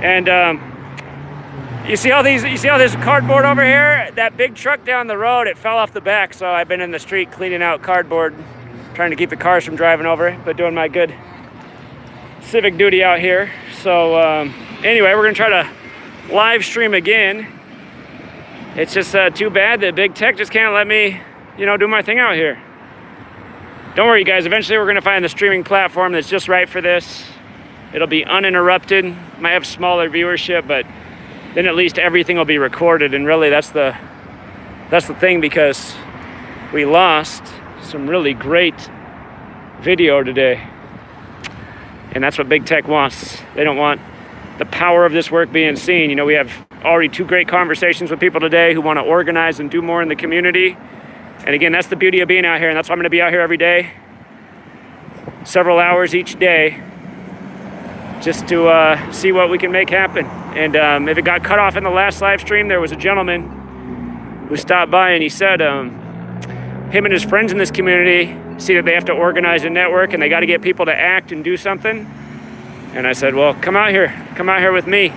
And you see all this cardboard over here? That big truck down the road, it fell off the back, so I've been in the street cleaning out cardboard, trying to keep the cars from driving over it, but doing my good civic duty out here. So anyway, we're gonna try to live stream again. It's just too bad that big tech just can't let me, you know, do my thing out here. Don't worry, guys. Eventually, we're gonna find the streaming platform that's just right for this. It'll be uninterrupted. Might have smaller viewership, but then at least everything will be recorded. And really, that's the thing, because we lost some really great video today, and that's what big tech wants. They don't want the power of this work being seen. You know, we have already 2 great conversations with people today who want to organize and do more in the community. And again, that's the beauty of being out here, and that's why I'm going to be out here every day, several hours each day, just to see what we can make happen. And if it got cut off in the last live stream, there was a gentleman who stopped by and he said him and his friends in this community see that they have to organize a network and they got to get people to act and do something. And I said, well, come out here with me.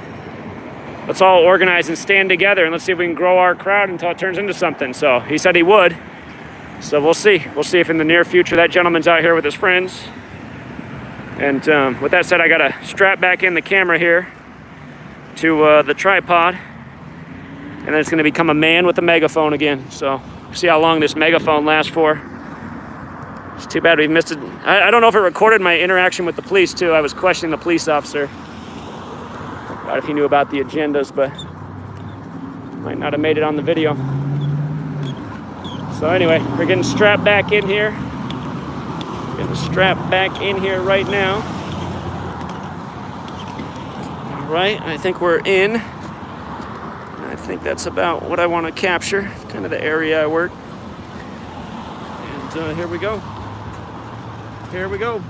Let's all organize and stand together, and let's see if we can grow our crowd until it turns into something. So he said he would. So we'll see. We'll see if in the near future that gentleman's out here with his friends. And with that said, I got to strap back in the camera here to the tripod. And then it's going to become a man with a megaphone again. So see how long this megaphone lasts for. It's too bad we missed it. I don't know if it recorded my interaction with the police too. I was questioning the police officer about if he knew about the agendas, but might not have made it on the video. So anyway, we're getting strapped back in here. Getting strapped back in here right now. All right, I think we're in. I think that's about what I want to capture, kind of the area I work. And here we go. Here we go.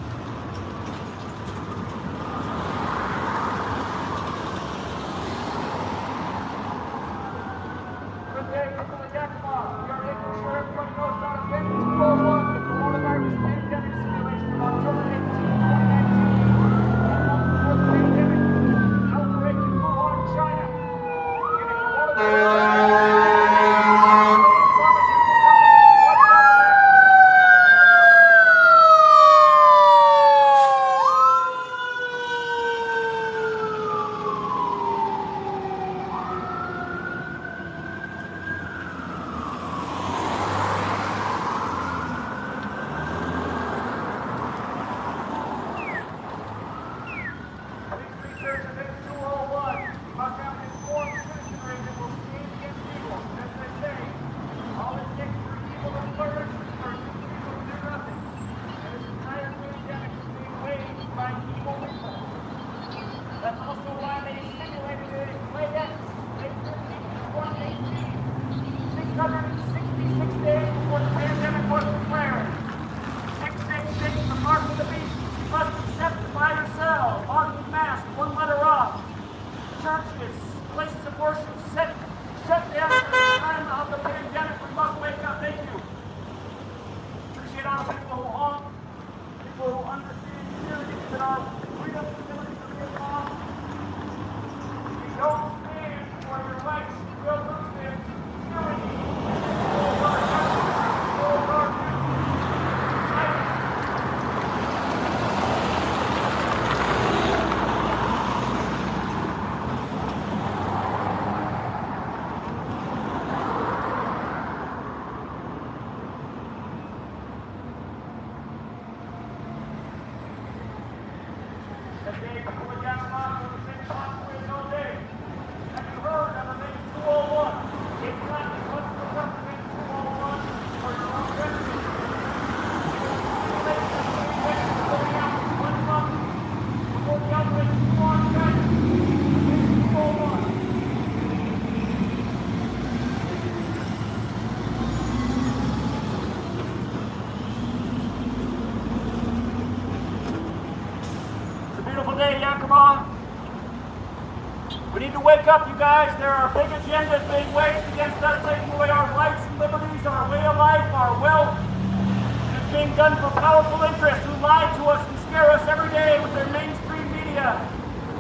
We need to wake up, you guys. There are big agendas being waged against us, taking away our rights and liberties, our way of life, our wealth. And it's being done for powerful interests who lie to us and scare us every day with their mainstream media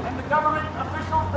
and the government officials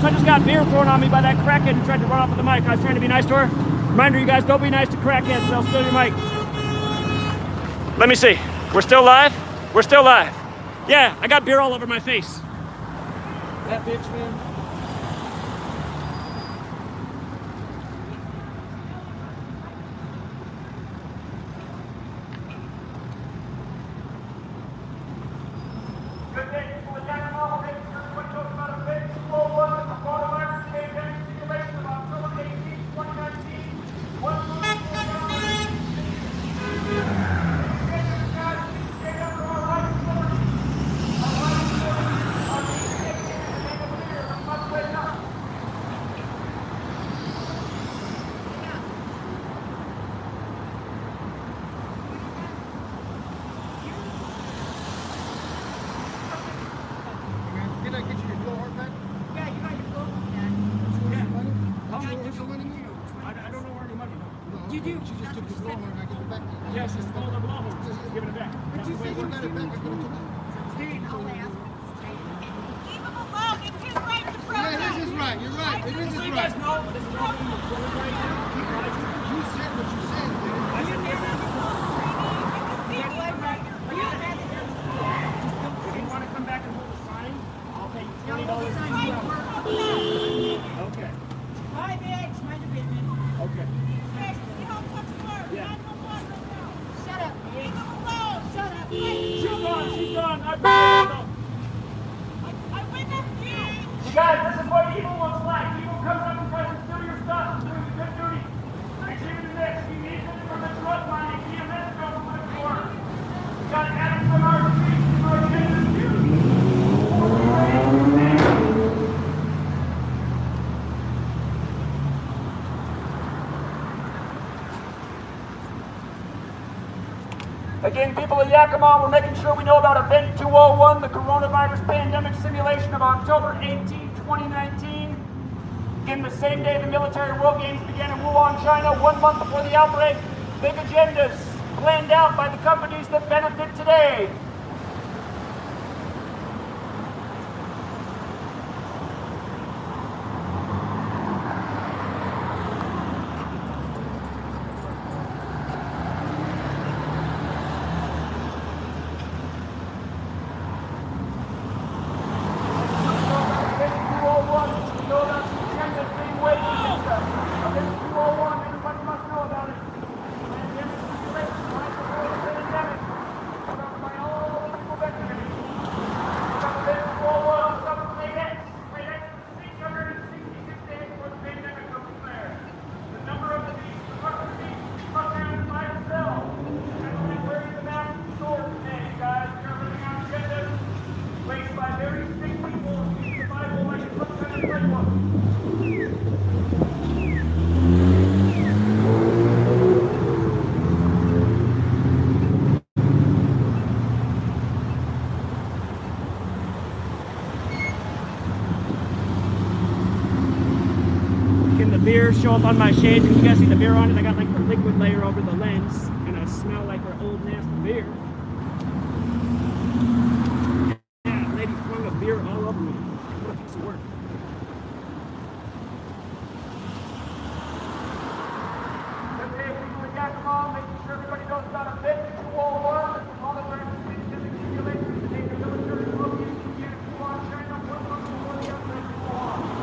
I just got beer thrown on me by that crackhead who tried to run off with the mic. I was trying to be nice to her. Reminder, you guys, don't be nice to crackheads, they'll steal your mic. Let me see. We're still live? We're still live. Yeah, I got beer all over my face. That bitch, man. Good day, people of Gematria. Making sure everybody knows about a big 201, the coronavirus pandemic simulation of October 18, 2019. One month for Did I get you your blowhard back? Yeah, you got your blowhard back. Yeah. Money? How much What's your money now? I don't know where any money is. No, You do. She just took your blowhard and I give it back to you. Yes, it's called a blowhard. Just give it back. But you said you got it back. I could have took it. Leave him alone. It's his right to protest. Yeah, this is right. You're right. It is his So you right. guys know this is all being recorded right now. You said what you said, man. I said, You if you want to come back and hold a sign, I'll pay you $20. Okay. My bitch, mind your business. Okay. Yeah. Shut up. Leave him alone. Shut up. She's gone. She's gone. I appreciate it, though. I witnessed you. You guys, this is what evil looks like. Evil comes up and tries to steal your stuff and doing a good duty. Exhibit to this. He needs it from the drug money. He and this go from the door. We got Adam from our street. Our agenda is huge. Again, people of Yakima, we're making sure we know about Event 201, the coronavirus pandemic simulation of October 18, 2019. Again, the same day the military World Games began in Wuhan, China, 1 month before the outbreak. Big agendas planned out by the companies that benefit today. Beer show up on my shades. Can you guys see the beer on it? I got like the liquid layer over the lens, and I smell like our old nasty beer. Yeah, lady flung a beer all over me. What a piece of work. Okay, people in Yakima, making sure everybody knows about a bit 201. All the way to the simulation to take the military World Games began in Wuhan, China, 1 month before the outbreak in Wuhan.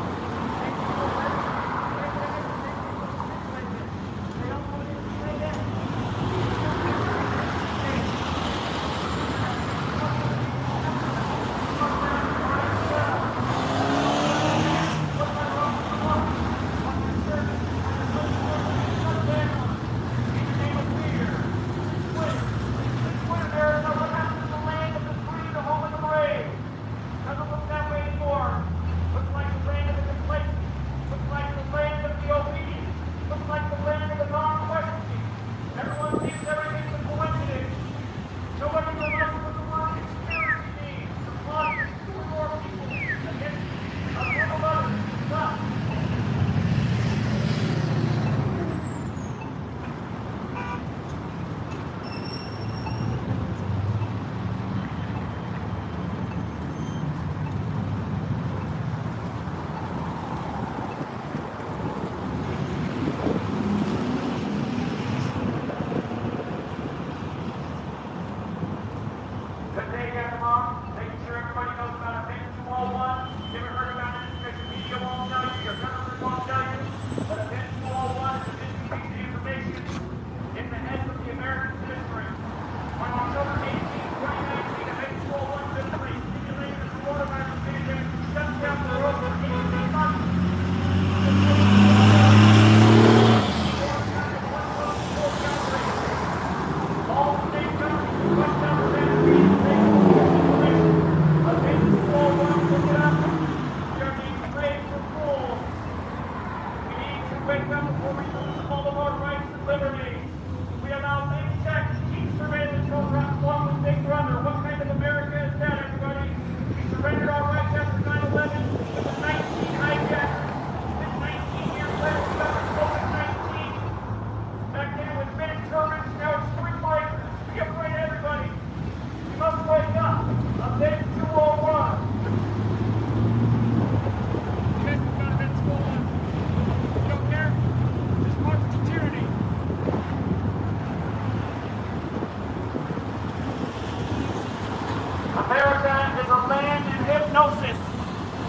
hypnosis.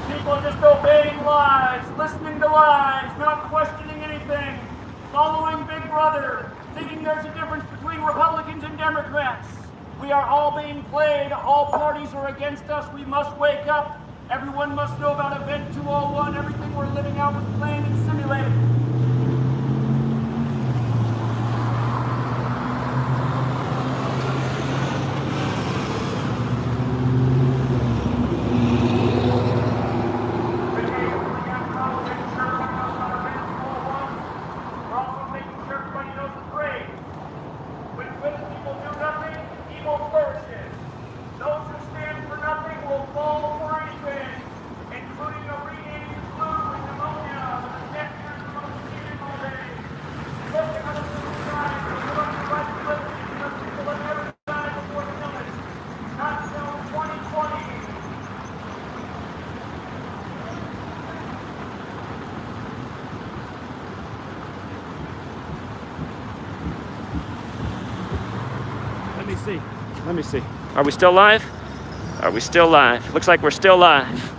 People are just obeying lies, listening to lies, not questioning anything, following Big Brother, thinking there's a difference between Republicans and Democrats. We are all being played. All parties are against us. We must wake up. Everyone must know about Event 201. Everything we're living out was planned and simulated. Let me see. Are we still live? Are we still live? Looks like we're still live.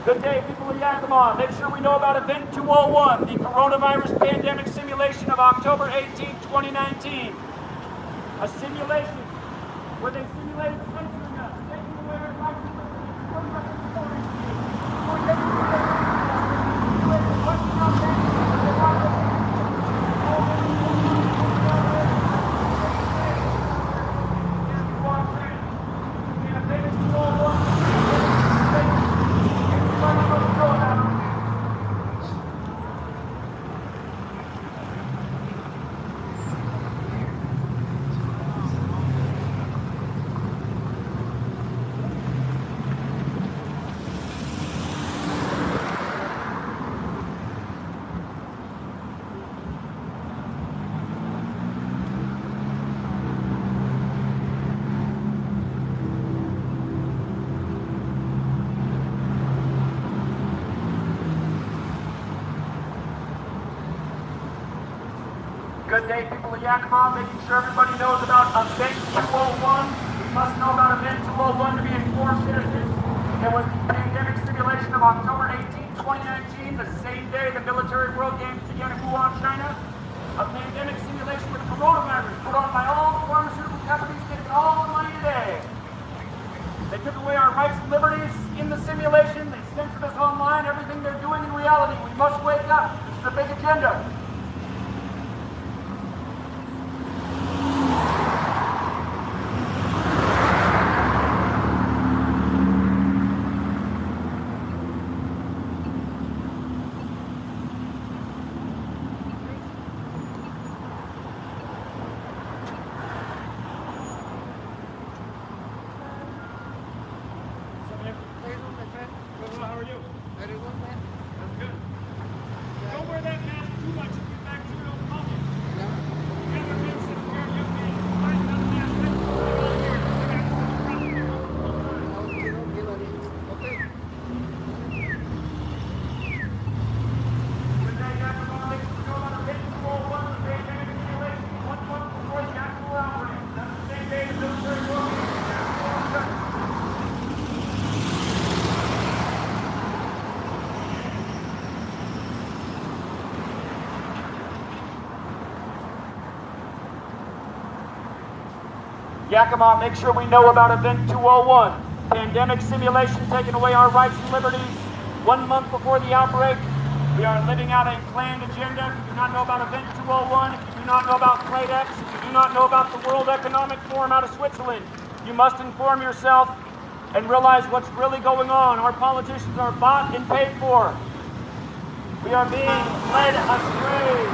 Good day, people of Yakima. Make sure we know about Event 201, the coronavirus pandemic simulation of October 18, 2019. A simulation where they simulated censoring us, taking away our rights and liberties, putting us in quarantine, doing everything they simulated, questioning our families, their rights. Good day, people of Yakima. Making sure everybody knows about Event 201. We must know about Event 201 to be informed citizens. It was the pandemic simulation of October 18, 2019, the same day the military world games began in Wuhan, China. A pandemic simulation with coronavirus put on by all the pharmaceutical companies making all the money today. They took away our rights and liberties in the simulation. They censored us online. Everything they're doing in reality. We must wake up. This is a big agenda. How are you? Very well, man. That's good. Don't wear that mask too much if you back to it on public. Yeah. You have a big sit here, you can find another mask. Okay, buddy. Okay. Good day, Yakima. Ladies and gentlemen, Event 201, the pandemic simulation, 1 month before the actual outbreak. That's the same day the military world games began in Wuhan, China. Yakima, make sure we know about Event 201. Pandemic simulation taking away our rights and liberties 1 month before the outbreak. We are living out a planned agenda. If you do not know about Event 201, if you do not know about Cladex, if you do not know about the World Economic Forum out of Switzerland, you must inform yourself and realize what's really going on. Our politicians are bought and paid for. We are being led astray.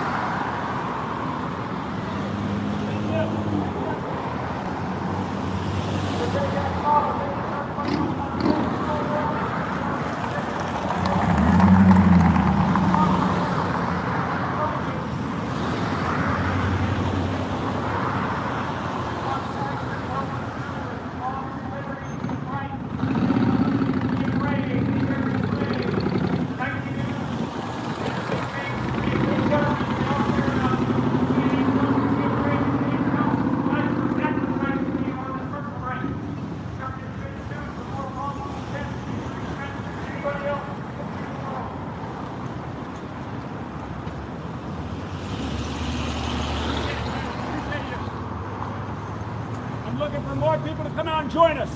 I'm looking for more people to come out and join us.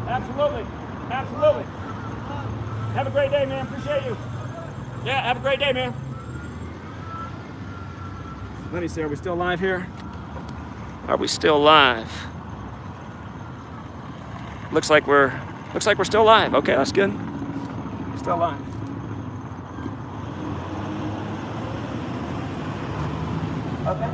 Absolutely. Absolutely. Have a great day, man. Appreciate you. Yeah, have a great day, man. Let me see, are we still live here? Are we still live? Looks like we're still live. Okay, that's good. Still live. Okay.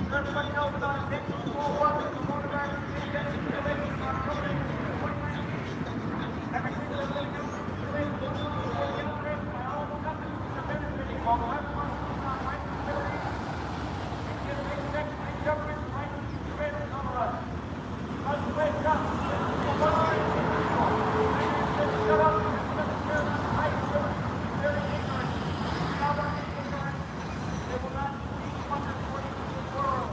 Everybody knows about Event 201, the coronavirus pandemic simulation on October 18, 2019. Everything that they do is simulated before the outbreak by all the companies that are benefiting while the rest of us is on rights and liberties. And give the executive government the right to keep surveillance over us. We must wake up. Shut up. This is care about the rights and liberties. It's very ignorant. Now they're ignorant. They will not be wonders for the world.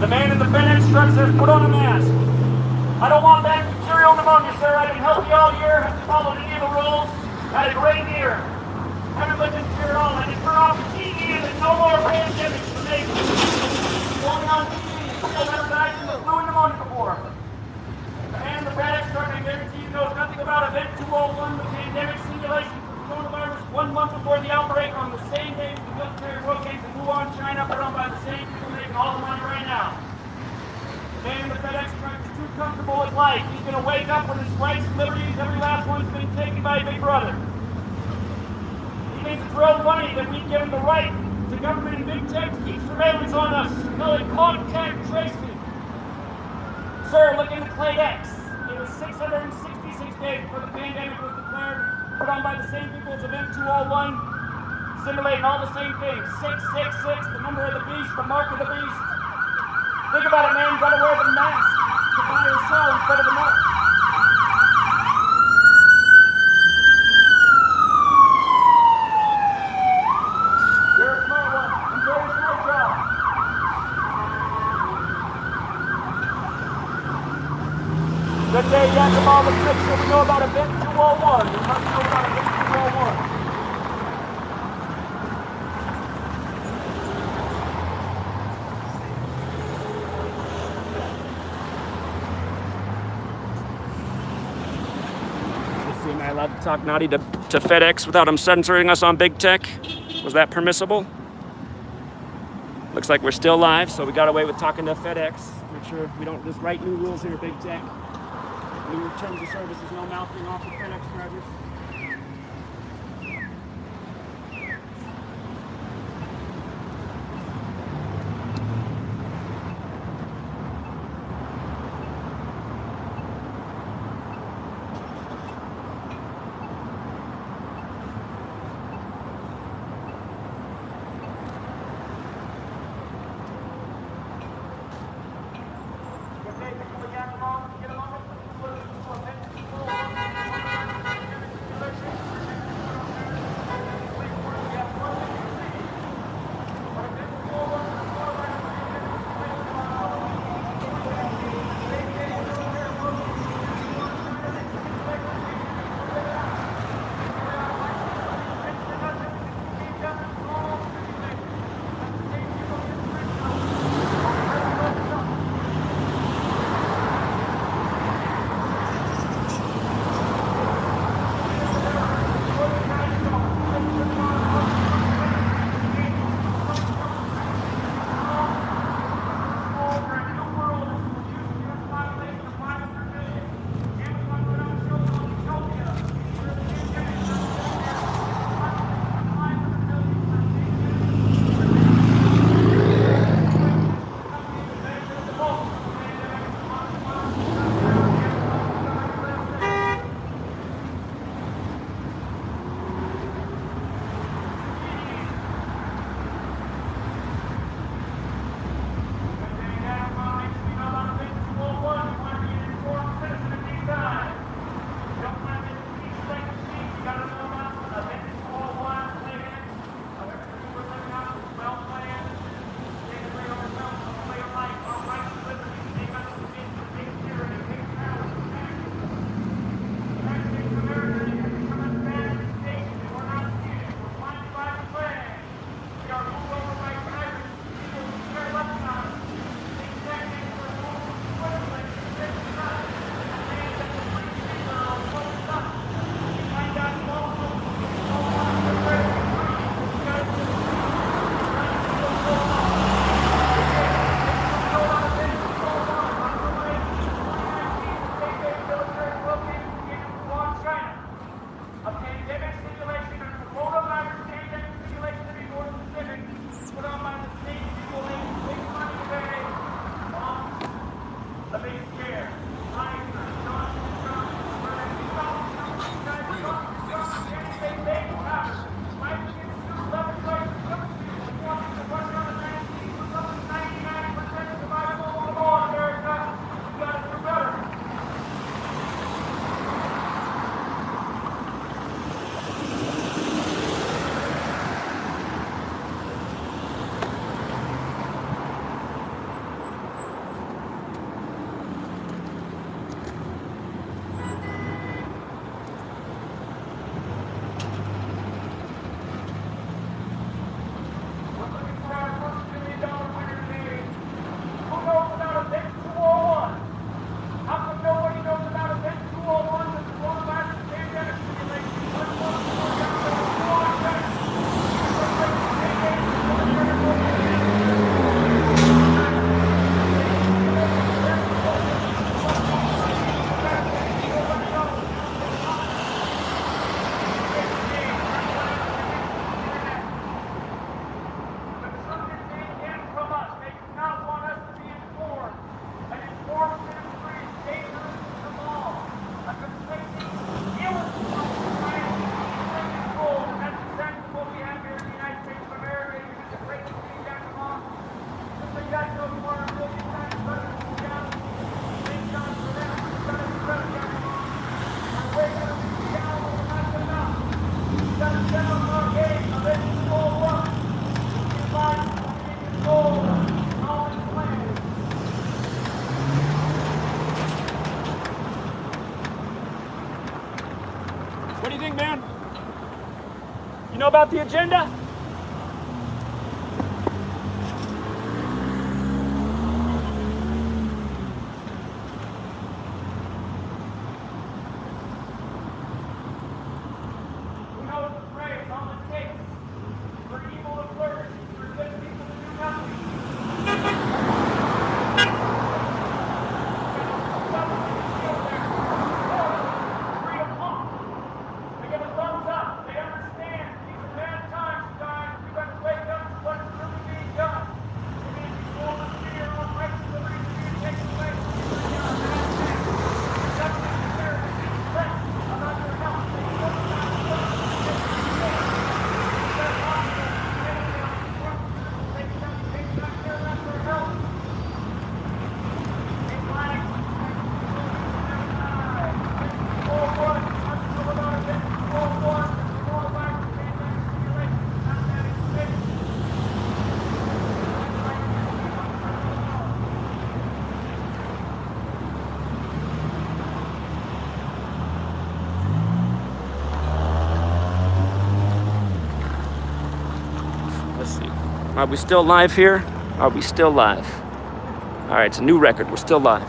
The man in the FedEx truck says, put on a mask. I don't want bacterial pneumonia, sir. I've been healthy all year. Haven't followed any of the rules. Had a great year. Haven't lived in fear at all. I just turn off the TV and there's no more pandemics for me. Going on TV, still never died from the flu and pneumonia before. The man in the FedEx truck, I guarantee you, knows nothing about 201, the pandemic simulation for coronavirus 1 month before the outbreak on the same day as the military world games in Wuhan, China, put on by the same people making all the money right now. The man in the FedEx truck is too comfortable with life. He's going to wake up when his rights and liberties, every last one's been taken by Big Brother. He thinks it's real funny that we give him the right to government and big tech to keep surveillance on us. Call it contact tracing. Sir, look into Clade X. It was 666 days before the pandemic was declared, put on by the same people as Event 201, simulating all the same things. 666, the number of the beast, the mark of the beast. Think about it, man. You gotta wear the mask to buy or sell instead of the mark. You're a smart one. Enjoy your smart job. Good day, Yakima. Let's make sure we know about Event 201. We must know about Event 201. Am I allowed to talk naughty to FedEx without them censoring us on big tech? Was that permissible? Looks like we're still live, so we got away with talking to FedEx. Make sure we don't just write new rules here, big tech. New terms of services, no mouthing off the FedEx drivers. know about the agenda? Who knows the phrase, all it takes for evil to flourish is for good people to do nothing. Freedom hawk. They give a thumbs up. They understand these are bad times, guys. We got to wake up to what's really being done. We need to hold the fear of rights and liberties being taken away from you right now. That's what it's there. It's threat about your health. They don't have to work. Let's see. Are we still live here? Are we still live? All right, it's a new record. We're still live.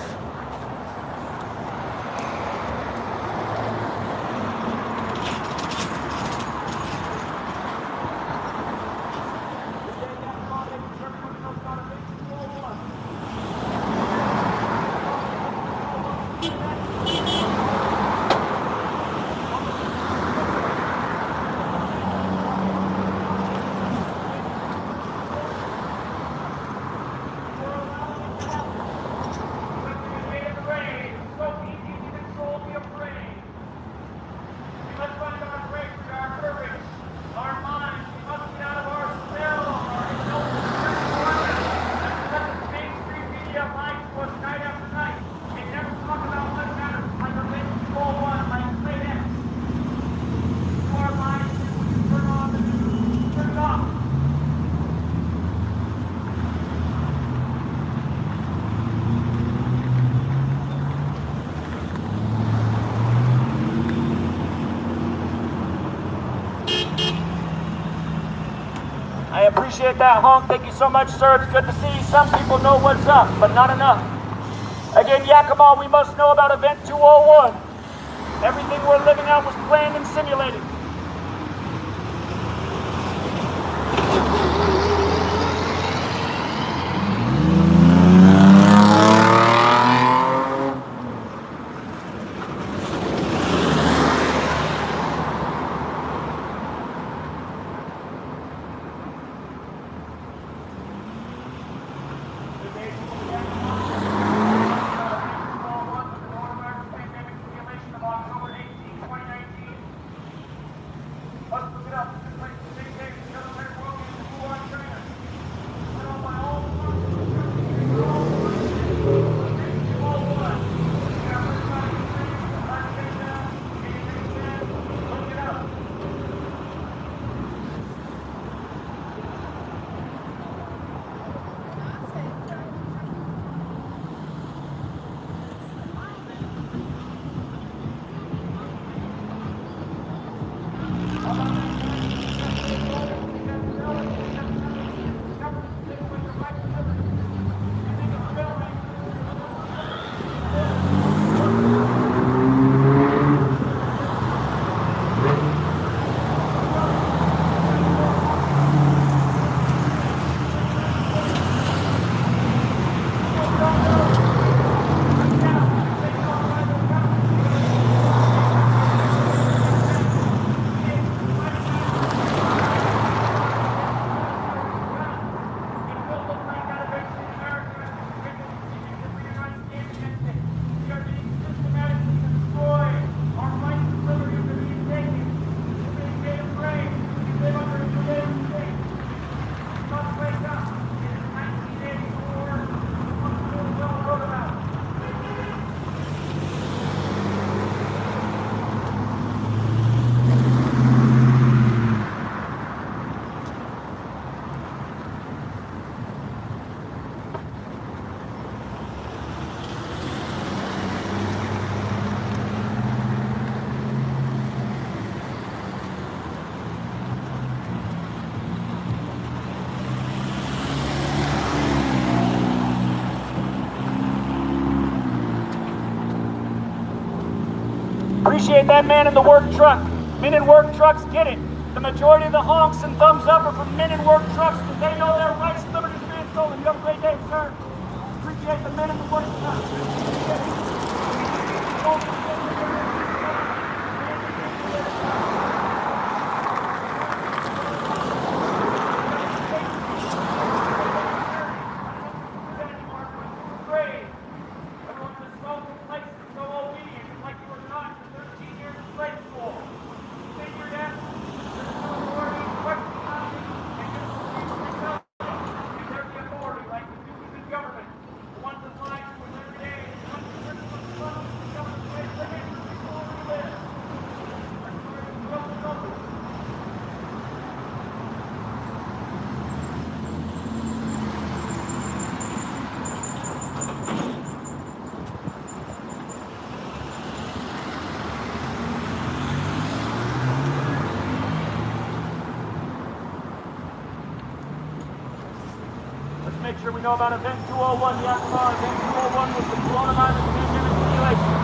I appreciate that, honk. Thank you so much, sir. It's good to see some people know what's up, but not enough. Again, Yakima, we must know about Event 201. Everything we're living out was planned and simulated. Appreciate that man in the work truck. Men in work trucks get it. The majority of the honks and thumbs up are from men in work trucks because they know their rights and liberties are being stolen. You have a great day, sir. Appreciate the men in the work truck. Make sure we know about Event 201, Yakima. Event 201 was the coronavirus pandemic simulation.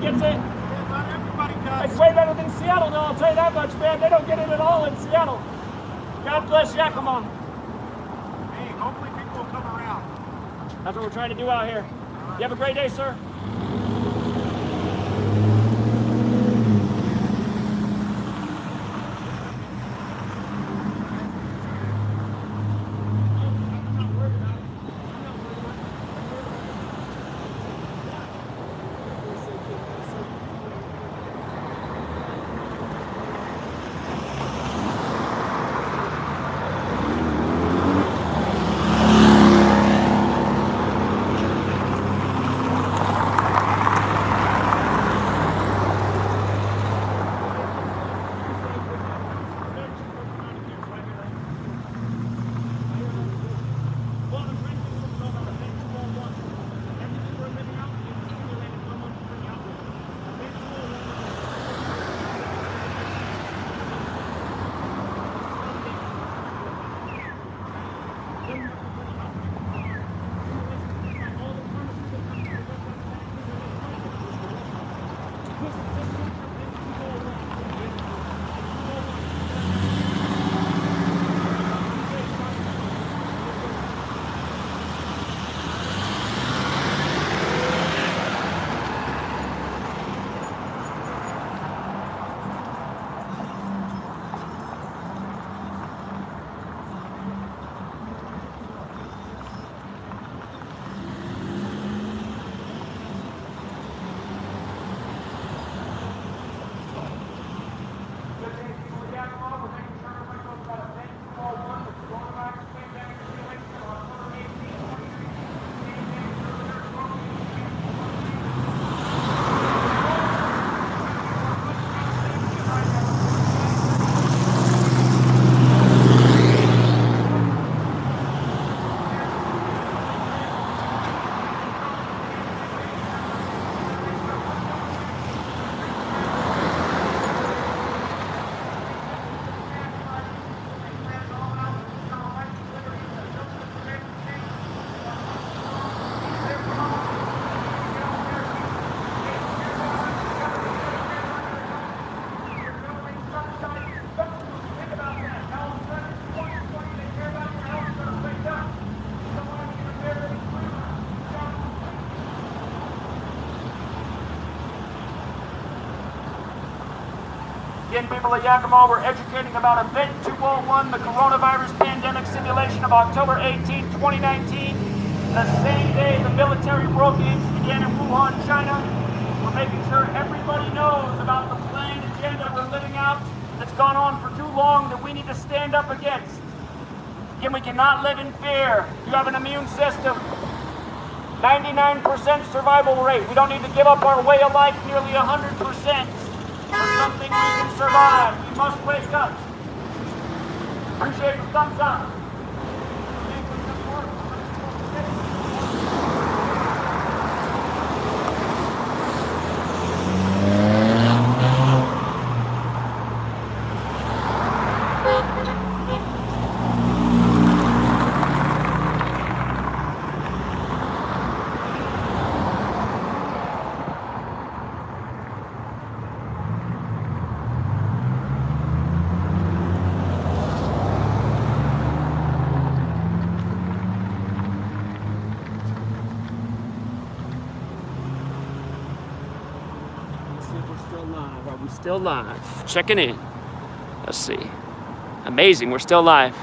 Gets it. Yeah, not everybody does. It's way better than Seattle, though, I'll tell you that much, man. They don't get it at all in Seattle. God bless Yakima. Hey, hopefully people will come around. That's what we're trying to do out here. You have a great day, sir. Again, people of Yakima, we're educating about Event 201, the coronavirus pandemic simulation of October 18, 2019. The same day the military World Games began in Wuhan, China. We're making sure everybody knows about the planned agenda we're living out that's gone on for too long that we need to stand up against. Again, we cannot live in fear. You have an immune system. 99% survival rate. We don't need to give up our way of life nearly 100%. For something we can survive. We must wake up. Appreciate the thumbs up. Are we still live? Checking in. Let's see. Amazing, we're still live.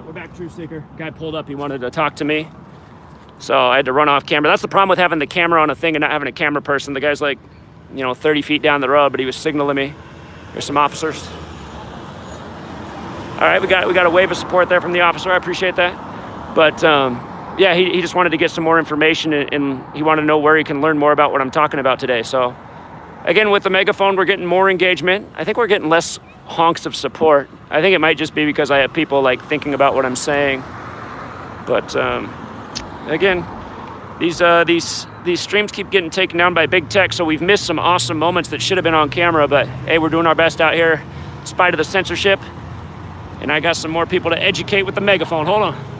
We're back, Truth Seeker. Guy pulled up, he wanted to talk to me. So I had to run off camera. That's the problem with having the camera on a thing and not having a camera person. The guy's like, 30 feet down the road, but he was signaling me. There's some officers. All right, we got a wave of support there from the officer. I appreciate that. But yeah, he just wanted to get some more information and he wanted to know where he can learn more about what I'm talking about today. So again, with the megaphone, we're getting more engagement. I think we're getting less honks of support. I think it might just be because I have people like thinking about what I'm saying. But again, these streams keep getting taken down by big tech, so we've missed some awesome moments that should have been on camera. But hey, we're doing our best out here in spite of the censorship. And I got some more people to educate with the megaphone. Hold on.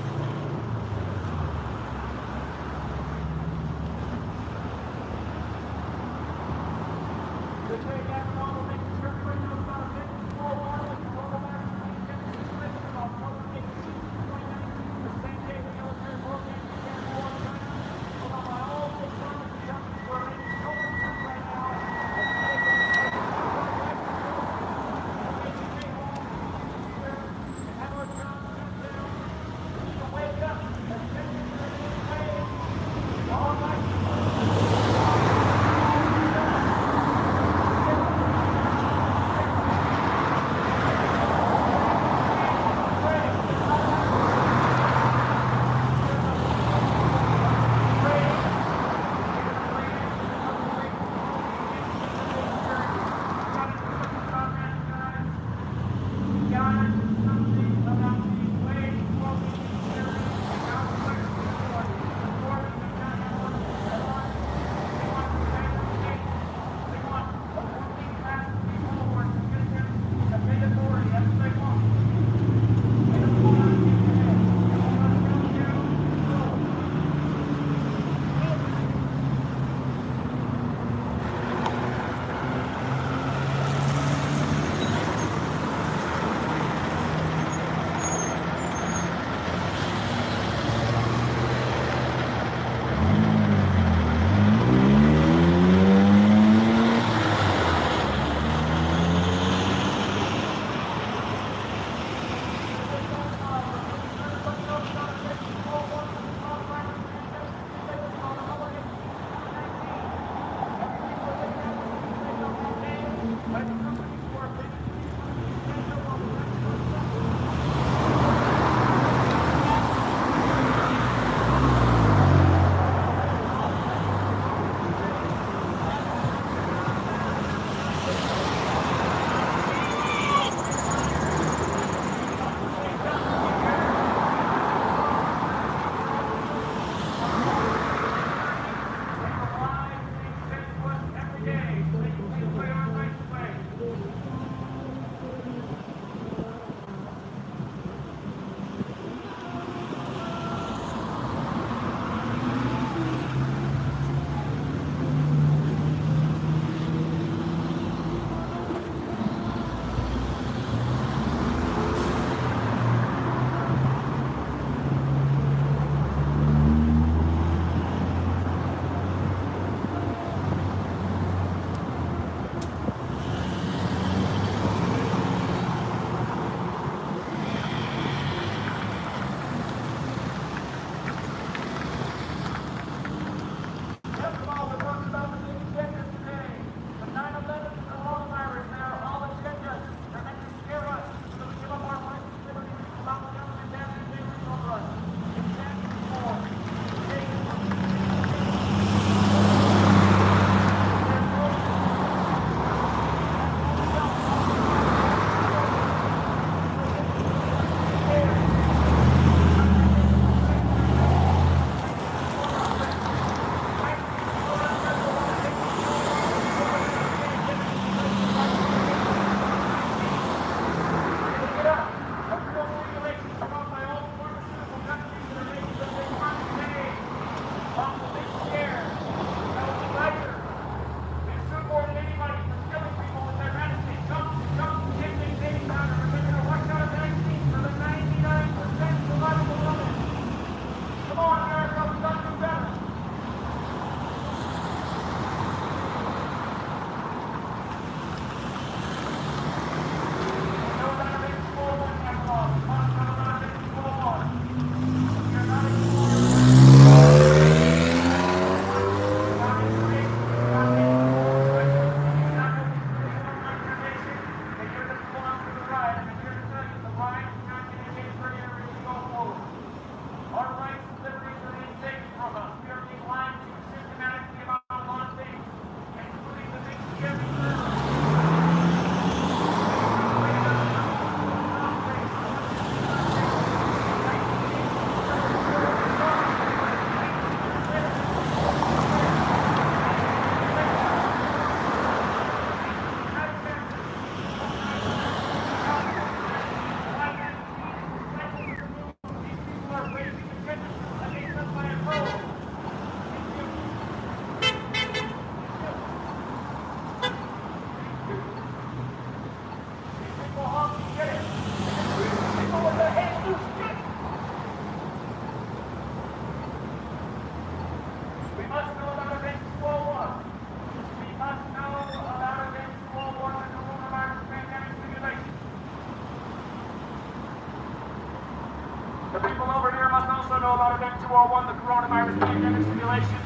must also know about Event 201, the coronavirus pandemic simulation.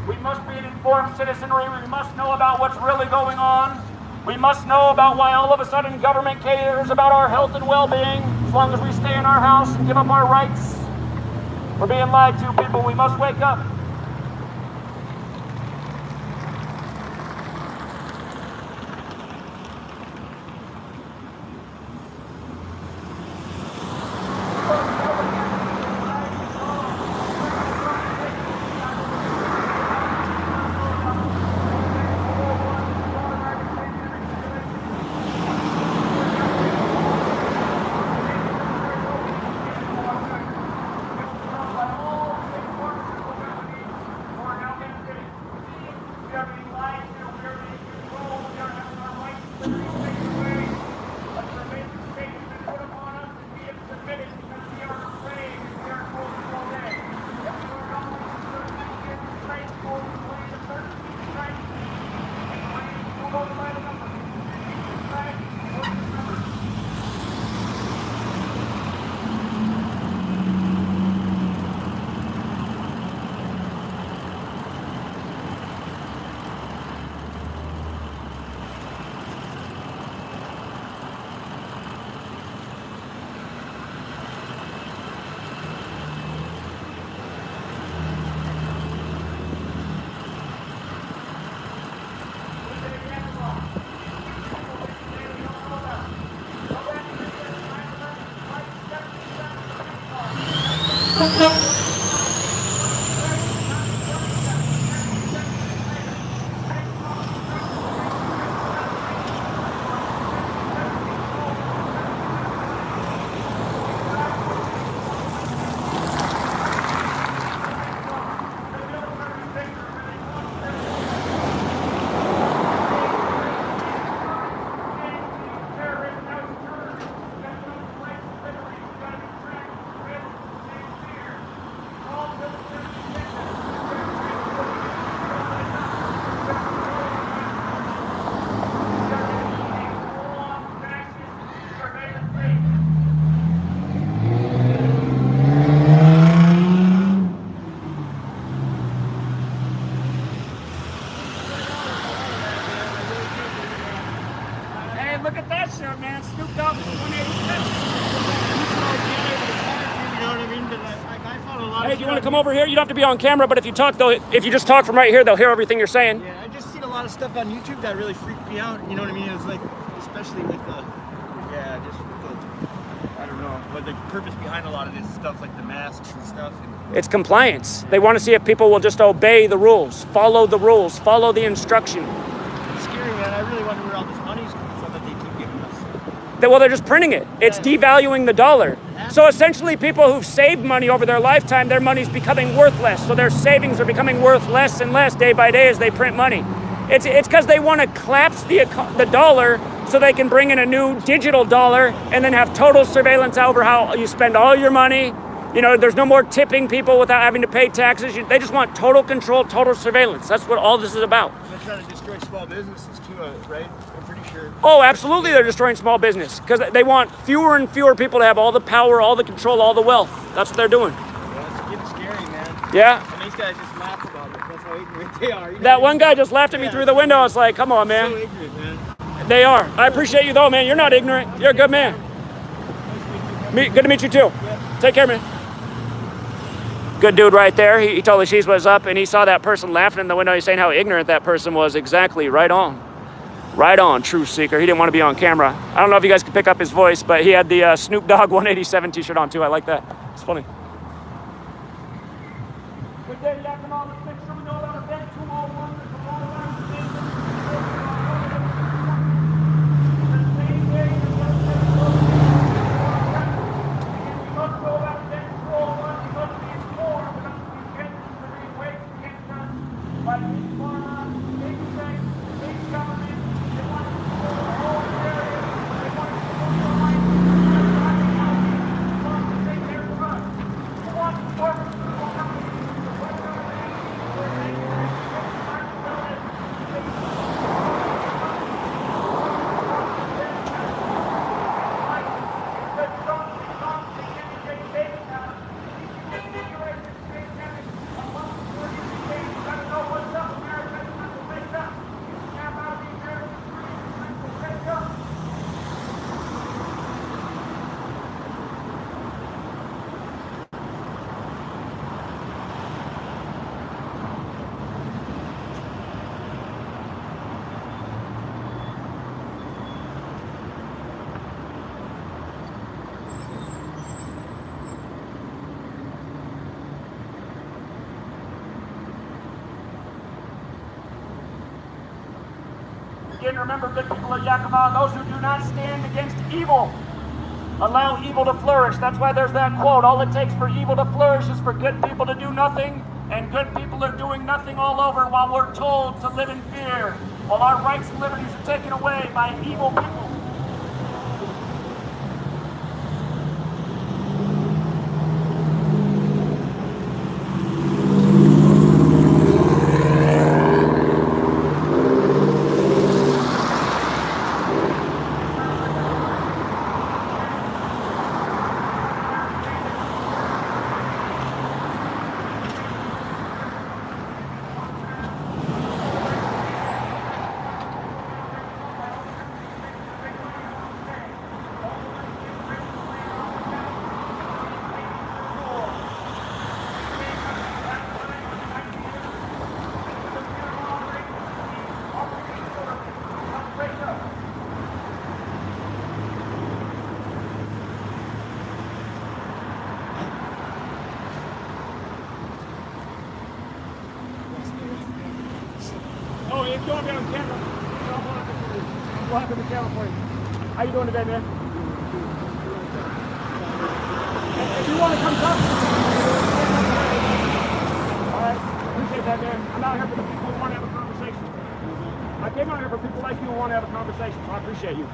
We must be an informed citizenry. We must know about what's really going on. We must know about why all of a sudden government cares about our health and well-being. As long as we stay in our house and give up our rights, we're being lied to, people. We must wake up. Look at that shirt, man. Snoop Dogg is 187. You know what I mean? But I found a lot Hey, of do you want to come over here? You don't have to be on camera, but if you talk, if you just talk from right here, they'll hear everything you're saying. Yeah, I just seen a lot of stuff on YouTube that really freaked me out. You know what I mean? It was like, especially with the, I don't know, but the purpose behind a lot of this stuff, like the masks and stuff. And It's compliance. They want to see if people will just obey the rules, follow the instruction. it's scary, man. I really wonder where all this money's coming from that they keep giving us. Well, they're just printing it. It's devaluing the dollar. So essentially, people who've saved money over their lifetime, their money's becoming worth less. So their savings are becoming worth less and less day by day as they print money. It's because they want to collapse the dollar so they can bring in a new digital dollar and then have total surveillance over how you spend all your money. You know, there's no more tipping people without having to pay taxes. They just want total control, total surveillance. That's what all this is about. They're trying to destroy small businesses too, right? I'm pretty sure. Oh, absolutely, they're destroying small business because they want fewer and fewer people to have all the power, all the control, all the wealth. That's what they're doing. Yeah, it's getting scary, man. Yeah. And these guys just laugh about it. That's how ignorant they are. You know That what I one mean? guy just laughed at me through the window. It's like, come on, man. So ignorant, man. They are. I appreciate you, though, man. You're not ignorant. You're a good man. Good to meet you, too. Take care, man. Good dude right there. He totally sees what's up, and he saw that person laughing in the window. He's saying how ignorant that person was. Exactly. Right on. Right on, Truth Seeker. He didn't want to be on camera. I don't know if you guys can pick up his voice, but he had the Snoop Dogg 187 t-shirt on, too. I like that. It's funny. Good day, Yakima. Let's make sure we know about Event 201, the coronavirus pandemic. The same day the military again, we must know about Event 201. We must be informed about the intentions of being waged against us by big pharma, big tech, big government. They want to control the whole area. They want to control the life. They want to take care of us. Who wants to work with pharmaceutical companies? Again, remember, good people of Yakima, those who do not stand against evil allow evil to flourish. That's why there's that quote, all it takes for evil to flourish is for good people to do nothing, and good people are doing nothing all over while we're told to live in fear, while our rights and liberties are taken away by evil people. Oh, it's going to be on camera. I'm blocking the camera for you. How you doing today, man? If you want to come talk to me, all right, appreciate that, man. I'm out here for the people who want to have a conversation. I came out here for people like you who want to have a conversation, so I appreciate you.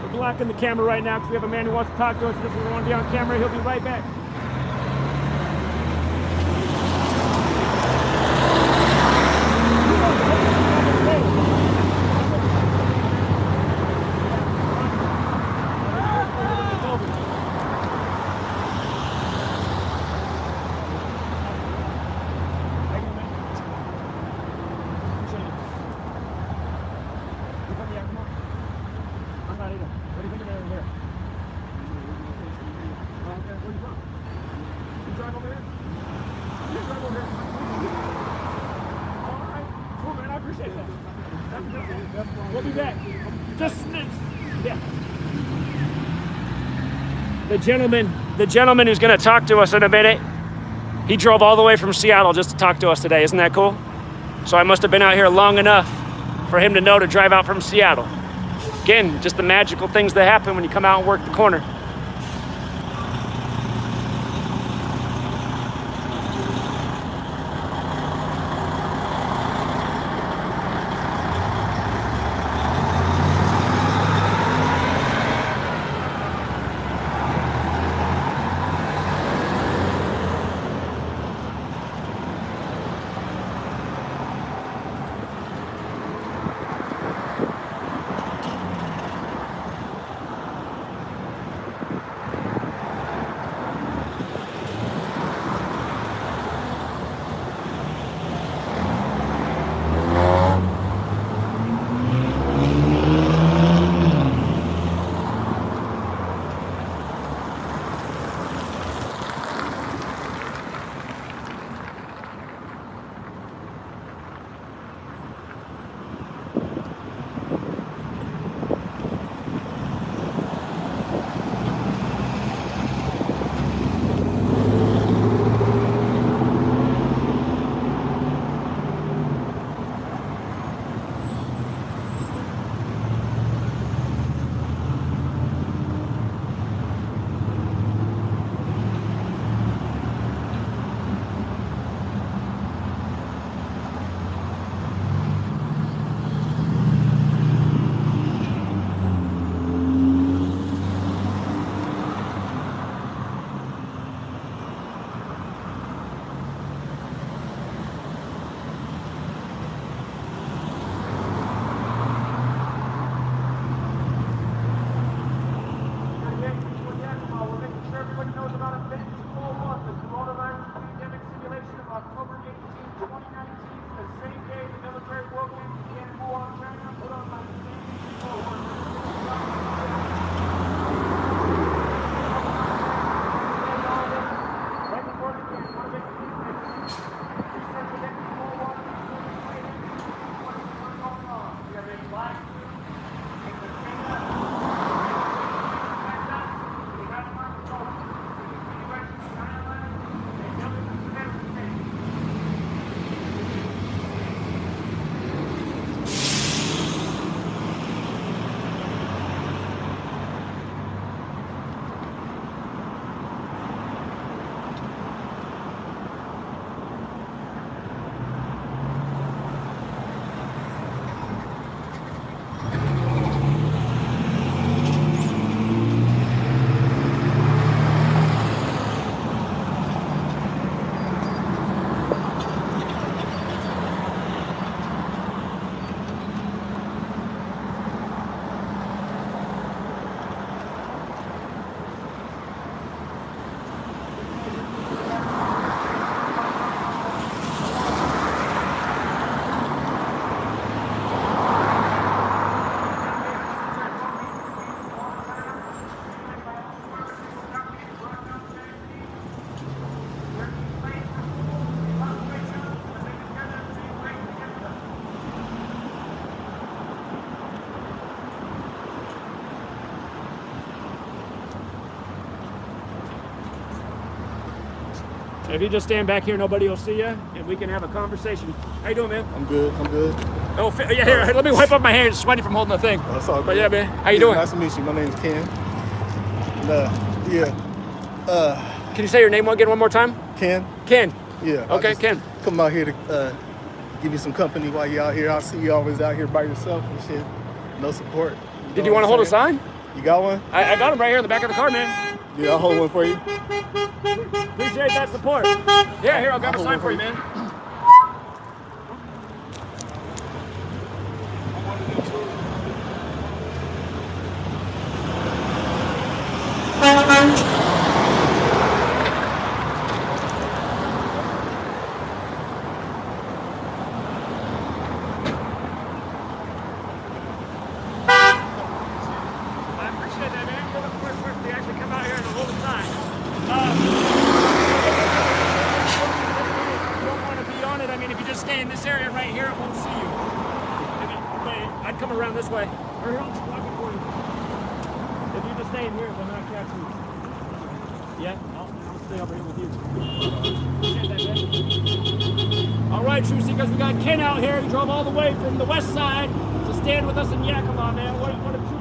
We're blocking the camera right now because we have a man who wants to talk to us. If we want to be on camera, he'll be right back. We'll be back. Yeah. The gentleman who's going to talk to us in a minute, he drove all the way from Seattle just to talk to us today. Isn't that cool? So I must have been out here long enough for him to know to drive out from Seattle. Again, just the magical things that happen when you come out and work the corner. If you just stand back here, nobody will see you, and we can have a conversation. How you doing, man? I'm good. I'm good. Oh, yeah, here, let me wipe up my hands. It's sweaty from holding the thing. That's all good. But yeah, man, how you doing? Nice to meet you. My name's Ken. And, Can you say your name again one more time? Ken. Ken. Yeah. Okay, Ken. Come out here to give you some company while you're out here. I see you always out here by yourself and shit. No support. Did you want to hold a sign? You got one? I got him right here in the back of the car, man. Yeah, I'll hold one for you. Appreciate that support. Yeah, here, I'll grab a sign for you, man. Stay in this area right here, it won't see you. I'd come around this way. Or here, I'll just block it for you. If you just stay in here, they'll not catch you. Yeah, I'll stay over here with you. All right, true seekers, we got Ken out here. He drove all the way from the west side to stand with us in Yakima, man. What a trooper.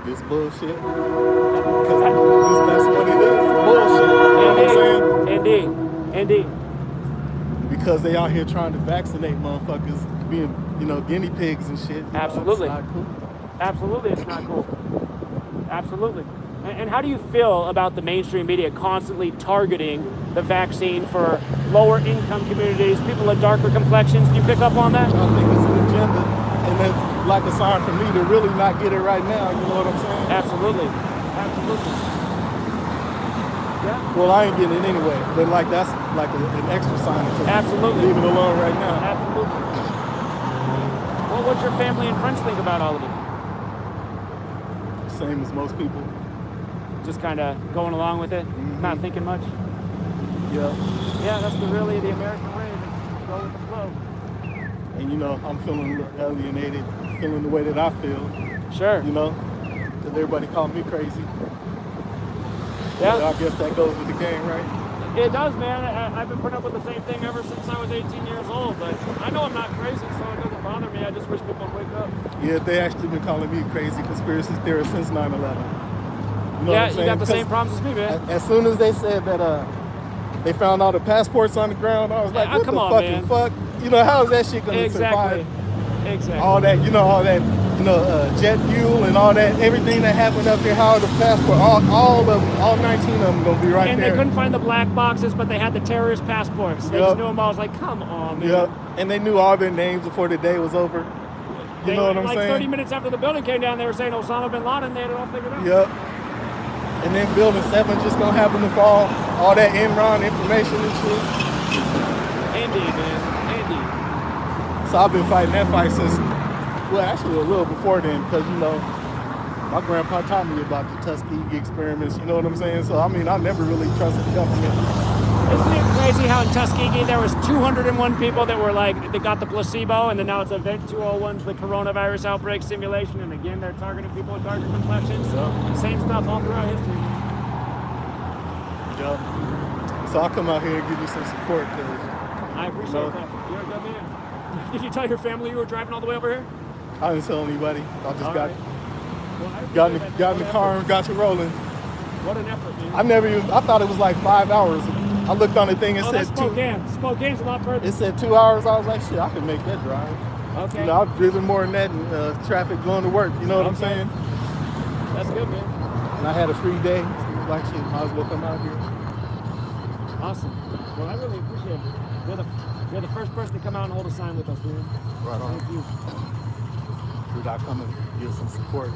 This bullshit. Because that's what it is. Bullshit. You know what I'm saying? Indeed. Because they out here trying to vaccinate motherfuckers, being, guinea pigs and shit. Absolutely. It's not cool. Absolutely, it's not cool. Absolutely. And how do you feel about the mainstream media constantly targeting the vaccine for lower income communities, people with darker complexions? Do you pick up on that? I think it's an agenda, and that's like a sign for me to really not get it right now, you know what I'm saying? Absolutely. Yeah. Well, I ain't getting it anyway, but like that's like an extra sign to Absolutely. leave it alone right now. Absolutely. Well, what's your family and friends think about all of it? Same as most people. Just kind of going along with it, not thinking much. Yeah. Yeah, that's really the American way. Just go with the flow. And I'm feeling alienated, feeling the way that I feel. Sure. Because everybody called me crazy. Yeah. But I guess that goes with the game, right? It does, man. I've been putting up with the same thing ever since I was 18 years old, but I know I'm not crazy, so it doesn't bother me. I just wish people would wake up. Yeah, they actually been calling me crazy conspiracy theorist since 9/11. You know yeah, you got the same problems as me, man. As soon as they said that they found all the passports on the ground, I was like, what come the on, fucking man. fuck? How is that shit gonna survive? Exactly. All that, all that, jet fuel and all that, everything that happened up here, how the passport, all 19 of them gonna be right and there. And they couldn't find the black boxes, but they had the terrorist passports. They just knew them all. I was like, come on, man. Yep. And they knew all their names before the day was over. You know what I'm saying? 30 minutes after the building came down, they were saying Osama bin Laden. They had it all figured out. Yep. And then Building 7 just gonna happen to fall. All that Enron information and shit. Indeed, man. So I've been fighting that fight since, well, actually a little before then, because My grandpa taught me about the Tuskegee experiments, you know what I'm saying? So, I mean, I never really trusted the government. Isn't it crazy how in Tuskegee there was 201 people that were like, they got the placebo, and then now it's Event 201's the coronavirus outbreak simulation, and again, they're targeting people with darker complexions. Same stuff all throughout history. Yep. So I'll come out here and give you some support. I appreciate that. You're a good man. Did you tell your family you were driving all the way over here? I didn't tell anybody. I just got Well, in the car and got you rolling. What an effort, dude. I thought it was like 5 hours. I looked on the thing and said Spokane. Spokane's a lot further. It said 2 hours. I was like, shit, I can make that drive. Okay. You know, I've driven more than that in traffic going to work. You know what I'm saying? That's good, man. And I had a free day. So it was like, shit, might as well come out here. Awesome. Well, I really appreciate it. You're the first person to come out and hold a sign with us, man. Right on. Thank you. Should I come and give some support?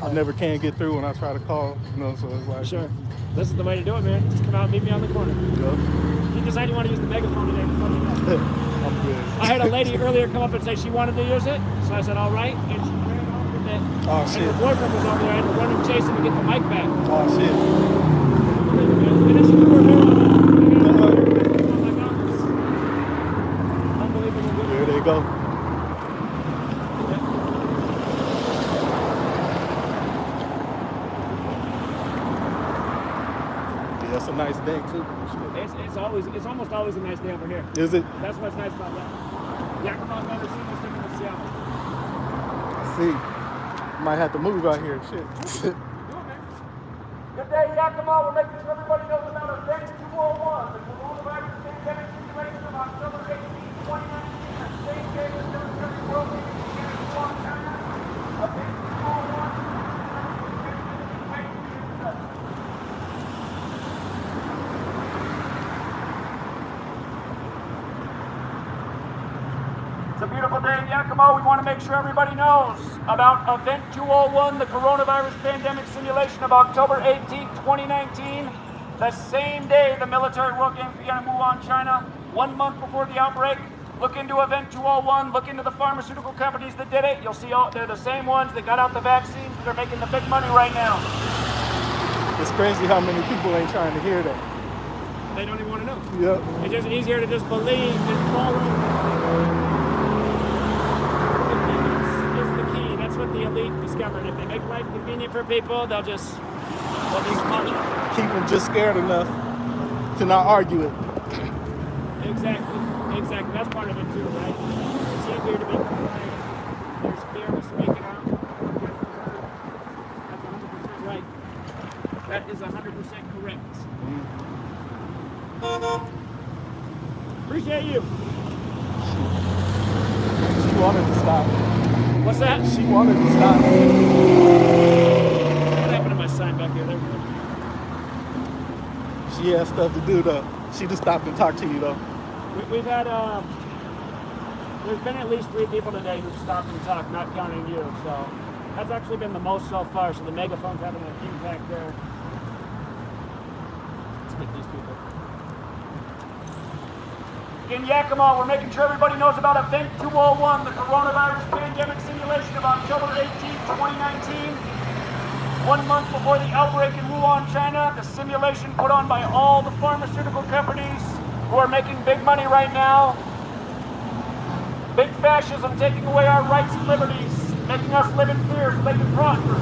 I never can get through when I try to call, you know, so it's like... Sure. This is the way to do it, man. Just come out and meet me on the corner. Yep. If you decide you want to use the megaphone today, just let me know. I'm good. I had a lady earlier come up and say she wanted to use it, so I said, all right, and she ran off with it. Oh, shit. And her boyfriend was over there, I had to run and chase him to get the mic back. Oh, shit. And then she threw her hair on. Unbelievable. There they go. Yeah, it's a nice day too. It's almost always a nice day over here. Is it? That's what's nice about that. Yakima's never seen this different than Seattle. I see. Might have to move out here. Shit. Good day, Yakima. We're making sure everybody knows about Event 201, the coronavirus pandemic simulation of October 18, 2019, the same day the military world meeting began in Wuhan, China. Event 201. It's a beautiful day in Yakima. We want to make sure everybody knows about Event 201, the coronavirus pandemic simulation of October 18, 2019. The same day the military world games began in Wuhan, China, 1 month before the outbreak. Look into Event 201, look into the pharmaceutical companies that did it. You'll see they're the same ones that got out the vaccines that are making the big money right now. It's crazy how many people ain't trying to hear that. They don't even want to know. Yep. It's just easier to just believe and follow. That's what the elite discovered. If they make life convenient for people, they'll just march. Keep them just scared enough to not argue it. Exactly. That's part of it too, right? It's easier to be compliant. There's fear of speaking out. That's 100% right. That is 100% correct. Appreciate you. She wanted to stop. What's that? She wanted to stop. What happened to my sign back here? There we go. She has stuff to do though. She just stopped and talked to you though. We've had, there's been at least 3 people today who've stopped and talked, not counting you. So that's actually been the most so far. So the megaphone's having an impact there. Let's get these people. In Yakima, we're making sure everybody knows about Event 201, the coronavirus pandemic simulation of October 18, 2019. 1 month before the outbreak in Wuhan, China, the simulation put on by all the pharmaceutical companies who are making big money right now. Big fascism taking away our rights and liberties, making us live in fear so they can prosper.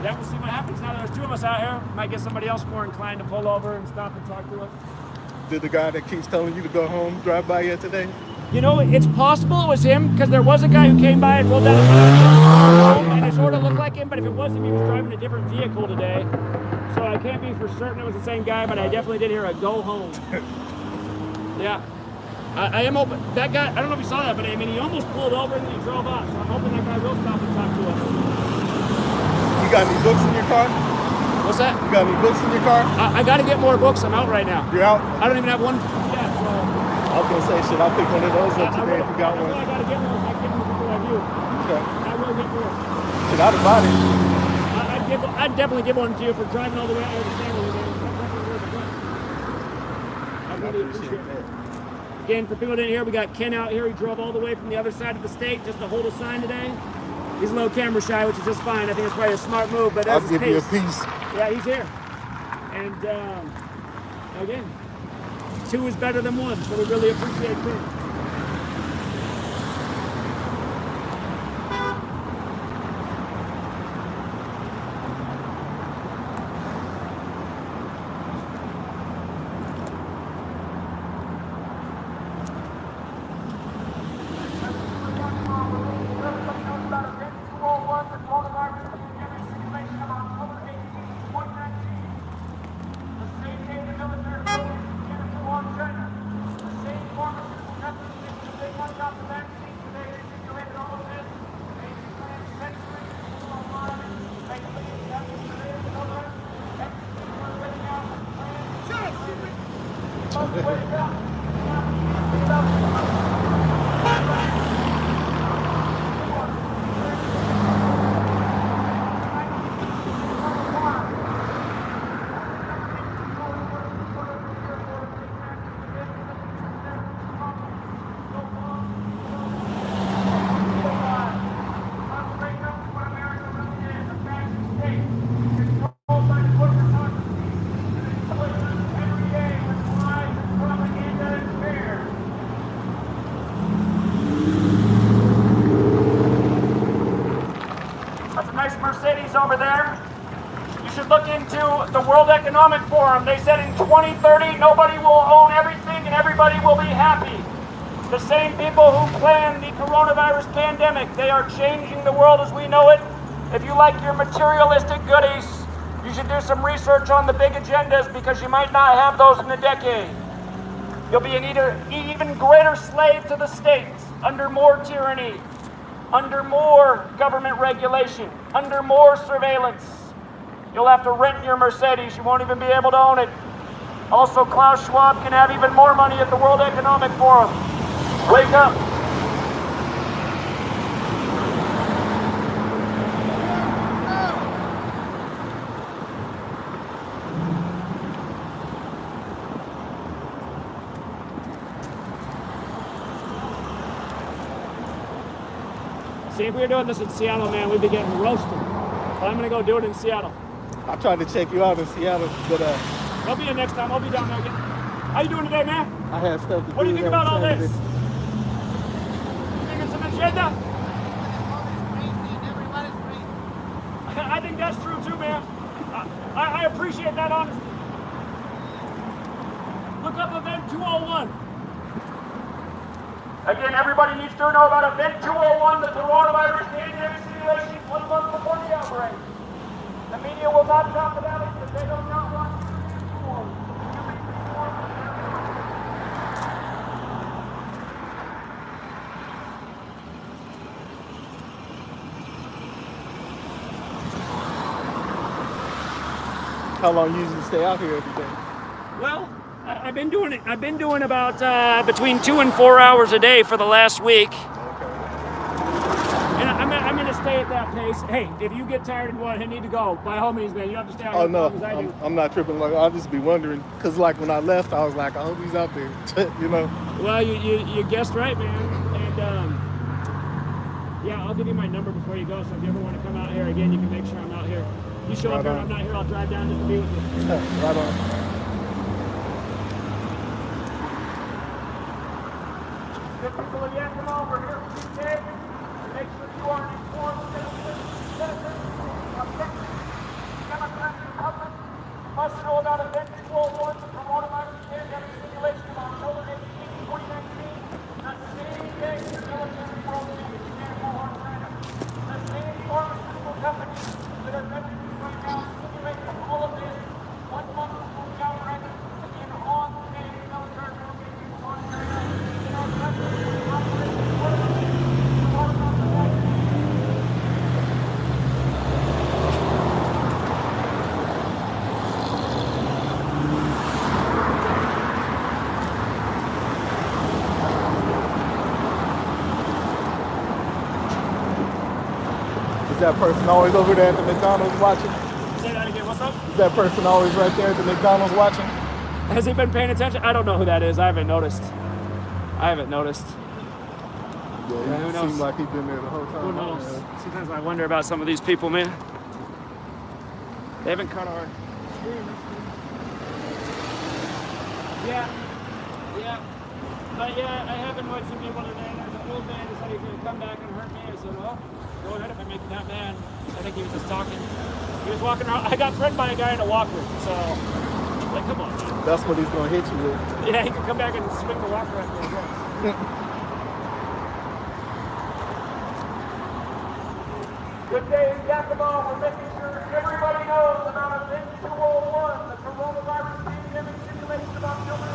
Yeah, we'll see what happens now. There's 2 of us out here. Might get somebody else more inclined to pull over and stop and talk to us. Did the guy that keeps telling you to go home drive by yet today? You know, it's possible it was him because there was a guy who came by and rolled down his window, and it sort of looked like him. But if it was him, he was driving a different vehicle today. So I can't be for certain it was the same guy, but I definitely did hear a go home. Yeah. I am open. That guy, I don't know if you saw that, but I mean, he almost pulled over and then he drove off. So I'm hoping that guy will stop and talk to us. You got any books in your car? What's that? You got any books in your car? I got to get more books. I'm out right now. You're out? I don't even have one yet, so. I was going to say, shit, I'll pick one of those up today if you got one. I got to get one so I can give them to people like you. Okay. I will get more. Shit, I'd have bought it. I'd definitely give one to you for driving all the way out of the stand with me. I really appreciate that. Again, for people that didn't hear, we got Ken out here. He drove all the way from the other side of the state just to hold a sign today. He's a little camera shy, which is just fine. I think it's probably a smart move, but I'll that's give you a piece. Yeah, he's here. And again, 2 is better than 1, so we really appreciate it. Mercedes over there. You should look into the World Economic Forum. They said in 2030 nobody will own everything and everybody will be happy. The same people who planned the coronavirus pandemic, they are changing the world as we know it. If you like your materialistic goodies, you should do some research on the big agendas because you might not have those in a decade. You'll be an even greater slave to the state, under more tyranny, under more government regulation, under more surveillance. You'll have to rent your Mercedes. You won't even be able to own it. Also, Klaus Schwab can have even more money at the World Economic Forum. Wake up. See, if we were doing this in Seattle, man, we'd be getting roasted. But I'm gonna go do it in Seattle. I tried to check you out in Seattle, but I'll be in next time. I'll be down there again. How you doing today, man? I had stuff to do. What do you think about all this? You think it's an agenda? I think that's true too, man. I appreciate that honesty. Look up Event 201. Again, everybody needs to know about Event 201, the coronavirus pandemic simulation 1 month before the outbreak. The media will not talk about it because they do not want you to be informed. How long you usually stay out here every day? Well, I've been doing it. I've been doing about between 2 and 4 hours a day for the last week. And I'm going to stay at that pace. Hey, if you get tired and want to need to go, by all means, man, you have to stay out here as long as I do. I'm not tripping. Like, I'll just be wondering, because like when I left, I was like, I hope he's out there, you know. Well, you guessed right, man. And yeah, I'll give you my number before you go. So if you ever want to come out here again, you can make sure I'm out here. You show up here, I'm not here. I'll drive down just to be with you. Right on. Good people of Yakima, we're here for you today. Make sure you are an informed citizen of Texas, Democratic Republic. You must know about Event 201, the coronavirus pandemic simulation. that person always over there at the McDonald's watching? Say that again. What's up? Is that person always right there at the McDonald's watching? Has he been paying attention? I don't know who that is. I haven't noticed. Yeah, who it knows? seems like he's been there the whole time. Who knows? Sometimes I wonder about some of these people, man. They haven't cut our screen. Yeah. But yeah, I have annoyed some people today. There's an old man who said he's going to come back and hurt me. I said, well, go ahead if I make you that mad. I think he was just talking. He was walking around. I got threatened by a guy in a walker. So, like, come on, man. That's what he's going to hit you with. Yeah, he could come back and swing the walker at me. Good day in Yakima. We're making sure everybody knows about Event 201, the coronavirus pandemic simulation of October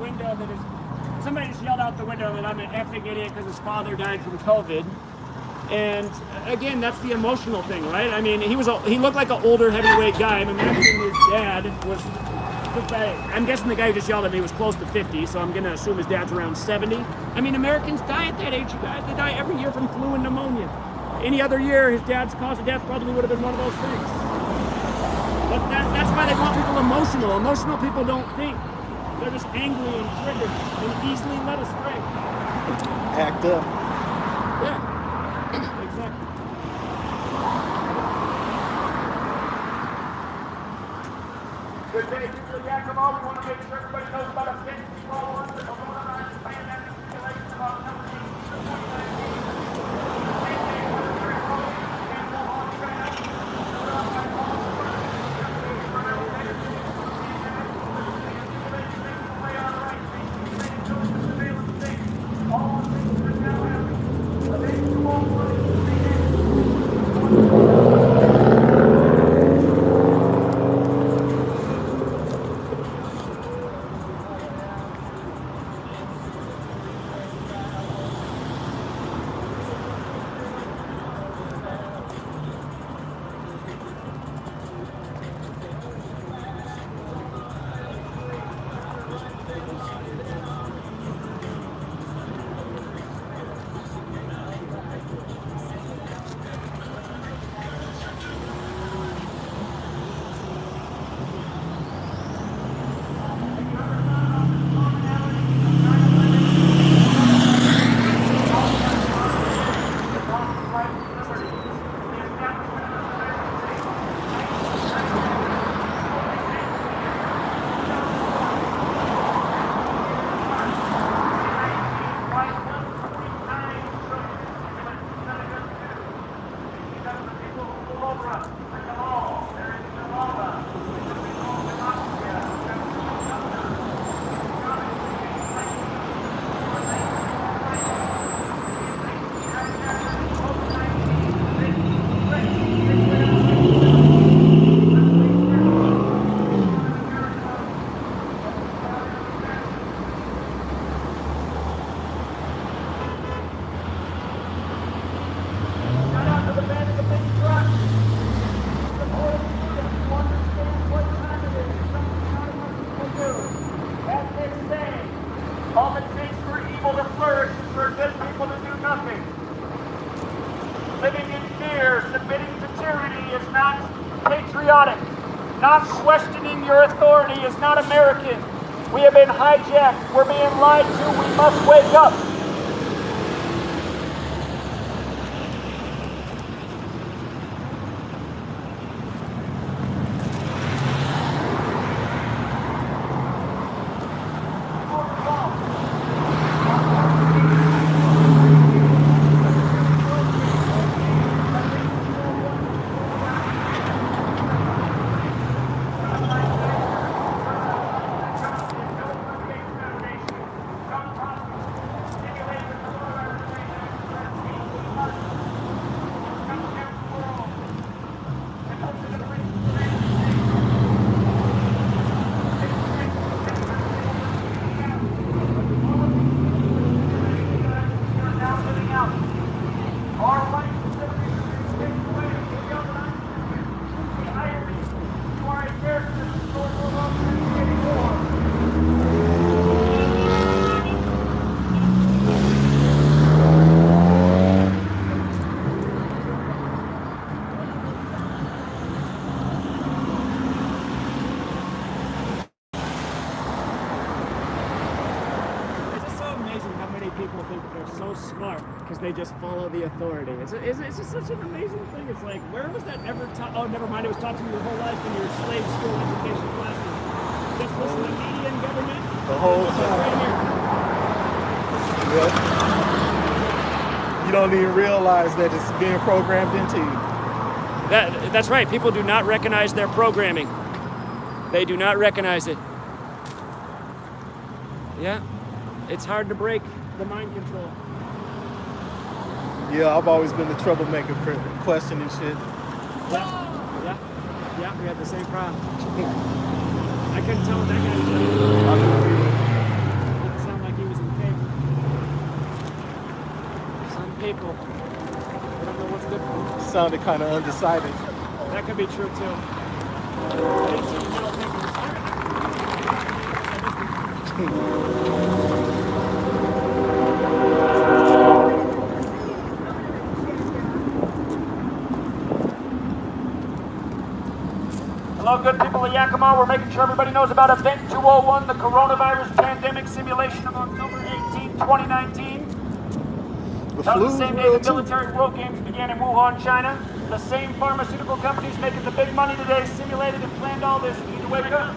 window that is, somebody just yelled out the window that I'm an effing idiot because his father died from COVID. And again, that's the emotional thing, right? I mean, he looked like an older heavyweight guy. I'm imagining his dad was, I'm guessing the guy who just yelled at me was close to 50, so I'm gonna assume his dad's around 70. I mean, Americans die at that age, you guys. They die every year from flu and pneumonia. Any other year, his dad's cause of death probably would have been one of those things. But that's why they want people emotional. Emotional people don't think. They're just angry and triggered and easily led astray. Act up. Yeah. Exactly. Good day, people of Yakima. We want to make sure everybody knows about a 50-1 the coronavirus pandemic simulation of October 2019. All it takes for evil to flourish is for good people to do nothing. Living in fear, submitting to tyranny is not patriotic. Not questioning your authority is not American. We have been hijacked. We're being lied to. We must wake up. people think that they're so smart because they just follow the authority. It's just such an amazing thing. It's like, where was that ever taught? Oh, never mind. It was taught to you your whole life in your slave school education classes. Just listen to media and government. The whole time. Yep. You don't even realize that it's being programmed into you. That's right. People do not recognize their programming. They do not recognize it. Yeah, it's hard to break the mind control. Yeah, I've always been the troublemaker for questioning shit. Yeah, we had the same problem. I couldn't tell what that guy was doing. It didn't sound like he was in favor. Some people, they don't know what's good for them. Sounded kind of undecided. That could be true too. I didn't see the middle finger. Hello, good people of Yakima. We're making sure everybody knows about Event 201, the coronavirus pandemic simulation of October 18, 2019. That was the same day the military world games began in Wuhan, China. The same pharmaceutical companies making the big money today simulated and planned all this. You need to wake up.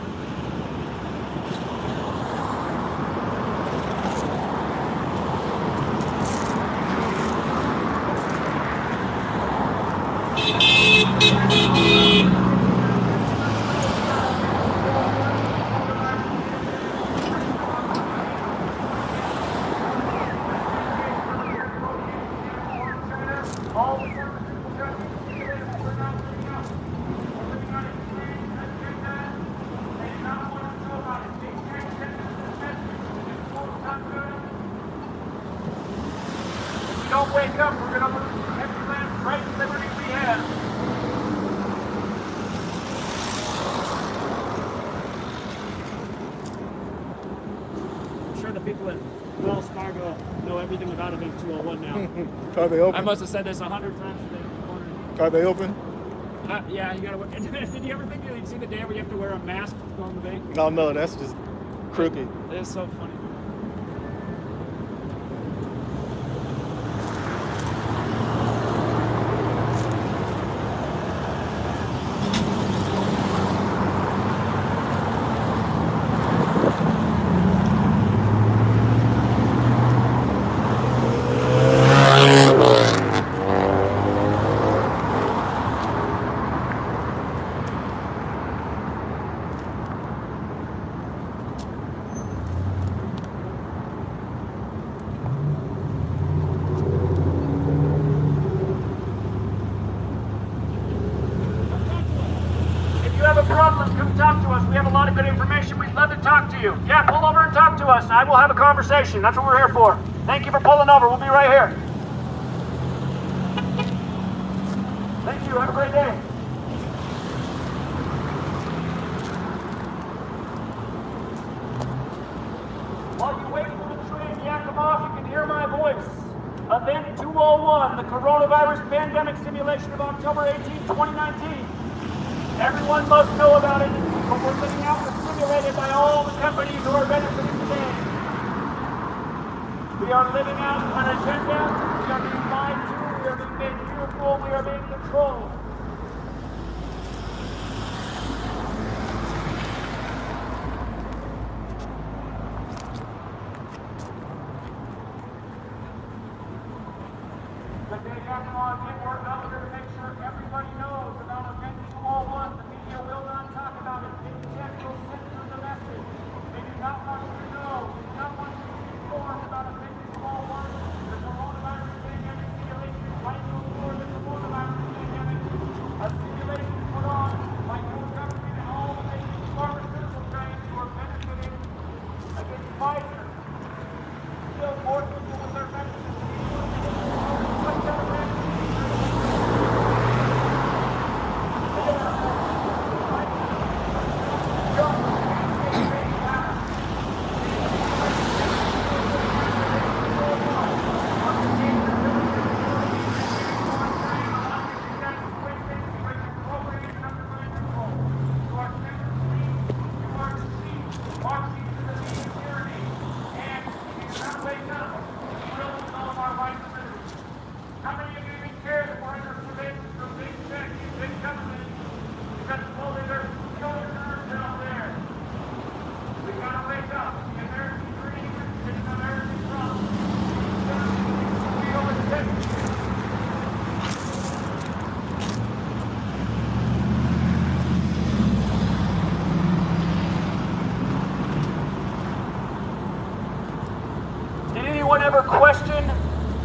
All the pharmaceutical companies simulated what we're not living out. We're living on a plan, agenda. They do not want to know about it. They can't send us this message. It's full of time good. If we don't wake up, we're going to lose every last right and liberty we have. I'm sure the people at Wells Fargo know everything about Event 201 now. Are they open? I must have said this 100 times today. Are they open? Yeah, you gotta. Did you ever think you'd see the day where you have to wear a mask to go in the bank? No, that's just crooked. It is so funny. If you have a problem, come talk to us. We have a lot of good information. We'd love to talk to you. Yeah, pull over and talk to us. I will have a conversation. That's what we're here for. Thank you for pulling over. We'll be right here. Thank you. Have a great day. While you wait for the train to come off, you can hear my voice. Event 201, the coronavirus pandemic simulation of October 18, 2019. Everyone must know about it, but we're living out was simulated by all the companies who are benefiting today. We are living out an agenda. We are being lied to. We are being made fearful. We are being controlled. The day after our network, I'm here to make sure everybody knows about Event 201. The media will not talk about it. Big Tech will censor the message. They do not want you to know. They do not want you to be informed about Event 201. The coronavirus pandemic simulation right before the coronavirus pandemic. A simulation put on by your government and all the major pharmaceutical giants who are benefiting against Pfizer. Still more people with their medicines.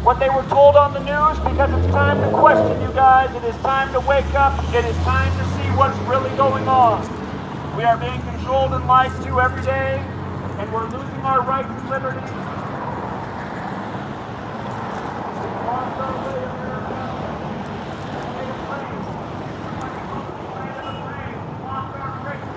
what they were told on the news, because it's time to question, you guys. It is time to wake up. It is time to see what's really going on. We are being controlled and lied to every day, and we're losing our rights and liberties. We've lost our way of America. We've made a plane. We've landed a plane. We've lost our race.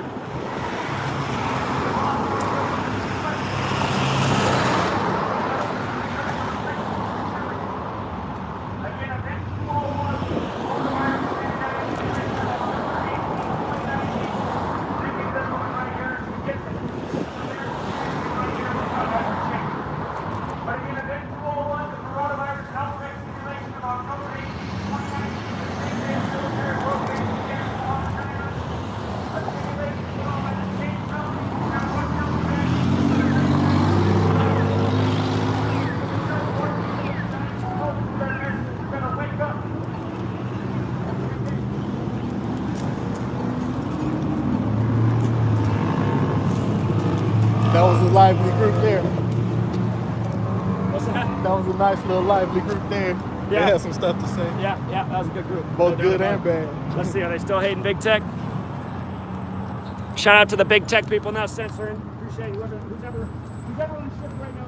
That was a lively group there. What's that? That was a nice little lively group there. They Yeah. had some stuff to say. Yeah, that was a good group. Both good and bad. Let's see, are they still hating big tech? Shout out to the big tech people now censoring. Appreciate whoever, who's ever on the ship right now.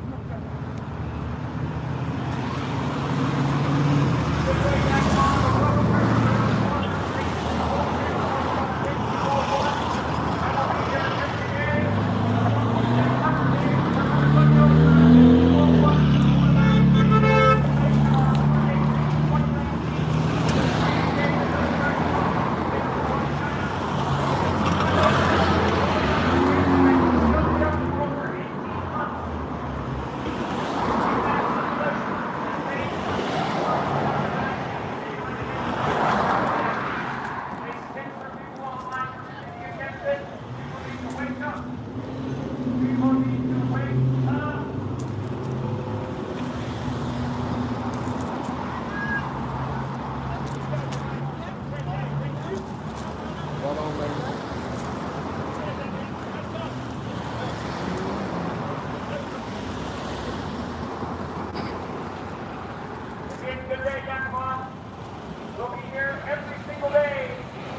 We'll be here every single day.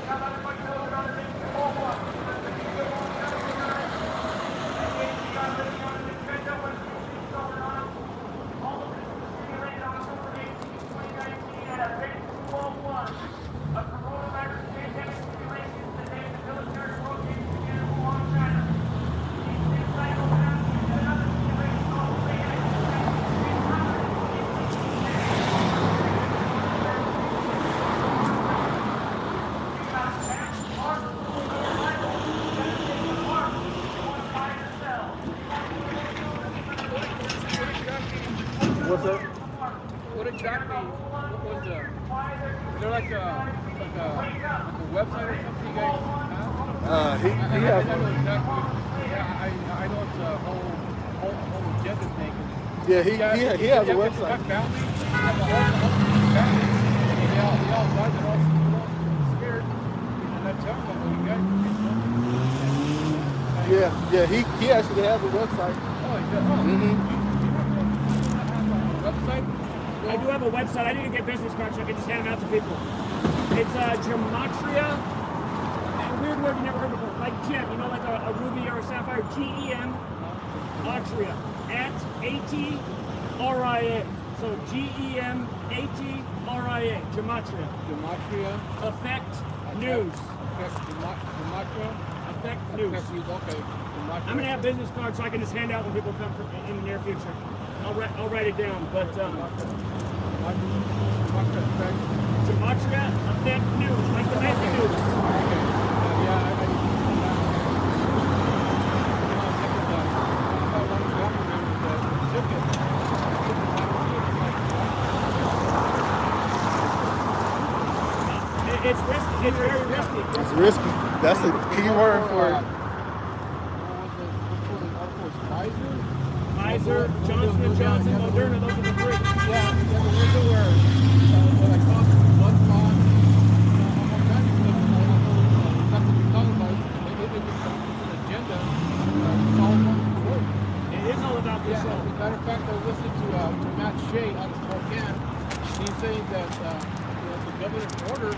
Have everybody know about it. A coronavirus pandemic simulation is the day the military world games began in Wuhan, China. These cycles have another simulation called What's that? What exactly? What was the? Is there like a website or something you guys have? He has I know one. exactly. Yeah, I know it's a whole agenda thing. Yeah, he has a website. Family, family, and they all died. They're all scared. And I tell them, well, you guys. Yeah, he actually has a website. Oh, he does. Mm-hmm. Website? I do have a website. I need to get business cards so I can just hand them out to people. It's Gematria. A weird word you never heard before. Like gem, you know, like a ruby or a sapphire. G-E-M. Atria. At A-T-R-I-A. So Gematria. Gematria. Gematria. Effect News. Gematria? Effect News. Okay. I'm going to have business cards so I can just hand out when people come in the near future. I'll write it down, but Gematria Effect News, like the net news. It's risky. It's very risky. It's risky. That's a key word for it. Pfizer, Johnson & Johnson, Moderna, those are the three. Yeah, there's a word. What I call blood clot. Nothing to talk about. It's an agenda. It's all about control. It is all about Yeah, control. as a matter of fact, I listened to Matt Shea on can. He's saying that the governor's orders,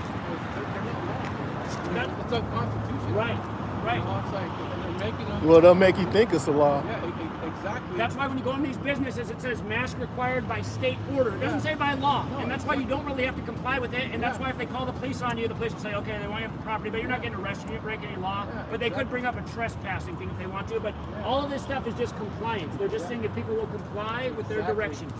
they're not law. It's unconstitutional. Right, right. It's like they're making them. Well, they'll make you think it's a law. Yeah, exactly. That's why when you go in these businesses, it says mask required by state order. It doesn't say by law. No, And that's why you don't really have to comply with it. And that's why if they call the police on you, the police will say, okay, they want you off the property, but you're not getting arrested. You didn't break any law. But they could bring up a trespassing thing if they want to. But all of this stuff is just compliance. They're just saying that people will comply with their directions.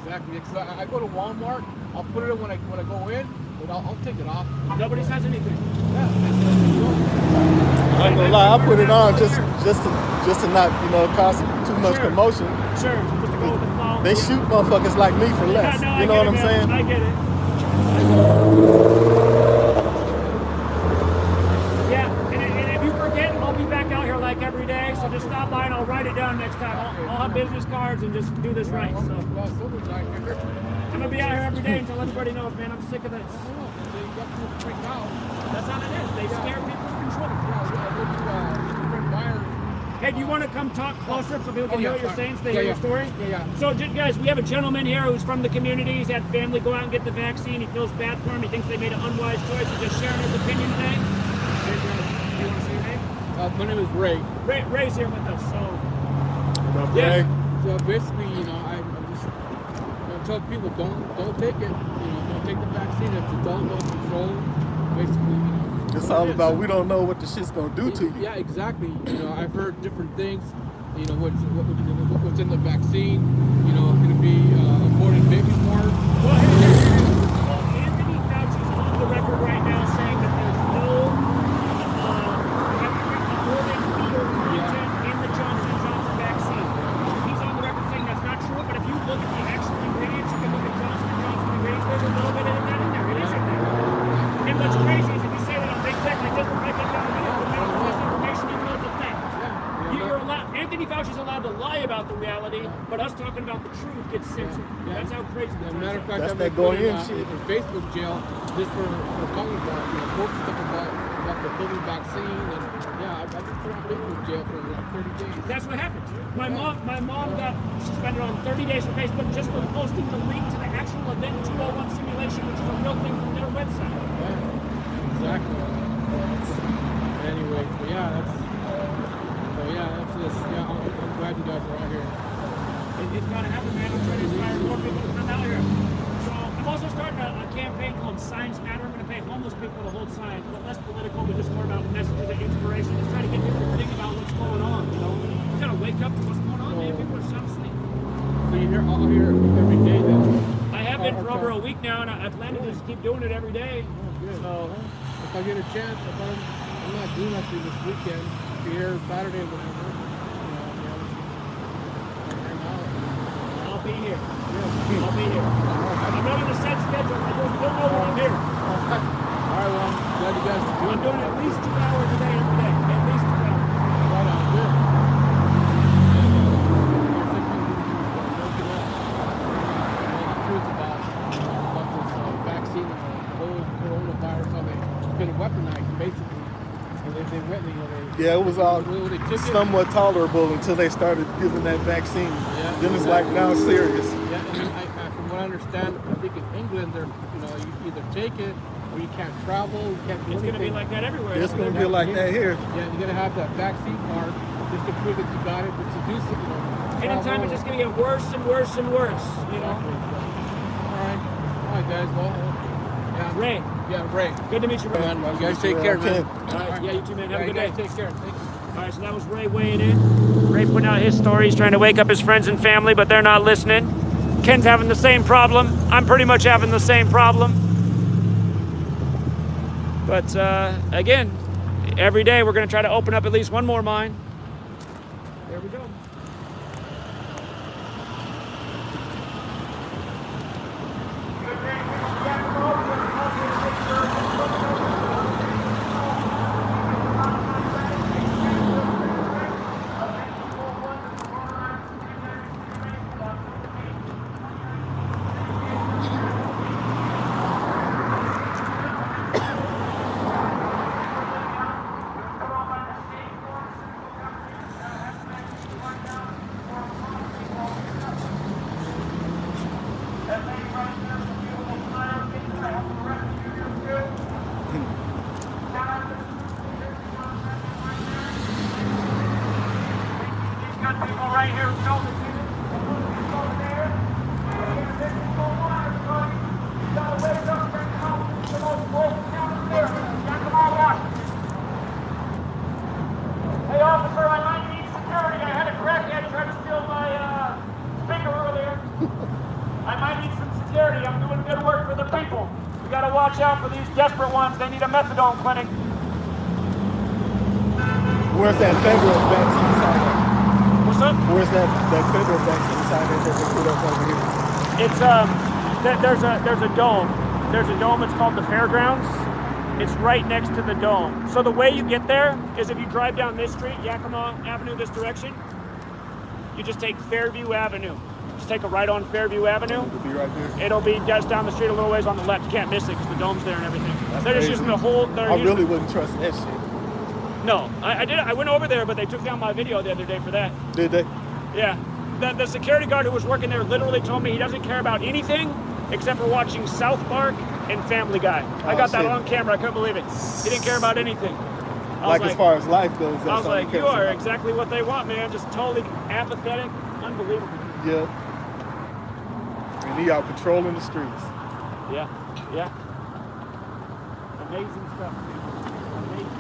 Exactly. Because I go to Walmart, I'll put it in when I go in, but I'll take it off. Nobody says anything. I ain't gonna lie, I put it on just to not, cause too much commotion. Sure, just to go with the flow. They shoot motherfuckers like me for less. Yeah, no, You know what I'm man. saying? I get it. Yeah, and if you forget, I'll be back out here like every day, so just stop by and I'll write it down next time. I'll have business cards and just do this right. So I'm gonna be out here every day until everybody knows, man, I'm sick of this. That's how it is. They scare people with control. Hey, do you want to come talk closer so people can hear what you're saying, so they hear your story? Yeah. So, guys, we have a gentleman here who's from the community. He's had family go out and get the vaccine. He feels bad for him. He thinks they made an unwise choice. He's just sharing his opinion today. Do you want to say your name? My name is Ray. Ray's here with us. So, Yeah. So basically, I'm just gonna tell people don't take it. Don't take the vaccine. It's adult control. Basically, It's all about we don't know what the shit's gonna do to you. Yeah, exactly. I've heard different things. What's in the vaccine. It's gonna be aborted babies more. well, Anthony Fauci's on the record right now saying that there's no aborted fetal content in the Johnson & Johnson vaccine. He's on the record saying that's not true, but if you look at the actual ingredients, you can look at Johnson & Johnson ingredients, there's a little bit of that in there. It is in there. And what's crazy is if you say that on big tech, like this, we'll break it down with misinformation, even though it's a fact. Anthony Fauci's allowed to lie about the reality, but us talking about the truth gets censored. That's how crazy As the a matter of fact, That's I've that been put going in shit. in Facebook jail just for talking about, posting stuff about the COVID vaccine, and I've been put on Facebook jail for like 30 days. That's what happened. My mom got suspended on 30 days from Facebook just for posting the link to the actual Event 201 simulation, which is a real thing from their website. Exactly. Anyway, that's just, I'm glad you guys are out here. It's got to happen, man. I'm trying to inspire more people to come out here. So I'm also starting a campaign called Signs Matter. I'm going to pay homeless people to hold signs, but less political, but just more about messages and inspiration. Just trying to get people to think about what's going on. You got to wake up to what's going on, man. People are sound asleep. So you're all here every day then? I have been for over a week now, and I plan to just keep doing it every day. So if I get a chance, I'm not doing nothing this weekend. Be here Saturday or whatever. I'll be here. I'll be here. I'm not on a set schedule. You'll know when I'm here. All right, well, glad you guys are I'm doing at least 2 hours a day every day. At least 2 hours. right on. Good. About this vaccine and the whole coronavirus, how it's been weaponized, basically. Yeah, it was all Well, they took it. somewhat tolerable until they started giving that vaccine. Yeah, Then it's like now serious. Yeah, and from what I understand, I think in England, you either take it or you can't travel, you can't do It's going to be anything. like that everywhere. It's gonna be like that here. Yeah, you gotta have that vaccine card just to prove that you got it, just to do something. Anytime it's just going to get worse and worse and worse, All right, guys. Well, yeah. Ray. Yeah, Ray. Good to meet you, Ray. Man, you guys take care, man. All right, yeah, you too, man. Have a good day. Take care. Thank you. All right, so that was Ray weighing in. Ray putting out his story. He's trying to wake up his friends and family, but they're not listening. Ken's having the same problem. I'm pretty much having the same problem. But again, every day we're going to try to open up at least one more mind. There we go. I need some security. I'm doing good work for the people. We gotta watch out for these desperate ones. They need a methadone clinic. Where's that federal vaccine site at? What's up? Where's that federal vaccine site that they put up over here? It's there's a dome. There's a dome. It's called the Fairgrounds. It's right next to the dome. So the way you get there is if you drive down this street, Yakima Avenue, this direction, you just take Fairview Avenue. Just take a right on Fairview Avenue. It'll be right there. It'll be just down the street a little ways on the left. You can't miss it because the dome's there and everything. That's They're crazy. just using the whole. I really wouldn't trust that shit. No, I did. I went over there, but they took down my video the other day for that. Did they? Yeah. The security guard who was working there literally told me he doesn't care about anything except for watching South Park and Family Guy. I got that shit. on camera. I couldn't believe it. He didn't care about anything. Like as far as life goes, that's I was all he like, cares you are about. exactly what they want, man. Just totally apathetic, unbelievable. Yeah. And he out patrolling the streets. Yeah, yeah. Amazing stuff. Amazing.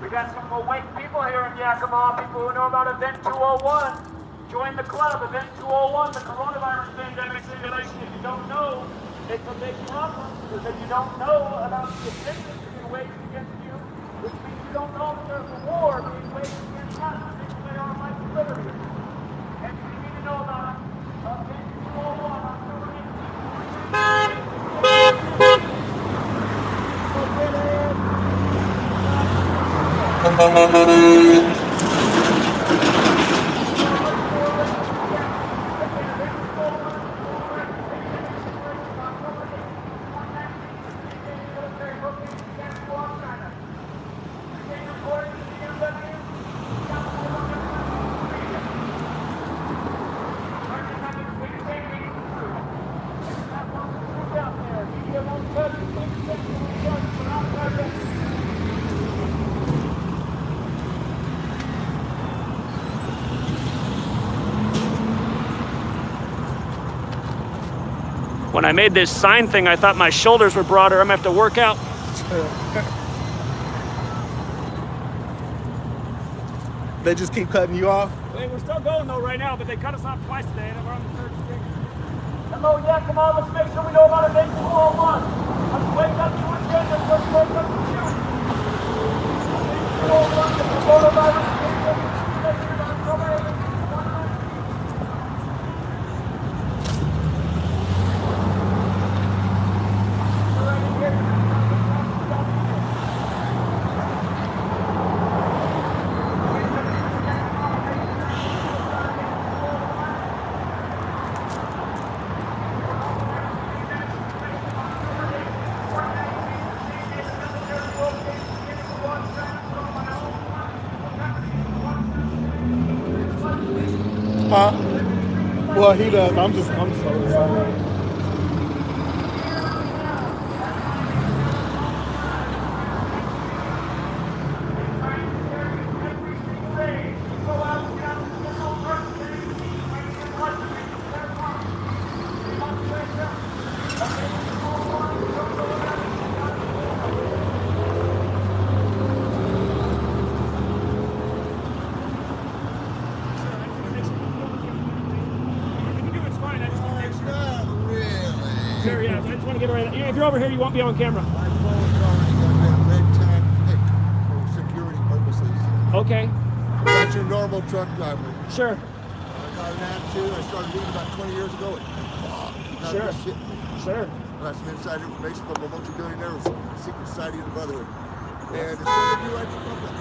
We got some awake people here in Yakima, people who know about Event 201. Join the club, Event 201, the coronavirus pandemic simulation. If you don't know, it's a big problem, because if you don't know about the agenda being waged against you, which means you don't know that there's a war being waged against us, taking away our life and liberty. And you need to know about Event 201 October 18th. When I made this sign thing, I thought my shoulders were broader. I'm gonna have to work out. They just keep cutting you off? Wait, we're still going though right now, but they cut us off twice today, and we're on the third street. Hello, yeah, come on, let's make sure we know about Event 201. Let's wake up to agenda, let's wake up to you. Event 201, the coronavirus pandemic simulation on October 18th. Huh? Well, he does. I'm just so excited. Sure, yeah, I just want to get right. If you're over here, you won't be on camera. My phone's already got that red tag pick for security purposes. Okay, That's your normal truck driver. sure. I got got an attitude. I started reading about 20 years ago. And, wow, Sure. shit. Sure. That's some inside information from a multi-billionaire secret society of the brotherhood. And it's something you like to fuck with.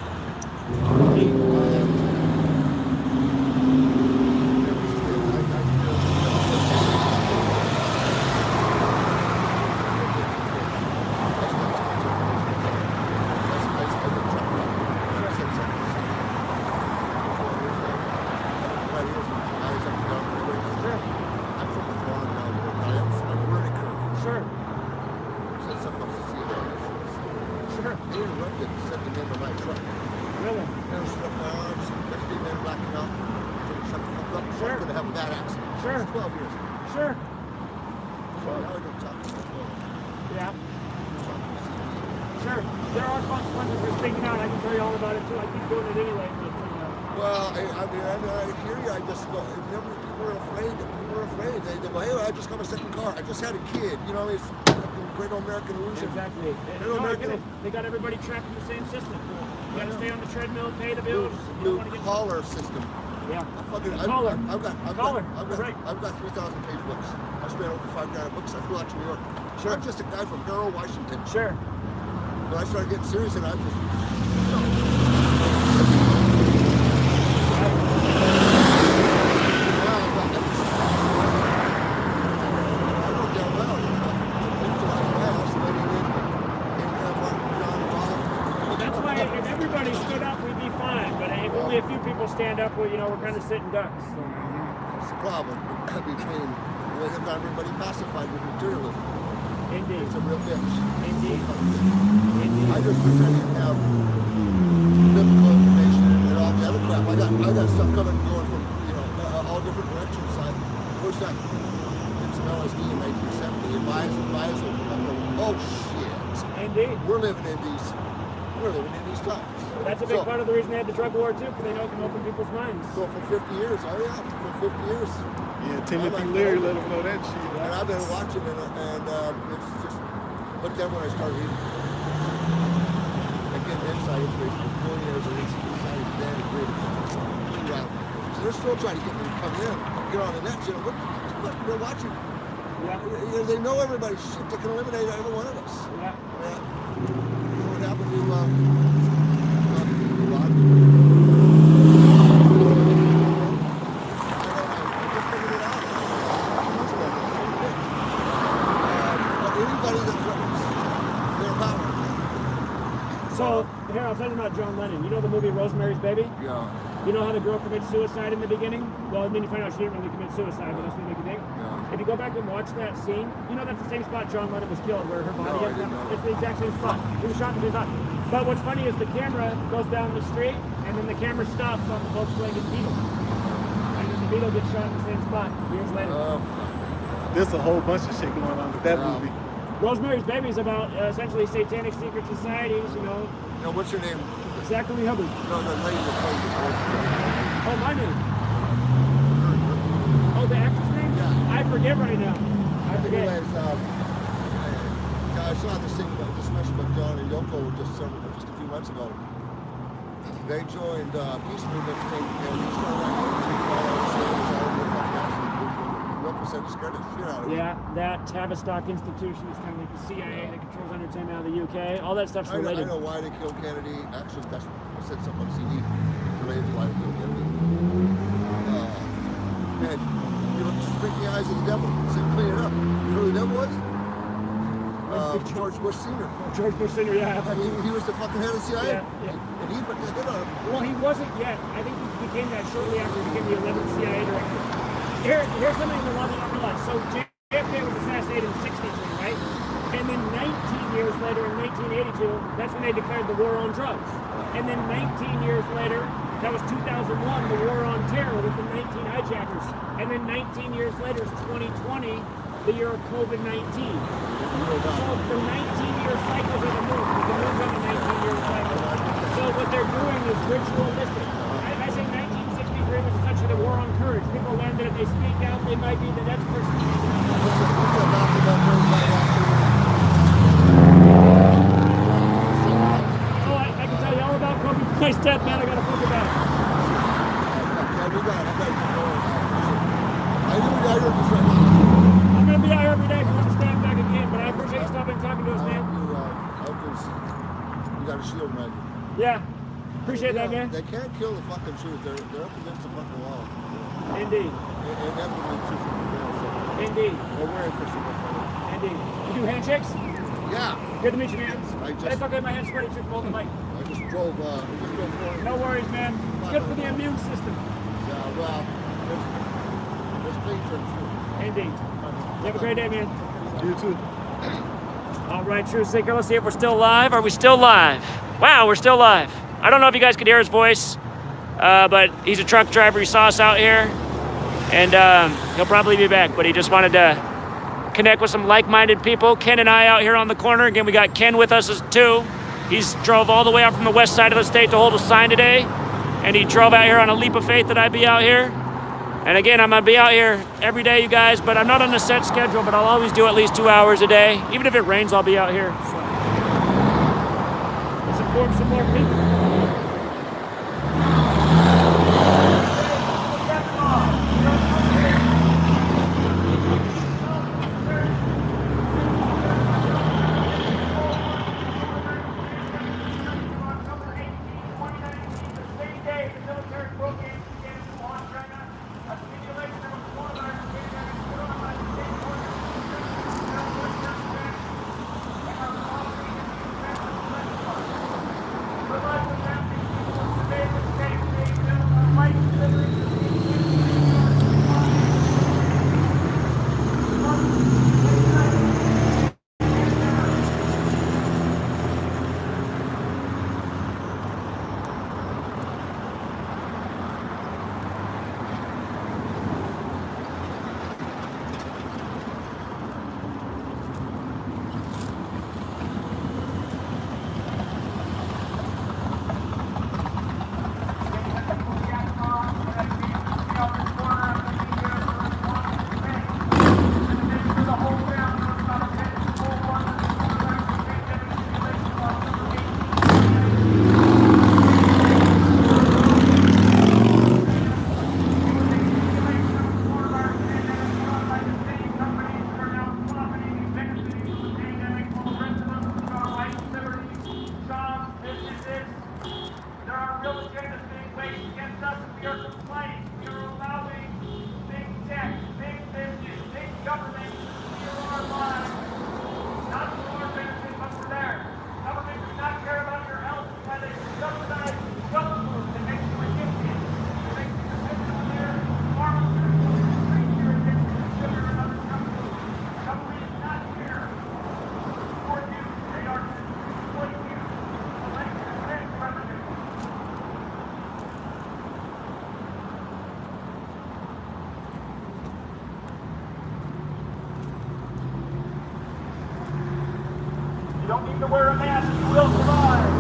Exactly. They got everybody trapped in the same system. You got to stay on the treadmill, pay the bills. New collar system. Yeah. I've got 3,000 page books. I spent over $5,000 books. I flew out to New York. Sure. I'm just a guy from Merrill, Washington. Sure. But I started getting serious, and I just. Stand up, well, you know, we're kind of sitting ducks. So. It's the problem between they've got everybody pacified with materialism. Indeed. It's a real bitch. Indeed. I just wish I didn't have biblical information and all the other crap. I got stuff coming and going from, you know, all different directions. I wish I did some LSD in 1970 and bias. Oh shit. Indeed. We're living in these times. That's a big part of the reason they had the drug war too, because they know it can open people's minds. So for 50 years, for 50 years. Yeah, Timothy Leary let them know that shit. Right? And I've been watching it, and it's just. But then when I started reading, again, inside information from billionaires and society, then so they're still trying to get me to come in, get on the net. You know, they're watching. Yeah. They know everybody's shit. They can eliminate every one of us. Yeah. Yeah. So what happened to So, here, I'll tell you about John Lennon. You know the movie Rosemary's Baby? Yeah. You know how the girl commits suicide in the beginning? Well, then you find out she didn't really commit suicide, but that's what make you think. Yeah. If you go back and watch that scene, you know that's the same spot John Lennon was killed, where her body is. It's the exact same spot. He was shot in the same spot. But what's funny is the camera goes down the street, and then the camera stops on the Volkswagen Beetle. And then the Beetle gets shot in the same spot years later. There's a whole bunch of shit going on with that movie. Rosemary's Baby is about essentially satanic secret societies, you know. No, what's your name? Zachary Hubbard. No, the lady that plays the role. Oh, my name. Oh, the actress name? Yeah. I forget right now. I forget. Anyways, I saw this thing, this message about John and Yoko just a few months ago. They joined Peace Movement and they started Yoko said to scare the shit out of Yeah, that Tavistock institution is kind of like the CIA that controls entertainment out of the UK. All that stuff's related. I know why they killed Kennedy. Actually, that's I said something on CD related to why they killed Kennedy. And you know, just break the eyes of the devil. Said clean it up. You know who the devil was? George Bush Sr. George Bush Sr. Yeah. I mean, he was the fucking head of the CIA. Yeah. And he put the hit on him. Well, he wasn't yet. I think he became that shortly after he became the 11th CIA director. Here's something a lot of people realize. So JFK was assassinated in 63, right? And then 19 years later, in 1982, that's when they declared the war on drugs. And then 19 years later, that was 2001, the war on terror with the 19 hijackers. And then 19 years later is 2020, the year of COVID-19. So the 19-year cycles of the moon, the moon's on a 19-year cycle. So what they're doing is ritualistic. I say 1963 was essentially the war on courage. People learned that if they speak out, they might be the next person. Oh, I can tell you all about Kobe Bryant's death, man. I got to think about it. Yeah, we got it. Yeah. Appreciate that, Yeah, man. they can't kill the fucking truth. They're up against the fucking wall. Indeed. Inevitably, truth will prevail. So Indeed. they're wearing for so much money. Indeed. You do handshakes? Yeah. Good to meet you, man. I That's okay, my hand's sweaty too cold to mic. I just drove forward. No worries, man. It's good for the immune system. Yeah, well, there's things are Indeed. You have a great day, man. You too. All right, Truth Seeker, let's see if we're still live. Are we still live? Wow, we're still live. I don't know if you guys could hear his voice, but he's a truck driver. He saw us out here, and he'll probably be back, but he just wanted to connect with some like-minded people. Ken and I out here on the corner. Again, we got Ken with us too. He's drove all the way out from the west side of the state to hold a sign today, and he drove out here on a leap of faith that I'd be out here. And again, I'm gonna be out here every day, you guys, but I'm not on a set schedule, but I'll always do at least 2 hours a day. Even if it rains, I'll be out here. So. Let's inform some more people. You don't need to wear a mask, you will survive.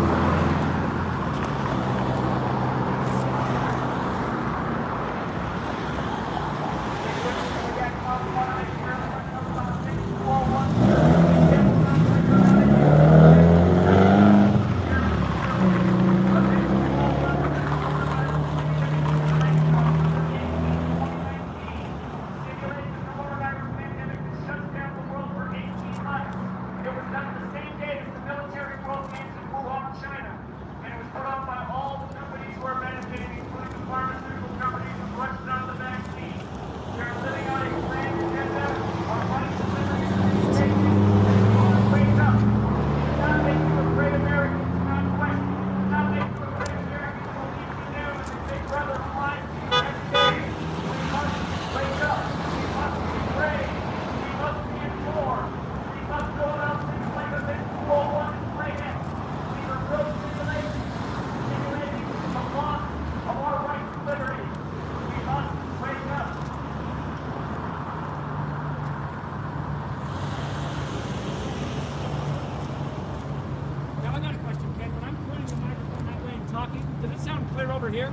Does it sound clear over here?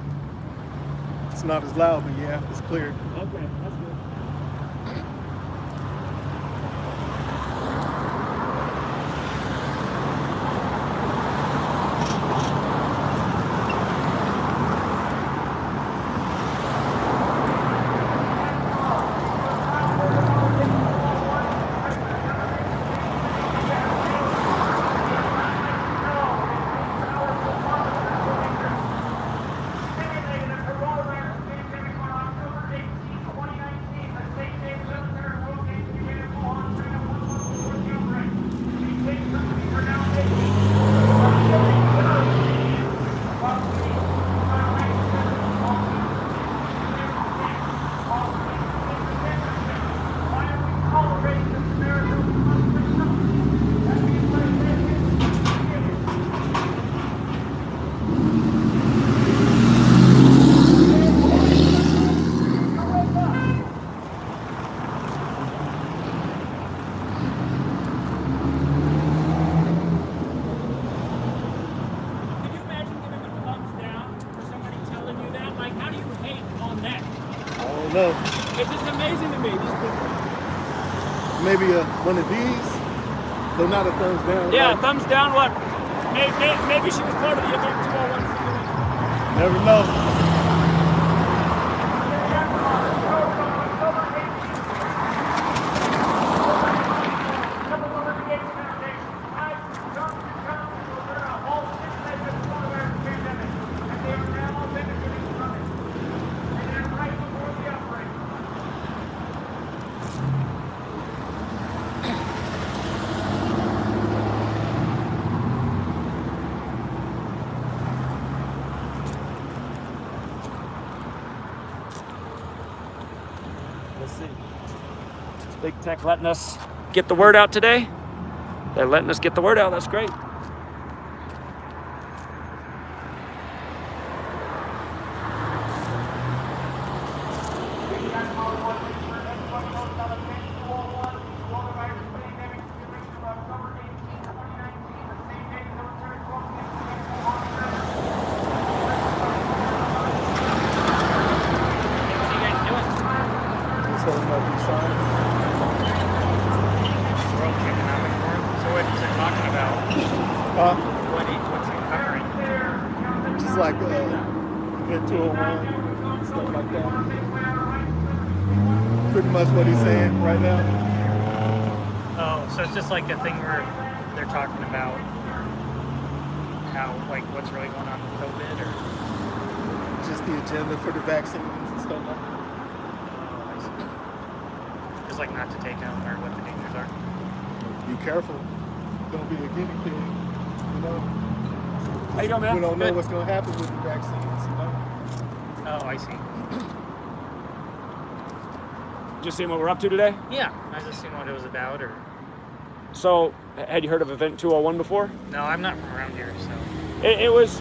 It's not as loud, but yeah, it's clear. Okay, that's good. maybe one of these, but not a thumbs down. Yeah, like, thumbs down. What? Maybe she was part of the event 201 simulation. never know. Let's see. It's big tech letting us get the word out today. They're letting us get the word out. That's great. Holding up these signs. World Economic Forum. So what's it talking about? What's it covering? Just like Event 201, stuff like that. Pretty much what he's saying right now. Oh, so it's just like a thing where they're talking about how, like, what's really going on with COVID, or Just the agenda for the vaccines and stuff like that. just like not to take them, or what the dangers are. Be careful. Don't be a guinea pig. You know? How you doing, man? We don't know Good. what's going to happen with the vaccines, you know? Oh, I see. Just seeing what we're up to today. Yeah, I was just seeing what it was about, or So, had you heard of Event 201 before? no, I'm not from around here, so It was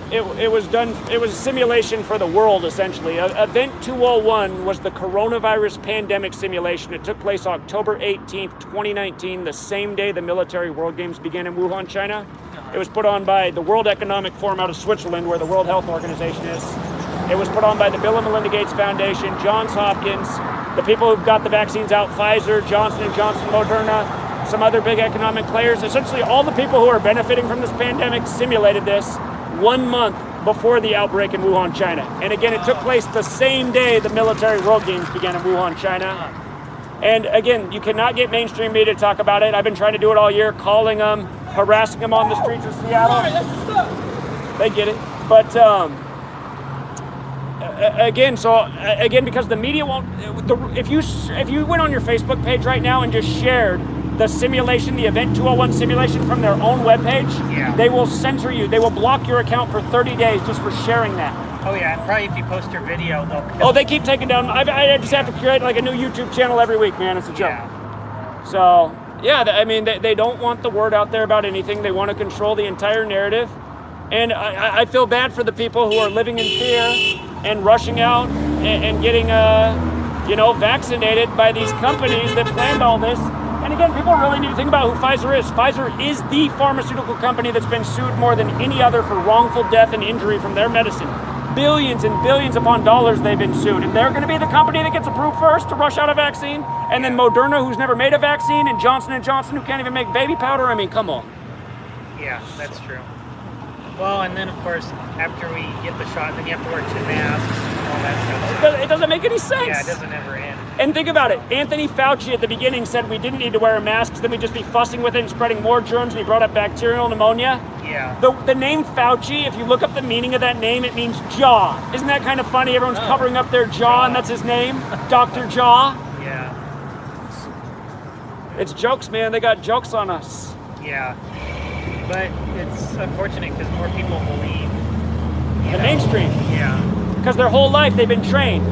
done. It was a simulation for the world, essentially. Event 201 was the coronavirus pandemic simulation. It took place October 18th, 2019, the same day the military World Games began in Wuhan, China. It was put on by the World Economic Forum out of Switzerland, where the World Health Organization is. It was put on by the Bill and Melinda Gates Foundation, Johns Hopkins, the people who've got the vaccines out, Pfizer, Johnson & Johnson, Moderna, some other big economic players. Essentially, all the people who are benefiting from this pandemic simulated this 1 month before the outbreak in Wuhan, China. And again, it took place the same day the military World Games began in Wuhan, China. And again, you cannot get mainstream media to talk about it. I've been trying to do it all year, calling them, harassing them on the streets of Seattle. They get it. But again, because the media won't. If you went on your Facebook page right now and just shared the simulation, the Event 201 simulation from their own webpage, Yeah. they will censor you. They will block your account for 30 days just for sharing that. oh yeah, and probably if you post your video, they'll Oh, they keep taking down. I just have to create like a new YouTube channel every week, man. It's a joke. yeah. So, yeah, I mean, they don't want the word out there about anything. They want to control the entire narrative. And I feel bad for the people who are living in fear and rushing out and getting, vaccinated by these companies that planned all this. And again, people really need to think about who Pfizer is. Pfizer is the pharmaceutical company that's been sued more than any other for wrongful death and injury from their medicine. Billions and billions upon dollars they've been sued. And they're going to be the company that gets approved first to rush out a vaccine. And then Moderna, who's never made a vaccine, and Johnson & Johnson, who can't even make baby powder. I mean, come on. Yeah, that's true. Well, and then of course, after we get the shot, then you have to wear 2 masks and all that stuff. It doesn't make any sense. Yeah, it doesn't ever end. And think about it. Anthony Fauci at the beginning said we didn't need to wear masks, then we'd just be fussing with it and spreading more germs, and he brought up bacterial pneumonia. Yeah. The name Fauci, if you look up the meaning of that name, it means jaw. Isn't that kind of funny? Everyone's covering up their jaw, and that's his name, Dr. Jaw. Yeah. It's jokes, man. They got jokes on us. Yeah. But it's unfortunate because more people believe The mainstream. Yeah. Because their whole life they've been trained.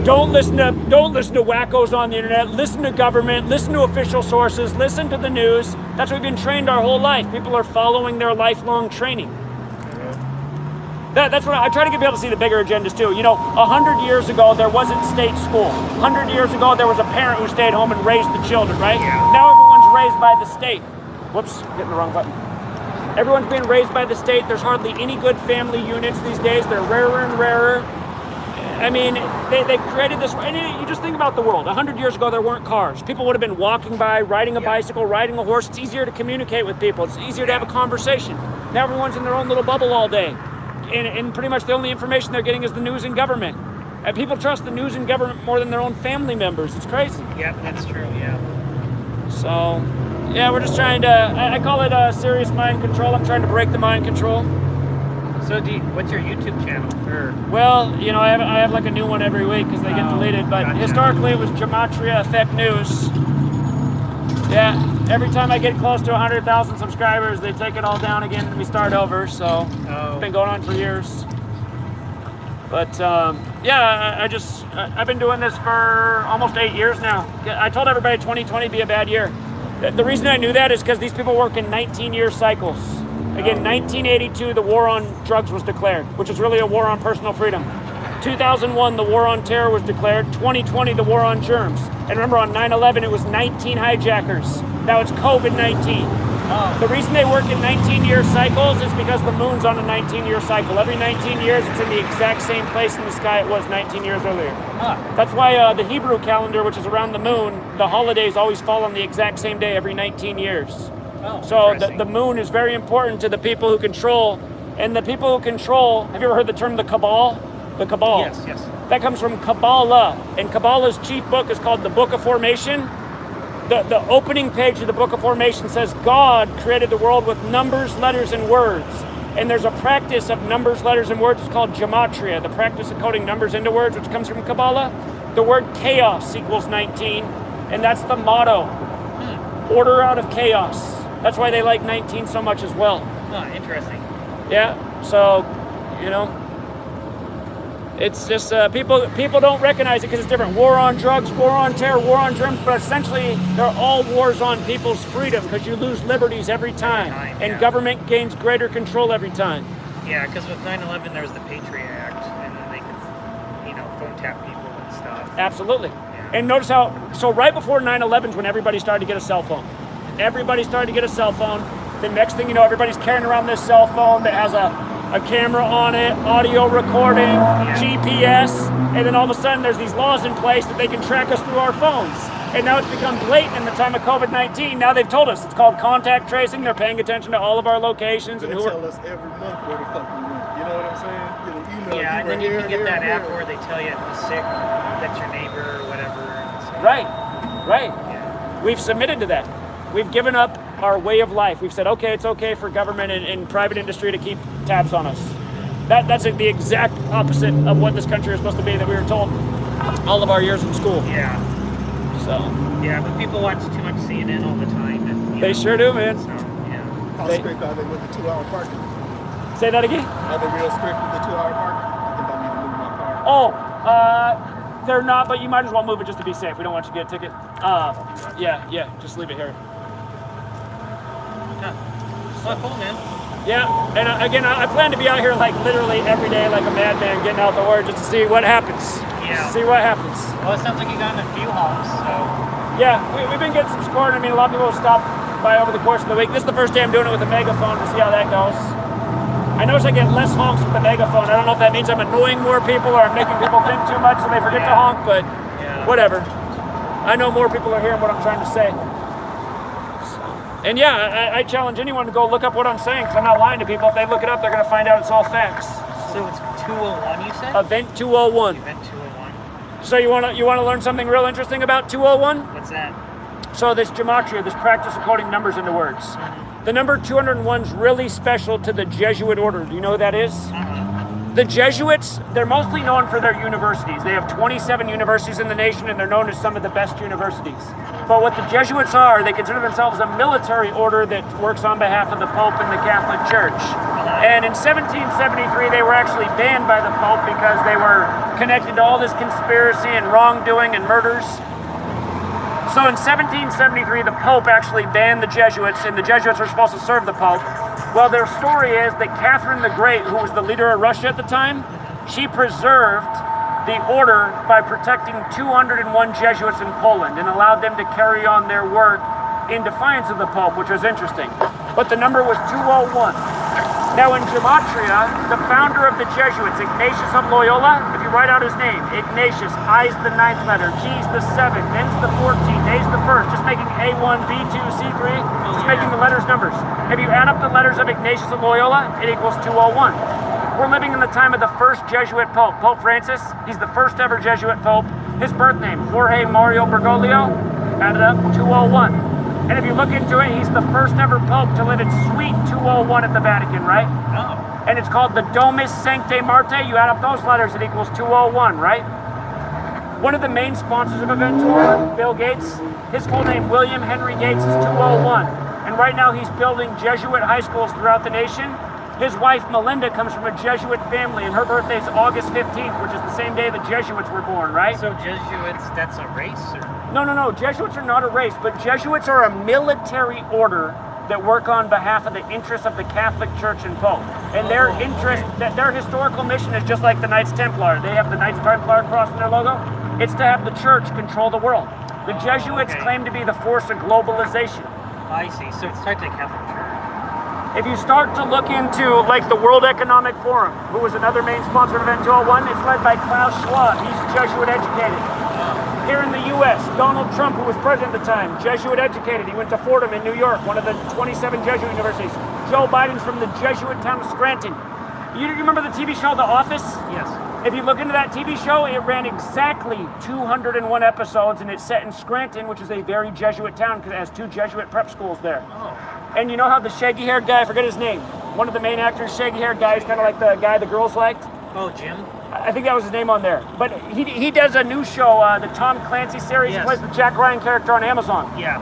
Don't listen to wackos on the internet. Listen to government. Listen to official sources. Listen to the news. That's what we've been trained our whole life. People are following their lifelong training. That's what I try to get people to see the bigger agendas too. 100 years ago there wasn't state school. 100 years ago there was a parent who stayed home and raised the children, right? Yeah. Now everyone's raised by the state. Whoops, hitting the wrong button. Everyone's being raised by the state. There's hardly any good family units these days. They're rarer and rarer. I mean, they created this, and you just think about the world. 100 years ago, there weren't cars. People would have been walking by, riding a bicycle, riding a horse. It's easier to communicate with people. It's easier to have a conversation. Now everyone's in their own little bubble all day. And pretty much the only information they're getting is the news and government. And people trust the news and government more than their own family members. It's crazy. Yep, that's true, yeah. So, yeah, we're just trying to, I call it serious mind control. I'm trying to break the mind control. So, what's your YouTube channel? Or Well, you know, I have like a new one every week because they get deleted. But gotcha. historically, it was Gematria Effect News. Yeah, every time I get close to 100,000 subscribers, they take it all down again and we start over. So it's been going on for years. But yeah, I've been doing this for almost 8 years now. I told everybody 2020 would be a bad year. The reason I knew that is because these people work in 19-year cycles. Again, 1982, the war on drugs was declared, which is really a war on personal freedom. 2001, the war on terror was declared. 2020, the war on germs. And remember, on 9/11, it was 19 hijackers. Now it's COVID-19. The reason they work in 19-year cycles is because the moon's on a 19-year cycle. Every 19 years, it's in the exact same place in the sky it was 19 years earlier. That's why the Hebrew calendar, which is around the moon, the holidays always fall on the exact same day every 19 years. So the moon is very important to the people who control. And the people who control, have you ever heard the term the Cabal? The Cabal. Yes, yes. That comes from Kabbalah. And Kabbalah's chief book is called the Book of Formation. The opening page of the Book of Formation says God created the world with numbers, letters, and words. And there's a practice of numbers, letters, and words. It's called Gematria, the practice of coding numbers into words, which comes from Kabbalah. The word chaos equals 19, and that's the motto. Order out of chaos. That's why they like 19 so much as well. Oh, interesting. Yeah, so, you know, it's just people don't recognize it because it's different. War on drugs, war on terror, war on germs, but essentially they're all wars on people's freedom because you lose liberties every time, and government gains greater control every time. Yeah, because with 9/11 there was the Patriot Act, and then they could, you know, phone tap people and stuff. Absolutely. And notice how, so right before 9/11 is when everybody started to get a cell phone. Everybody started to get a cell phone. The next thing you know, everybody's carrying around this cell phone that has a camera on it, audio recording, GPS, and then all of a sudden there's these laws in place that they can track us through our phones. And now it's become blatant in the time of COVID-19. Now they've told us it's called contact tracing. They're paying attention to all of our locations. They And tell us every month where the fuck we went. You know what I'm saying? Get an email. Yeah, you and were then you here, can get here, that here. app where they tell you who's sick, that's your neighbor or whatever. So, Right. Yeah. We've submitted to that. We've given up our way of life. We've said, okay, it's okay for government and private industry to keep tabs on us. That's the exact opposite of what this country is supposed to be that we were told all of our years in school. Yeah. So. Yeah, but people watch too much CNN all the time. And, They sure do, man. So, yeah. How strict are they with the 2-hour parking? Say that again? Are they real strict with the 2-hour parking? I think I need to move my car. Oh, they're not, but you might as well move it just to be safe. We don't want you to get a ticket. Yeah, just leave it here. Yeah. Well, cool, man. Yeah, and again, I plan to be out here like literally every day like a madman getting out the word just to see what happens. Yeah. See what happens. Well, it sounds like you got in a few honks, so. Yeah, we've been getting some scoring. I mean, a lot of people stop by over the course of the week. This is the first day I'm doing it with a megaphone to see how that goes. I notice I get less honks with the megaphone. I don't know if that means I'm annoying more people or I'm making people think too much so they forget to honk, but whatever. I know more people are hearing what I'm trying to say. And yeah, I challenge anyone to go look up what I'm saying because I'm not lying to people. If they look it up, they're going to find out it's all facts. So it's 201, you said? Event 201. Event 201. So you want to learn something real interesting about 201? What's that? So this Gematria, this practice of coding numbers into words. The number 201 is really special to the Jesuit order. Do you know who that is? The Jesuits, they're mostly known for their universities. They have 27 universities in the nation and they're known as some of the best universities. But what the Jesuits are, they consider themselves a military order that works on behalf of the Pope and the Catholic Church. And in 1773, they were actually banned by the Pope because they were connected to all this conspiracy and wrongdoing and murders. So in 1773, the Pope actually banned the Jesuits, and the Jesuits were supposed to serve the Pope. Well, their story is that Catherine the Great, who was the leader of Russia at the time, she preserved the order by protecting 201 Jesuits in Poland and allowed them to carry on their work in defiance of the Pope, which was interesting. But the number was 201. Now in Gematria, the founder of the Jesuits, Ignatius of Loyola, if you write out his name, Ignatius, I's the 9th letter, G's the 7th, N's the 14th, A's the 1st, just making A1, B2, C3, just making the letters numbers. If you add up the letters of Ignatius of Loyola, it equals 201. We're living in the time of the first Jesuit Pope, Pope Francis. He's the first ever Jesuit Pope. His birth name, Jorge Mario Bergoglio, added up, 201. And if you look into it, he's the first ever Pope to live in Suite 201 at the Vatican, right? Oh. And it's called the Domus Sanctae Martyr. You add up those letters, it equals 201, right? One of the main sponsors of Event 201, Bill Gates, his full name, William Henry Gates, is 201. And right now he's building Jesuit high schools throughout the nation. His wife, Melinda, comes from a Jesuit family, and her birthday is August 15th, which is the same day the Jesuits were born, right? So Jesuits, that's a race? Or? No. Jesuits are not a race, but Jesuits are a military order that work on behalf of the interests of the Catholic Church and Pope. And their interest, their historical mission is just like the Knights Templar. They have the Knights Templar cross in their logo. It's to have the church control the world. The Jesuits claim to be the force of globalization. I see. So it's tied to the Catholic Church. If you start to look into like the World Economic Forum, who was another main sponsor of Event 201, it's led by Klaus Schwab. He's Jesuit educated. Here in the U.S., Donald Trump, who was president at the time, Jesuit educated. He went to Fordham in New York, one of the 27 Jesuit universities. Joe Biden's from the Jesuit town of Scranton. You remember the TV show The Office? Yes. If you look into that TV show, it ran exactly 201 episodes, and it's set in Scranton, which is a very Jesuit town because it has 2 Jesuit prep schools there. Oh. And you know how the shaggy-haired guy, I forget his name, one of the main actors, shaggy-haired guy, is kind of like the guy the girls liked. Oh, Jim? I think that was his name on there. But he does a new show, the Tom Clancy series. Yes. He plays the Jack Ryan character on Amazon. Yeah.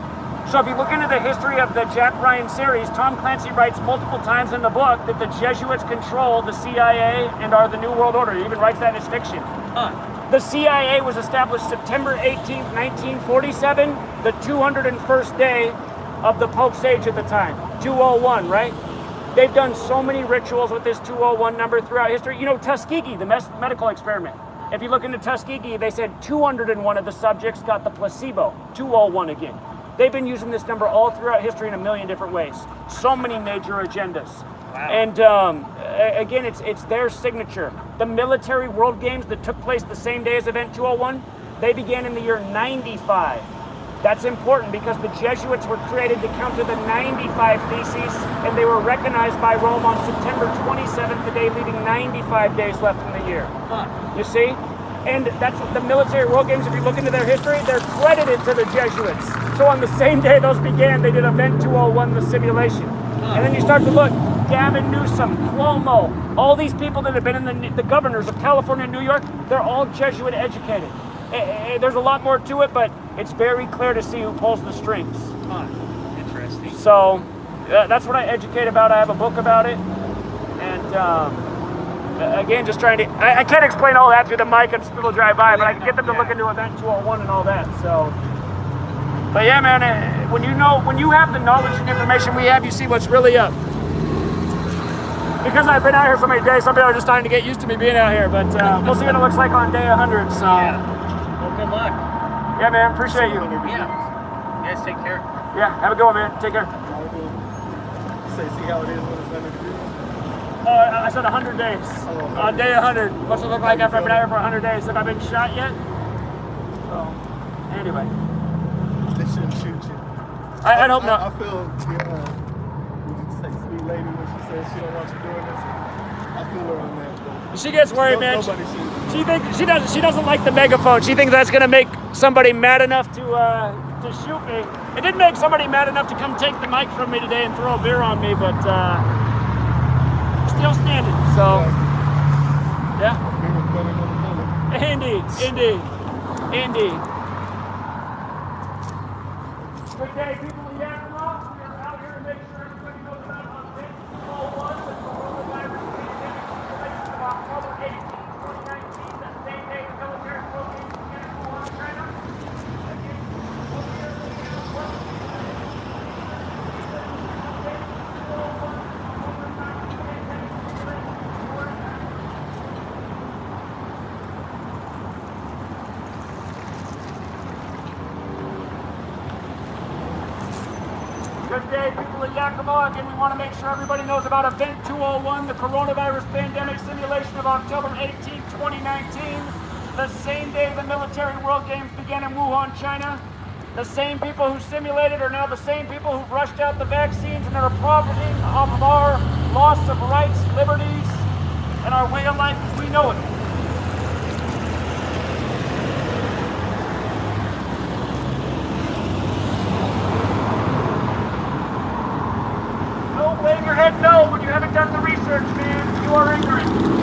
So if you look into the history of the Jack Ryan series, Tom Clancy writes multiple times in the book that the Jesuits control the CIA and are the New World Order. He even writes that in his fiction. Huh. The CIA was established September 18th, 1947, the 201st day of the Pope's age at the time. 201, right? They've done so many rituals with this 201 number throughout history. You know, Tuskegee, the medical experiment. If you look into Tuskegee, they said 201 of the subjects got the placebo. 201 again. They've been using this number all throughout history in a million different ways. So many major agendas. Wow. And again, it's their signature. The military world games that took place the same day as Event 201, they began in the year 95. That's important because the Jesuits were created to counter the 95 Theses, and they were recognized by Rome on September 27th, the day leaving 95 days left in the year. Huh. You see? And that's the military world games, if you look into their history, they're credited to the Jesuits. So on the same day those began, they did Event 201, the simulation. And then you start to look, Gavin Newsom, Cuomo, all these people that have been in the governors of California and New York, they're all Jesuit educated. There's a lot more to it, but it's very clear to see who pulls the strings. Huh. Interesting. So that's what I educate about. I have a book about it. And again, just trying to, I can't explain all that through the mic and people drive by, but I can get them to look into Event 201 and all that. So, but yeah, man, when you have the knowledge and information we have, you see what's really up. Because I've been out here so many days, some people are just starting to get used to me being out here, but we'll see what it looks like on day 100, so. Yeah. Well, good luck. Yeah, man, appreciate you. Yeah. You guys take care. Yeah, have a good one, man. Take care. See how it is when it's 100 degrees? I said 100 days. On day 100. What's it look like after I've been out here for 100 days? Have I been shot yet? So, anyway. They shouldn't shoot you. I'd hope not. I feel, would you say sweet lady when she says she don't want you doing this? I feel her on that. She gets worried, man. Nobody should. She doesn't like the megaphone. She thinks that's gonna make somebody mad enough to shoot me. It did make somebody mad enough to come take the mic from me today and throw a beer on me, but still standing. So yeah. Indeed. Good day, people of Yakima. We're out here to make sure everybody knows about Event 201, the coronavirus pandemic simulation of October 18, 2019, the same day the military world games began in Wuhan, China. Again, we'll be here looking at what Good day, people of Yakima. Again, we want to make sure everybody knows about Event 201, the coronavirus pandemic simulation of October 18, 2019. The same day the military World Games began in Wuhan, China. The same people who simulated are now the same people who've rushed out the vaccines and are profiting off of our loss of rights, liberties, and our way of life as we know it. Don't wave your head no when you haven't done the research, man. You are ignorant.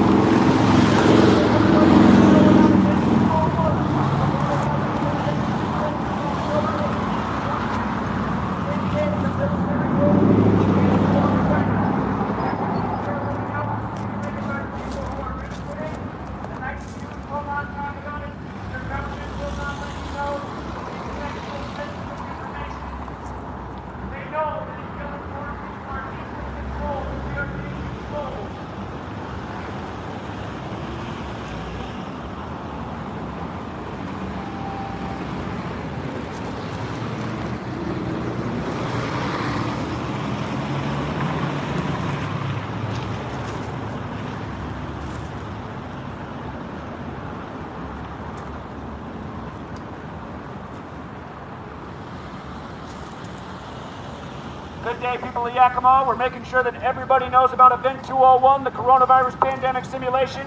Good day, people of Yakima. We're making sure that everybody knows about Event 201, the coronavirus pandemic simulation.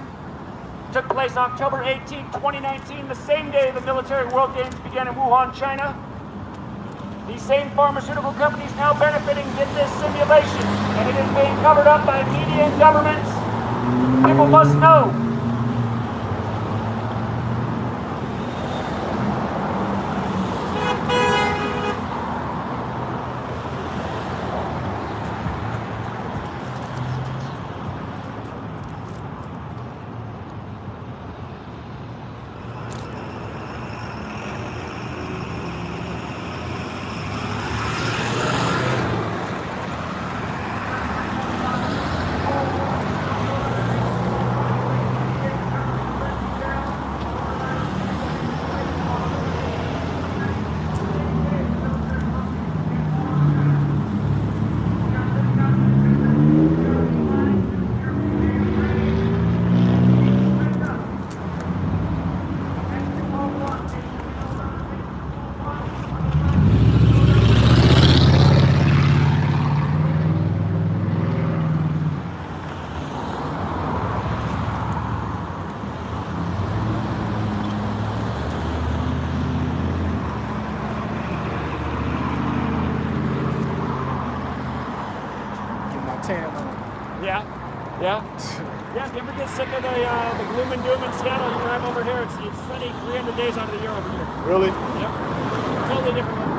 Took place October 18, 2019, the same day the military World Games began in Wuhan, China. These same pharmaceutical companies now benefiting in this simulation, and it is being covered up by media and governments. People must know. Yeah. Yeah, if you ever get sick of the gloom and doom in Seattle, you drive over here. It's sunny 300 days out of the year over here. Really? Yep. Totally different weather.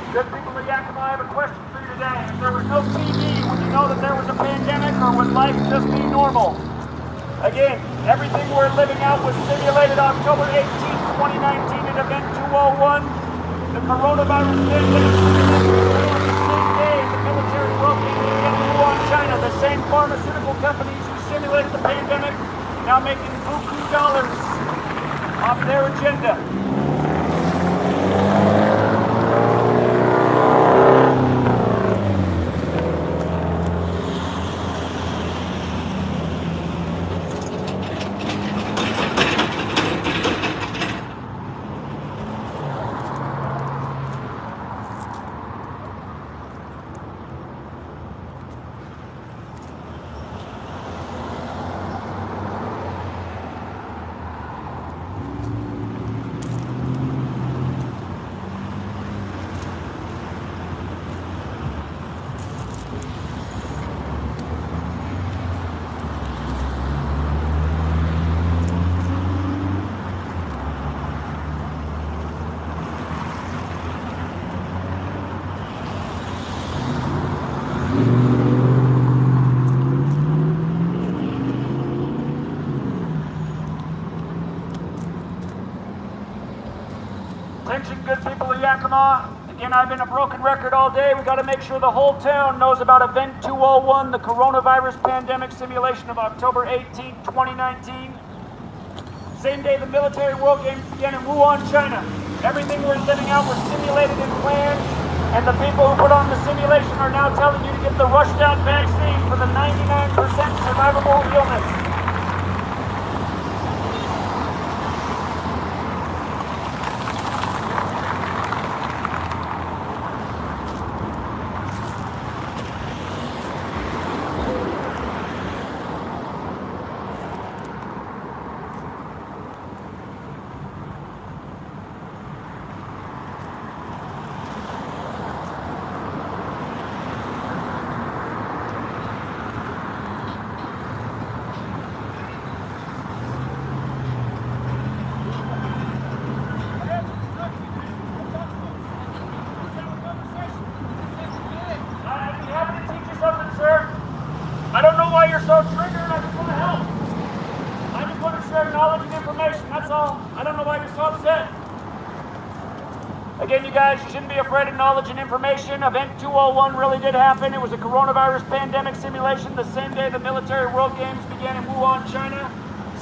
Good people of Yakima, I have a question for you today. If there was no TV, would you know that there was a pandemic, or would life just be normal? Again, everything we're living out was simulated October 18, 2019 at Event 201. The coronavirus pandemic simulation on the same day the military World Games began in Wuhan, China. The same pharmaceutical companies who simulated the pandemic now making buku dollars off their agenda. Attention, good people of Yakima. Again, I've been a broken record all day. We got to make sure the whole town knows about Event 201, the coronavirus pandemic simulation of October 18, 2019. Same day the military World Games began in Wuhan, China. Everything we're sending out was simulated and planned, and the people who put on the simulation are now telling you to get the rushed-out vaccine for the 99% survivable illness. I don't know why you're so triggered. I just want to help. I just want to share knowledge and information. That's all. I don't know why you're so upset. Again, you guys, you shouldn't be afraid of knowledge and information. Event 201 really did happen. It was a coronavirus pandemic simulation the same day the military World Games began in Wuhan, China,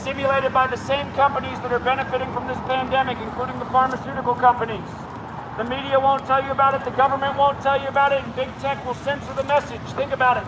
simulated by the same companies that are benefiting from this pandemic, including the pharmaceutical companies. The media won't tell you about it, the government won't tell you about it, and big tech will censor the message. Think about it.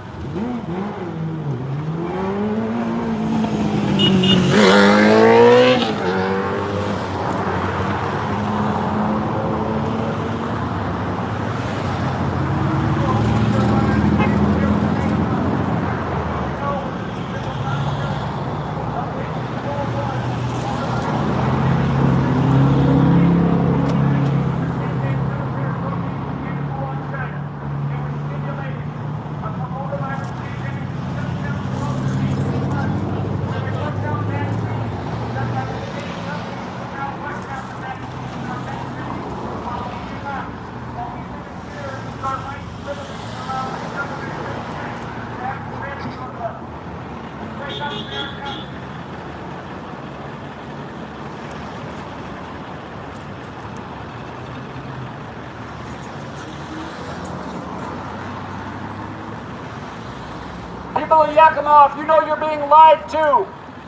People of Yakima, if you know you're being lied to,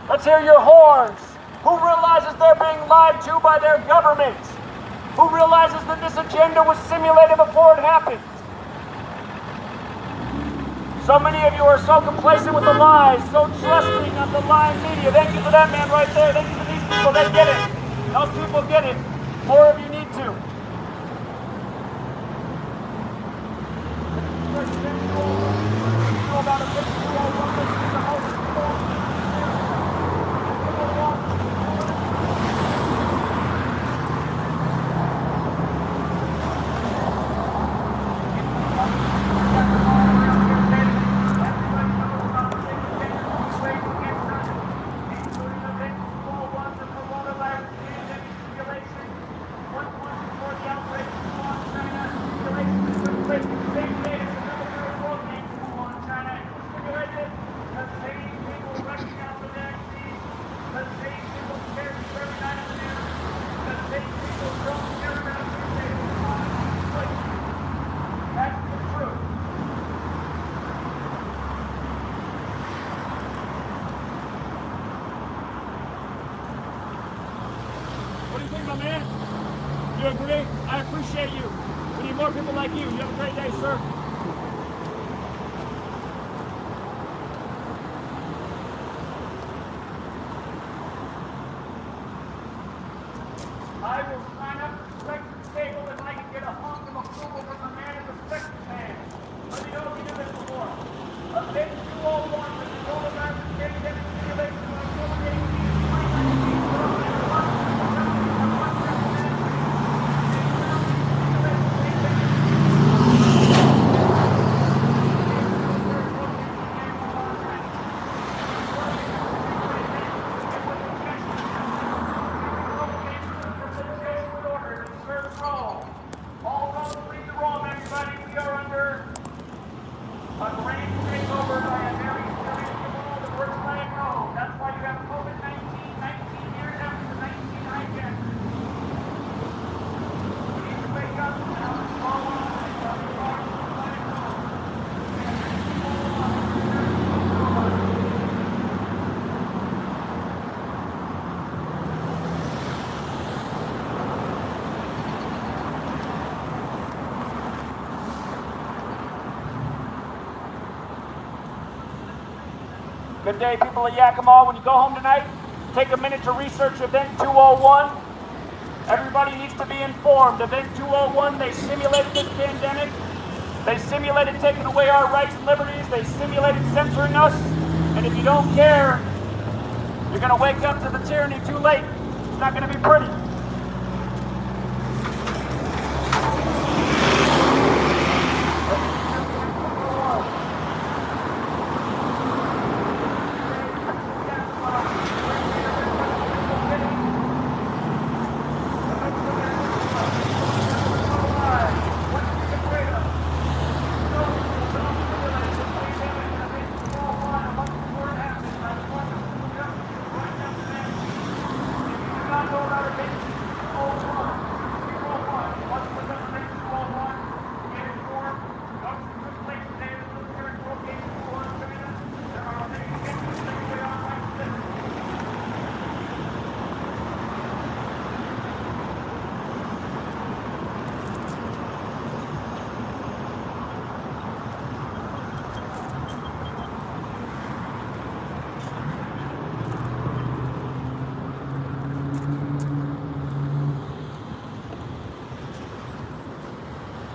let's hear your horns. Who realizes they're being lied to by their government? Who realizes that this agenda was simulated before it happened? So many of you are so complacent with the lies, so trusting of the lying media. Thank you for that man right there. Thank you for these people. They get it. Those people get it. More of you need to. About a 5201, this is the most man. You agree? I appreciate you. We need more people like you. You have a great day, sir. I will sign up to the Spectrum table if I can get a hunk of approval from the man at the Spectrum man. Let me know if you do this before. Event 201, the coronavirus pandemic simulation of October 18, 2019. Order to serve the role. Good day, people of Yakima. When you go home tonight, take a minute to research Event 201. Everybody needs to be informed. Event 201, they simulated this pandemic. They simulated taking away our rights and liberties. They simulated censoring us. And if you don't care, you're going to wake up to the tyranny too late. It's not going to be pretty.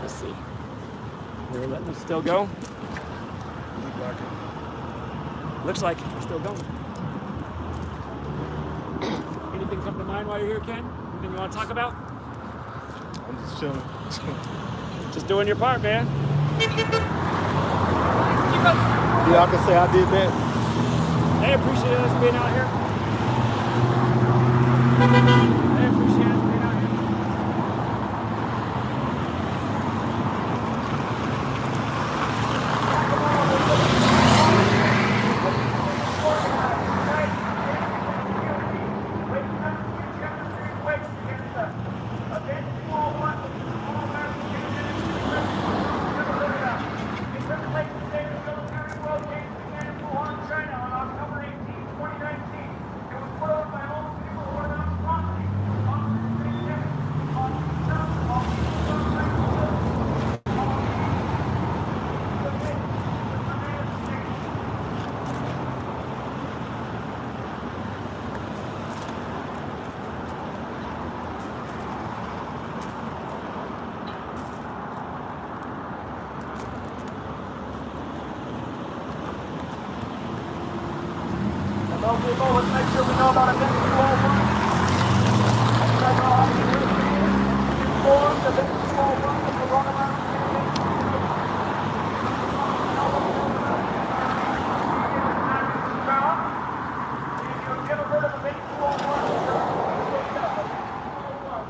Let's see. We're letting them still go. Looks like we're still going. Anything come to mind while you're here, Ken? Anything you want to talk about? I'm just chilling. Just doing your part, man. Yeah, I can say I did that. They appreciate us being out here. They appreciate us being out here. Hello, people. Let's make sure we know about Event 201. You guys know how to get informed. Event 201, the coronavirus pandemic. If you've never heard of Event 201,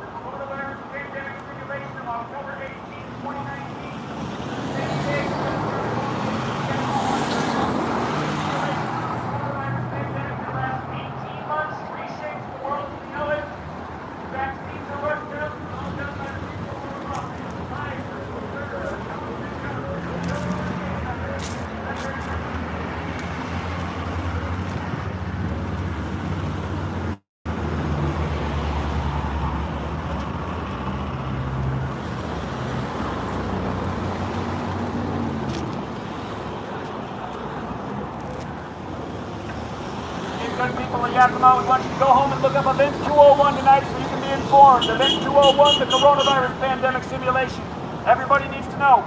the coronavirus pandemic simulation of October 18, 2019. Good people of Yakima, we want you to go home and look up Event 201 tonight so you can be informed. Event 201, the coronavirus pandemic simulation. Everybody needs to know.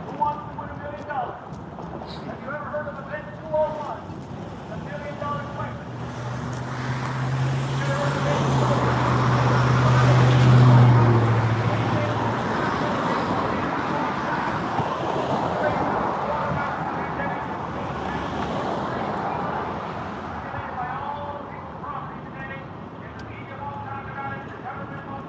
Who wants to win $1 million? Have you ever heard of Event 201? $1 million question. By all people property today, and the media won't talk about it, the government won't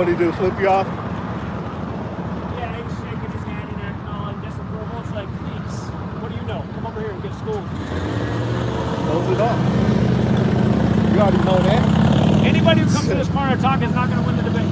What did he do? Flip you off? Yeah, he's shaking his hand and acting all in disapproval. It's like, please, what do you know? Come over here and get schooled. Close it off. You already know that. Anybody who comes to this corner talk is not going to win the debate.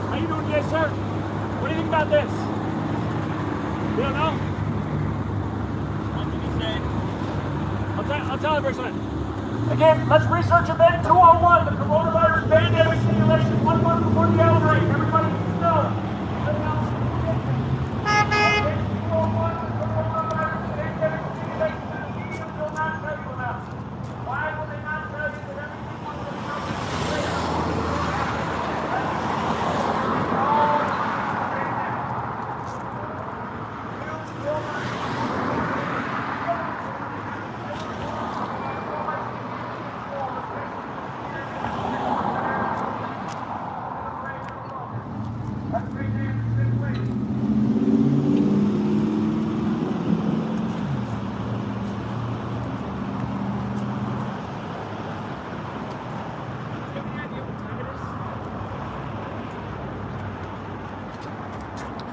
How you doing today, sir? What do you think about this? You don't know? What did he say? I'll tell you for a second. Again, let's research event 201, the coronavirus pandemic simulation 1 month before the outbreak. Everybody needs to know. Event 201, the coronavirus pandemic simulation that the media will not tell you about. Why will they not tell you that everything was going to be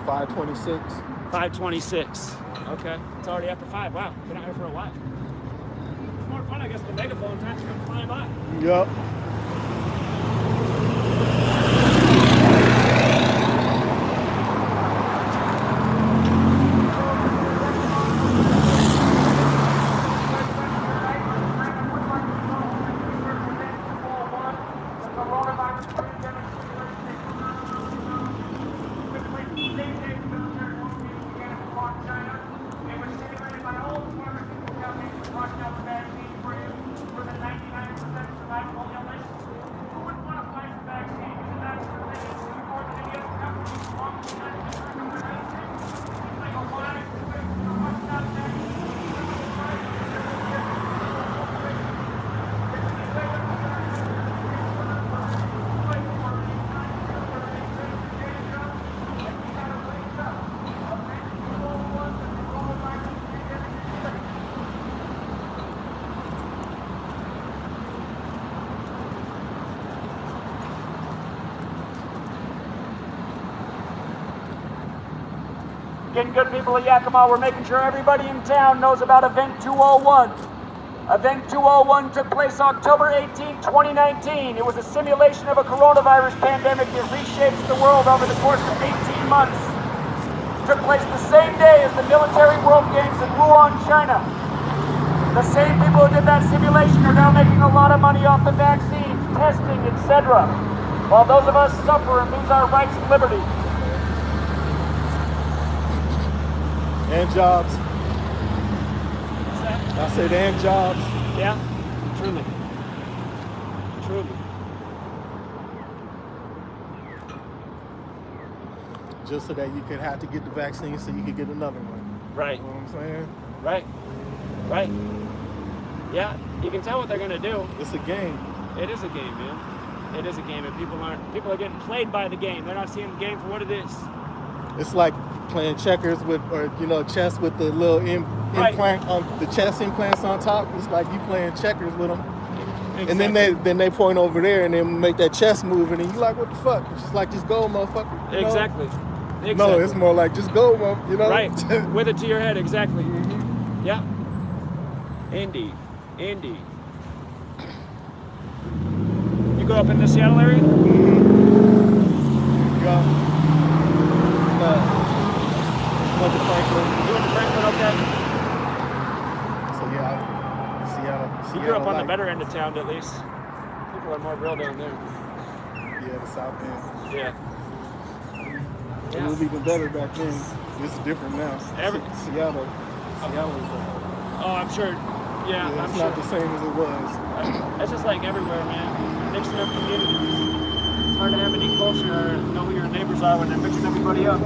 $5.26. 5:26. Okay. It's already after 5. Wow. Been out here for a while. It's more fun, I guess, the megaphone time's been flying by. Yup. Getting good people of Yakima, we're making sure everybody in town knows about Event 201. Event 201 took place October 18, 2019. It was a simulation of a coronavirus pandemic that reshapes the world over the course of 18 months. It took place the same day as the military World Games in Wuhan, China. The same people who did that simulation are now making a lot of money off the vaccines, testing, etc., while those of us suffer and lose our rights and liberties. And jobs. What's that? I said and jobs. Yeah, truly. Truly. Just so that you could have to get the vaccine so you could get another one. Right. You know what I'm saying? Right. Right. Yeah, you can tell what they're gonna do. It's a game. It is a game, man. It is a game, and people are getting played by the game. They're not seeing the game for what it is. It's like playing checkers with, or chess with the little Right. implant on the chess implants on top. It's like you playing checkers with them, Exactly. and then they point over there and then make that chess move, and then you like, what the fuck? It's just like, just go, motherfucker. You know? Exactly. No, it's more like just go, you know. Right. With it to your head, exactly. Yeah. Indeed. Indeed. You grew up in the Seattle area? Yeah. Went to Franklin. You went to Franklin, okay. So yeah, You grew up on the better end of town, at least. People are more real down there. Yeah, the South End. Yeah. It was even better back then. It's different now. Seattle is Oh, I'm sure. Yeah, yeah, I'm it's sure. not the same as it was. It's just like everywhere, man. Mixing up communities. It's hard to have any culture or know who your neighbors are when they're mixing everybody up.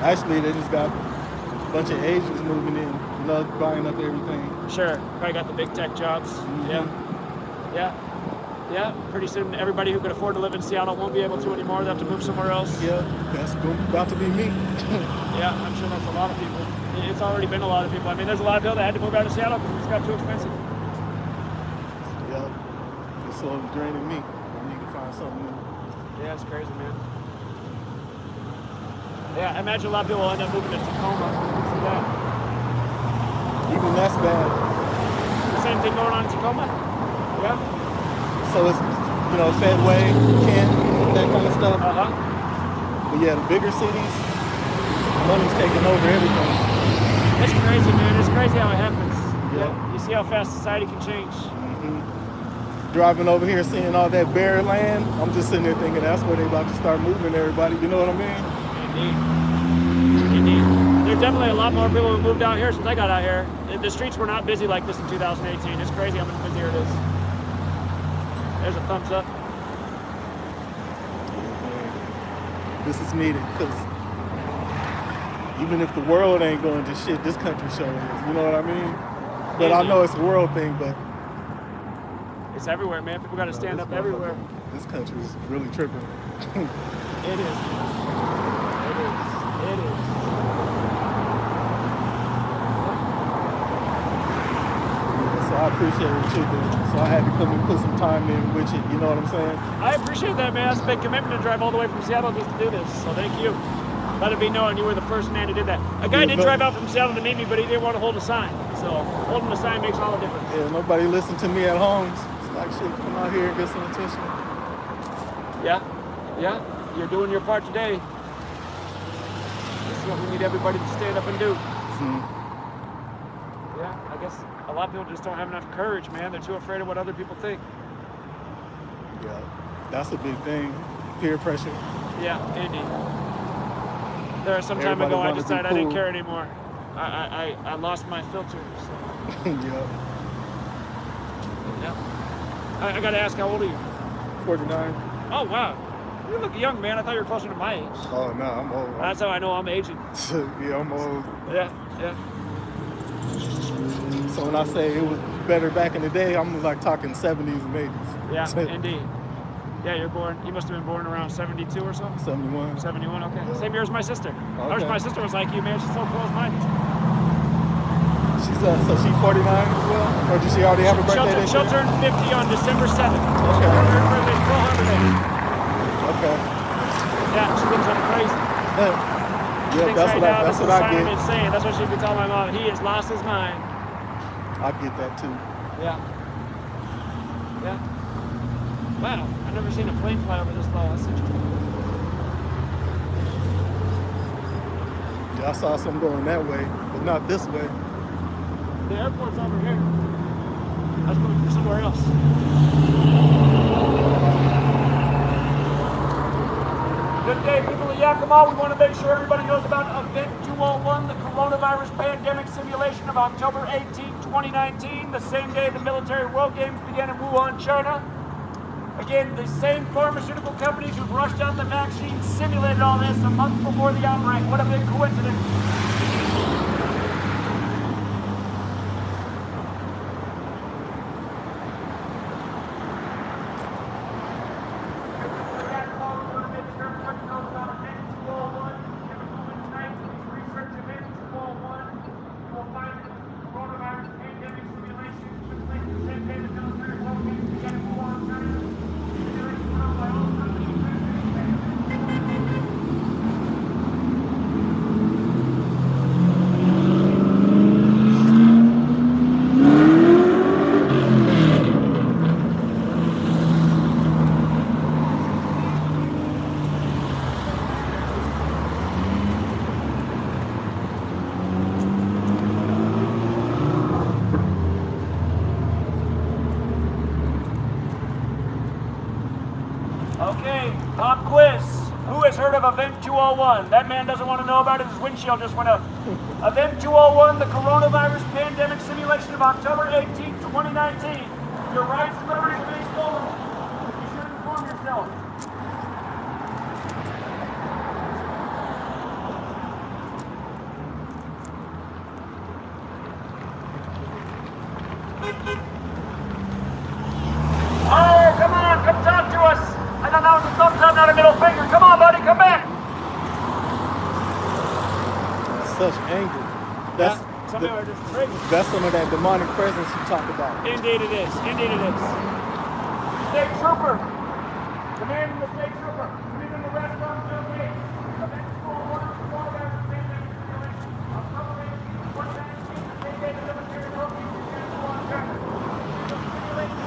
Actually, they just got a bunch of Asians moving in, buying up everything. Sure, probably got the big tech jobs. Yeah. Pretty soon, everybody who could afford to live in Seattle won't be able to anymore. They'll have to move somewhere else. Yeah, that's about to be me. Yeah, I'm sure that's a lot of people. It's already been a lot of people. I mean, there's a lot of people that had to move out of Seattle because it's got too expensive. Yeah, it's slowly draining me. I need to find something new. Yeah, it's crazy, man. Yeah, I imagine a lot of people will end up moving to Tacoma. See that? Even that's bad. The same thing going on in Tacoma? Yeah. So it's, Fedway, Kent, that kind of stuff. Uh-huh. But yeah, the bigger cities, money's taking over everything. It's crazy, man. It's crazy how it happens. Yeah. You see how fast society can change. Driving over here, seeing all that bare land, I'm just sitting there thinking that's where they about to start moving everybody. You know what I mean? Indeed. There's definitely a lot more people who moved out here since I got out here. The streets were not busy like this in 2018. It's crazy how much busier it is. There's a thumbs up. This is needed because even if the world ain't going to shit, this country show is. You know what I mean? But I know it's a world thing, but it's everywhere, man. People got to stand up everywhere. This country is really tripping. It is. It is. So I appreciate what you're doing. So I had to come and put some time in with you. You know what I'm saying? I appreciate that, man. That's a big commitment to drive all the way from Seattle just to do this. So thank you. Let it be known you were the first man who did that. A guy did drive out from Seattle to meet me, but he didn't want to hold a sign. So holding a sign makes all the difference. Yeah, nobody listened to me at home. It's like, shit, come out here and get some attention. Yeah. You're doing your part today. This is what we need everybody to stand up and do. Yeah, I guess a lot of people just don't have enough courage, man. They're too afraid of what other people think. Yeah, that's a big thing. Peer pressure. Yeah, indeed. There was some time Everybody ago I wanna be decided I didn't cool. care anymore. I lost my filter. So. Yeah. I gotta ask, how old are you? 49. Oh, wow. You look young, man. I thought you were closer to my age. Oh, no, I'm old. That's how I know I'm aging. Yeah, I'm old. Yeah. So when I say it was better back in the day, I'm like talking 70s and 80s. Yeah, indeed. Yeah, you must have been born around 72 or so? 71. 71, okay. Same year as my sister. I wish Okay. my sister was like you, man. She's so close-minded. She's 49 as well? Or did she already have a birthday this She'll year? turn 50 on December 7th. Okay. Her birthday's 400. Okay. Yeah, she thinks I'm crazy. She Yeah, thinks that's right what now that's this is what a I sign of get. insane. That's what she'd be telling my mom. He has lost his mind. I get that too. Yeah. Wow, I've never seen a plane fly over this low. That's interesting. Yeah, I saw some going that way, but not this way. The airport's over here. I was going from somewhere else. Good day, people of Yakima. We want to make sure everybody knows about Event 201, the coronavirus pandemic simulation of October 18, 2019, the same day the military world games began in Wuhan, China. Again, the same pharmaceutical companies who've rushed out the vaccine simulated all this a month before the outbreak. What a big coincidence. Okay, pop quiz. Who has heard of Event 201? That man doesn't want to know about it. His windshield just went up. Event 201, the coronavirus pandemic simulation of October 18, 2019. Your rights and liberties are being stolen. You should inform yourself. Oh, come on, come talk to us. I thought that was a thumbs up, not a middle finger. Come on, buddy, come back. Such anger. That's Some people are just crazy. that's some of that demonic presence you talk about. Indeed it is. Indeed it is. State trooper. Commanding the state trooper. Leaving the rest on the gate. Event 201, coronavirus pandemic simulation. October 18, 2019, the same day the military rotates the cancel on Germany. The simulation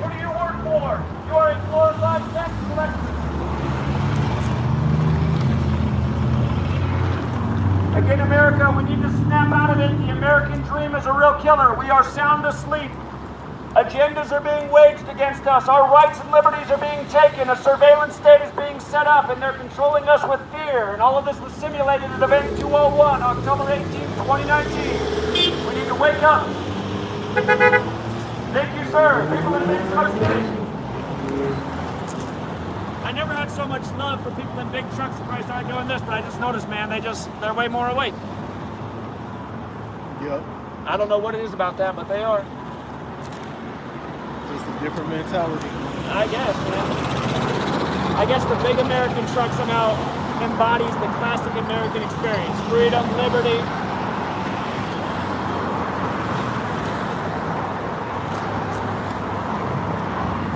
what do you work for? You are a glorified tax collector. Again, America, we need to snap out of it. The American dream is a real killer. We are sound asleep. Agendas are being waged against us. Our rights and liberties are being taken. A surveillance state is being set up, and they're controlling us with fear. And all of this was simulated at Event 201, October 18, 2019. We need to wake up. Thank you, sir. People in big trucks. I never had so much love for people in big trucks before I started doing this, but I just noticed, man, they're way more awake. Yep. I don't know what it is about that, but they are. Just a different mentality. I guess, man. I guess the big American truck somehow embodies the classic American experience. Freedom, liberty.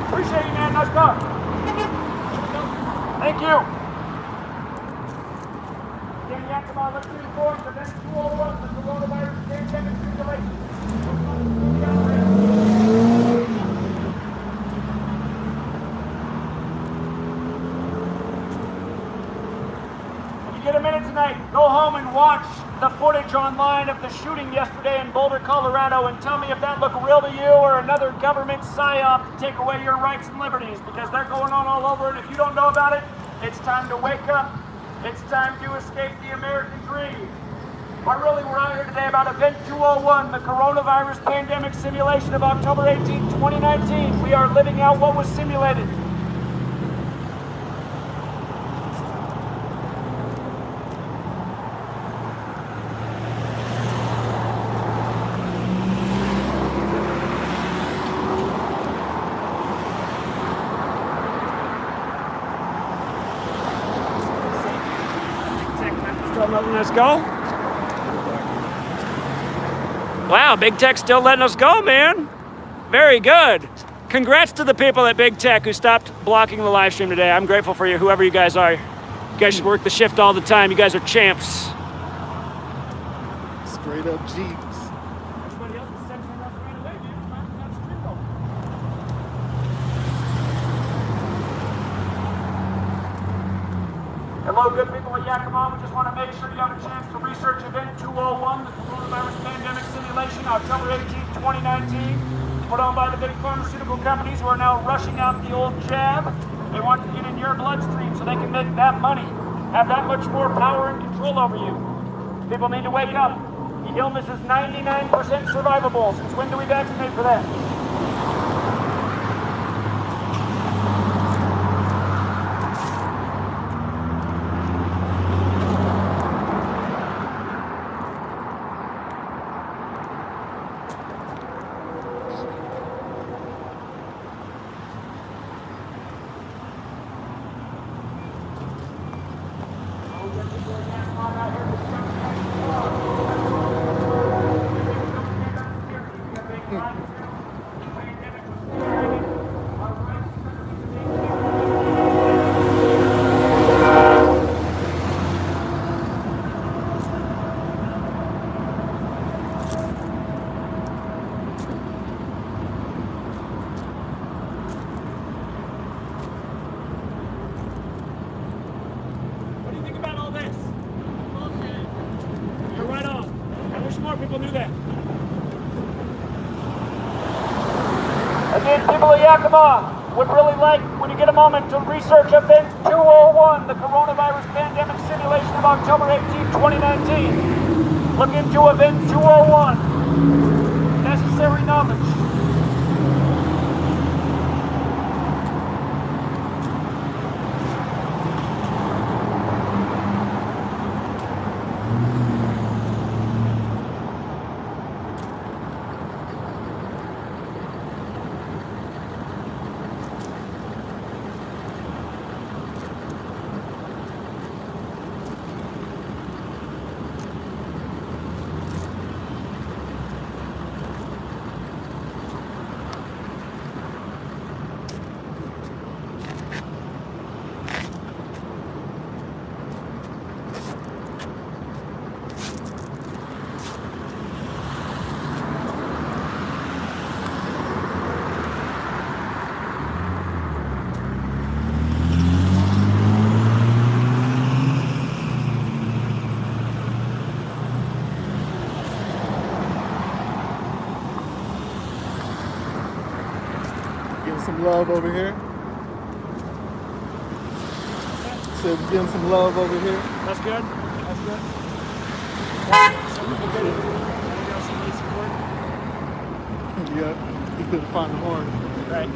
Appreciate you, man. Nice car. Thank you. Again, Yakima, let's be informed. Event 201, the coronavirus pandemic simulation. If you get a minute tonight, go home and watch the footage online of the shooting yesterday in Boulder, Colorado, and tell me if that looked real to you or another government psyop to take away your rights and liberties, because they're going on all over, and if you don't know about it, it's time to wake up. It's time to escape the American dream. But really, we're out here today about Event 201, the coronavirus pandemic simulation of October 18, 2019. We are living out what was simulated. Still letting us go? Wow, Big Tech's still letting us go, man. Very good. Congrats to the people at Big Tech who stopped blocking the live stream today. I'm grateful for you, whoever you guys are. You guys should work the shift all the time. You guys are champs. Straight up Jeeps. Everybody else is censoring us right away, man. That's true. Hello, good people of Yakima. We just want to make sure you have a chance to research Event 201, the coronavirus pandemic simulation, October 18, 2019. Put on by the big pharmaceutical companies who are now rushing out the old jab. They want to get in your bloodstream so they can make that money, have that much more power and control over you. People need to wake up. The illness is 99% survivable. Since when do we vaccinate for that? people do that. Again, people of Yakima would really like, when you get a moment, to research Event 201, the coronavirus pandemic simulation of October 18, 2019. Look into Event 201. Necessary knowledge. Getting some love over here. Said we're getting some love over here. That's good. That's good. Yeah, he couldn't find the horn. Right.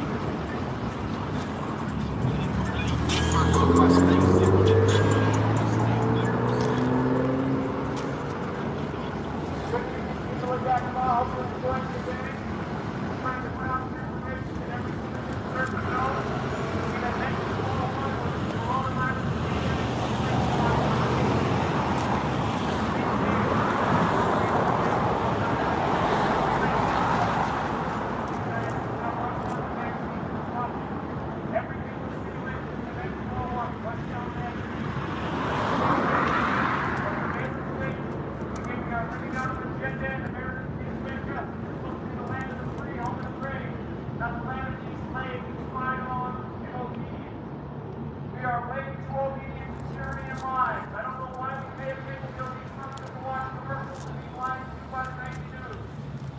We are way too obedient to tyranny and lies. I don't know why we pay attention to these firms to watch commercials and these lines to by the 92.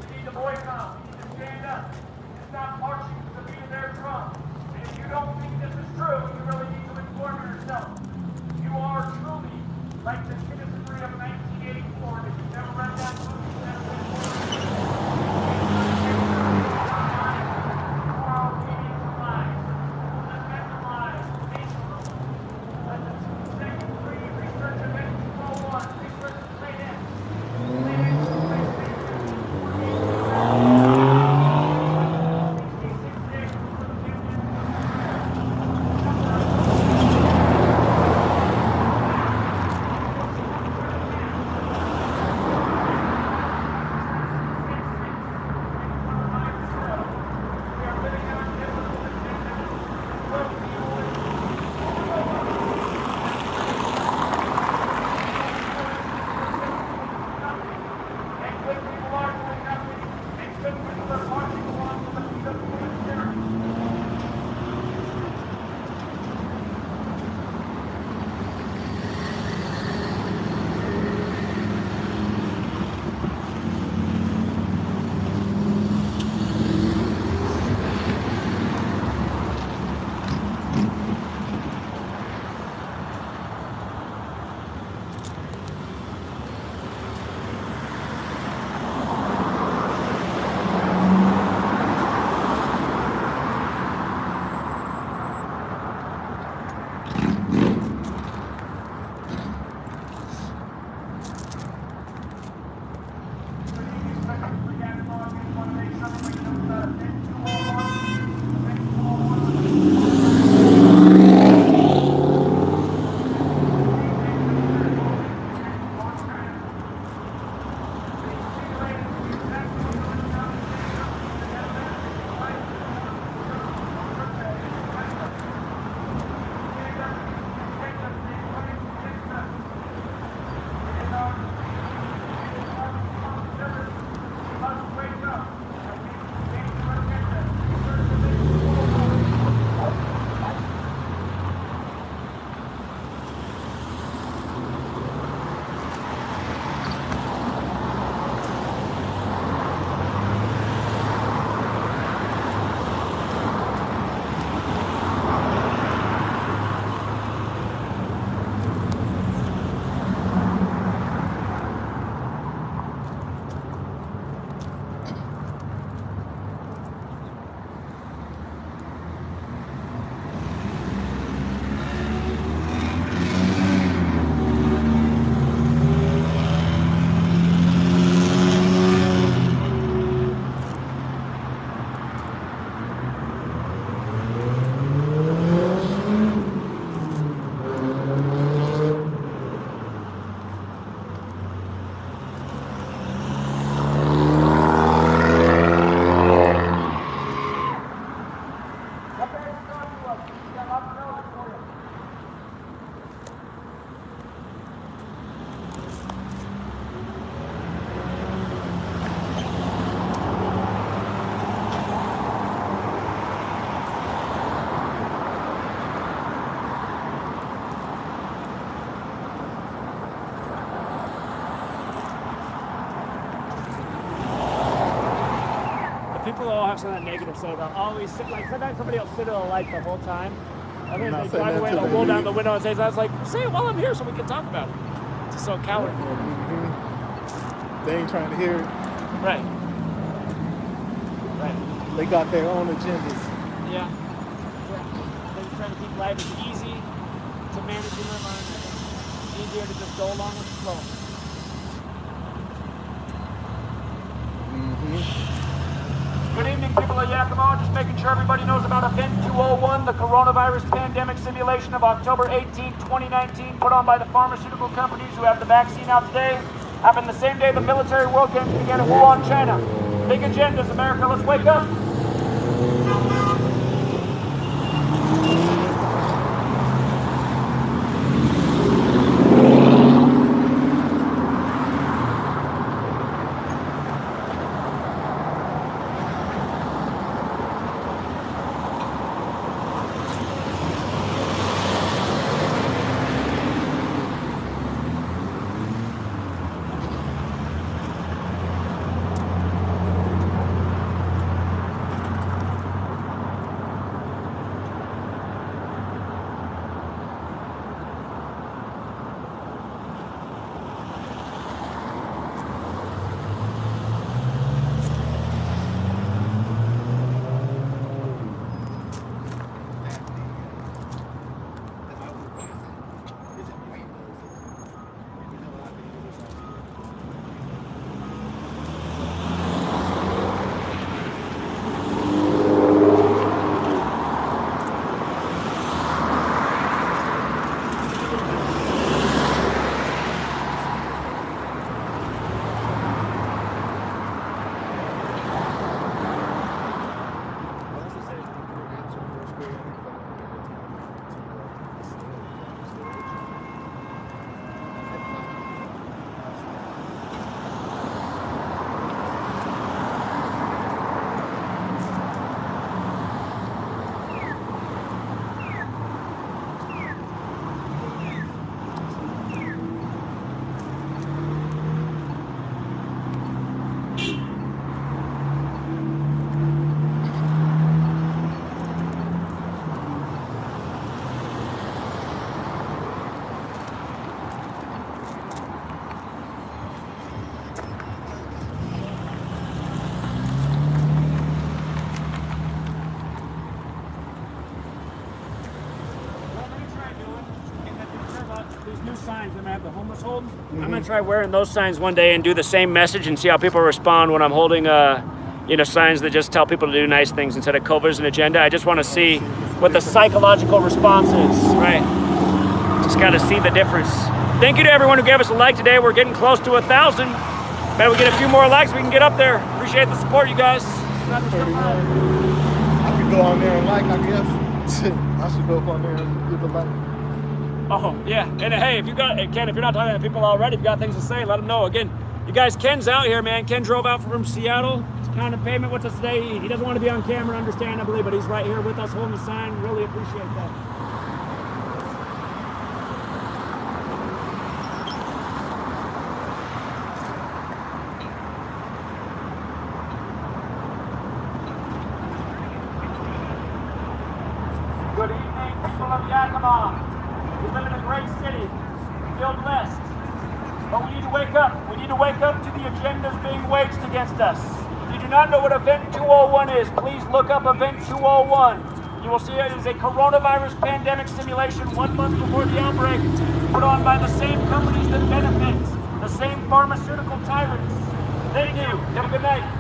We need to boycott. We need to stand up. It's not marching to the beat of their drum. And if you don't think this is true, you really need to inform yourself. You are truly like the citizenry of 1984. If you've never read that book, you've never been born. people all have something negative to say about always sit, like sometimes somebody will sit at a light the whole time. I think not they saying drive that away, till they'll they roll down leave. the window and say, I was like, say it while I'm here so we can talk about it. It's just so cowardly. They ain't trying to hear it. Right. Right. They got their own agendas. Yeah. They're just trying to keep life as easy to manage in their mind. It's easier to just go along with the flow. Good evening, people of Yakima. Just making sure everybody knows about Event 201, the coronavirus pandemic simulation of October 18, 2019, put on by the pharmaceutical companies who have the vaccine out today. Happened the same day the military World Games began in Wuhan, China. Big agendas, America. Let's wake up. Signs I'm gonna have the homeless hold. I'm gonna try wearing those signs one day and do the same message and see how people respond when I'm holding signs that just tell people to do nice things instead of COVID as an agenda. I just want to see what the psychological response is. Right. Just gotta see the difference. Thank you to everyone who gave us a like today. We're getting close to 1,000. Bet we get a few more likes, we can get up there. Appreciate the support, you guys. I could go on there and like, I guess. I should go up on there and give a like. Oh, yeah. And hey, if Ken, if you're not talking to people already, if you got things to say, let them know. Again, you guys, Ken's out here, man. Ken drove out from Seattle. He's pounding pavement with us today. He doesn't want to be on camera, understandably, but he's right here with us holding the sign. Really appreciate that. Good evening, people of Yakima. We live in a great city. We feel blessed. But we need to wake up. We need to wake up to the agendas being waged against us. If you do not know what Event 201 is, please look up Event 201. You will see it is a coronavirus pandemic simulation 1 month before the outbreak, put on by the same companies that benefit, the same pharmaceutical tyrants. Thank you. Have a good night.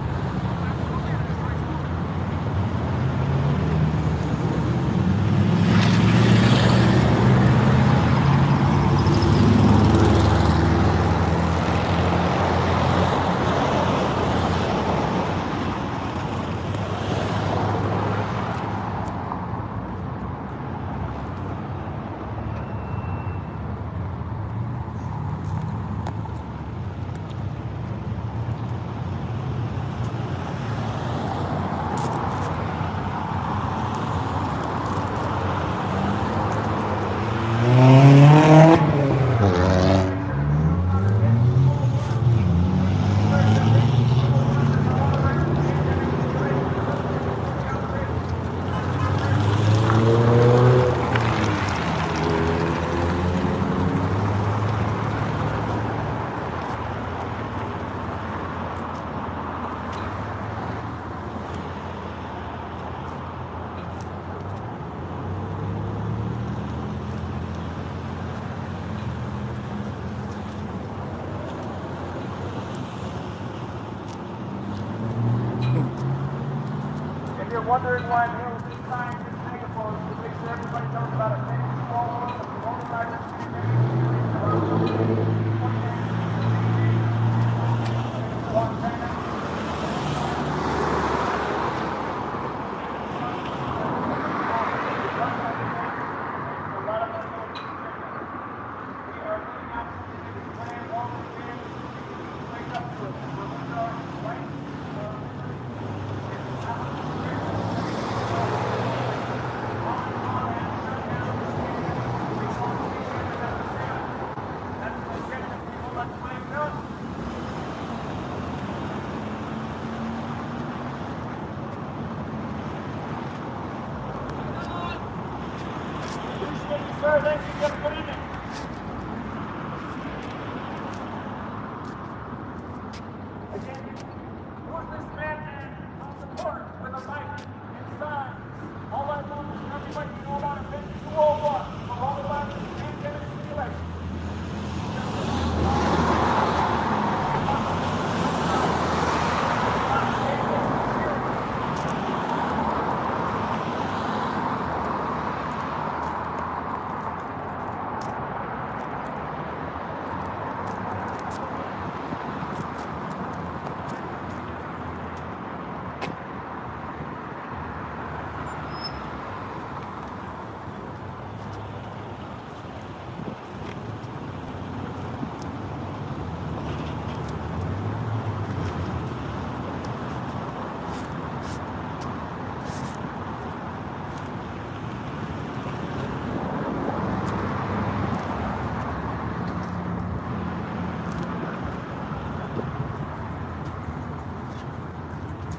you're wondering why I'm here with this sign, this megaphone, to make sure everybody knows about it. Thank you all over the coronavirus pandemic. Sir, thank you. Have a good evening. Again, who's this madman on the court with a mic and signs? All I want is everybody to know about Event 201, coronavirus pandemic simulation.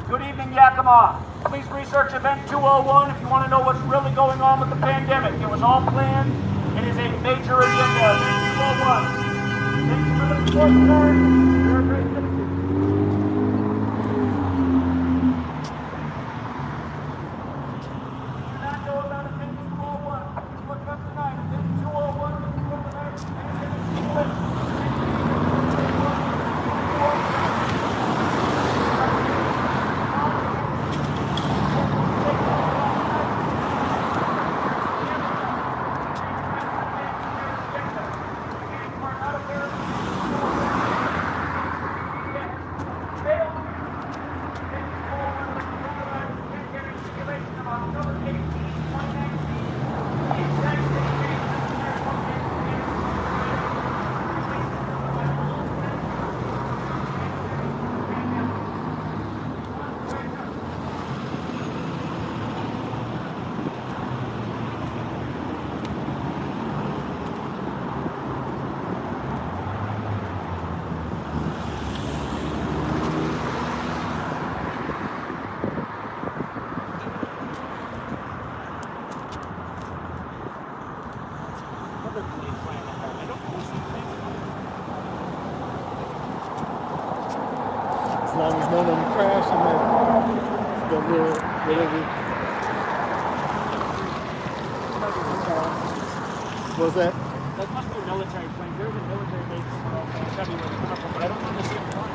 Good evening, Yakima. Please research Event 201 if you want to know what's really going on with the pandemic. It was all planned. It is a major agenda. Event 201. Thank you for the support, sir. You're a great citizen. If you do not know about Event 201, please look up tonight. Event 201 with the coronavirus pandemic simulation. As long as none of them crash and that little whatever. What's that? That must be military planes. There's a military base somewhere else. I'll tell you where they come from, but I don't know the same one.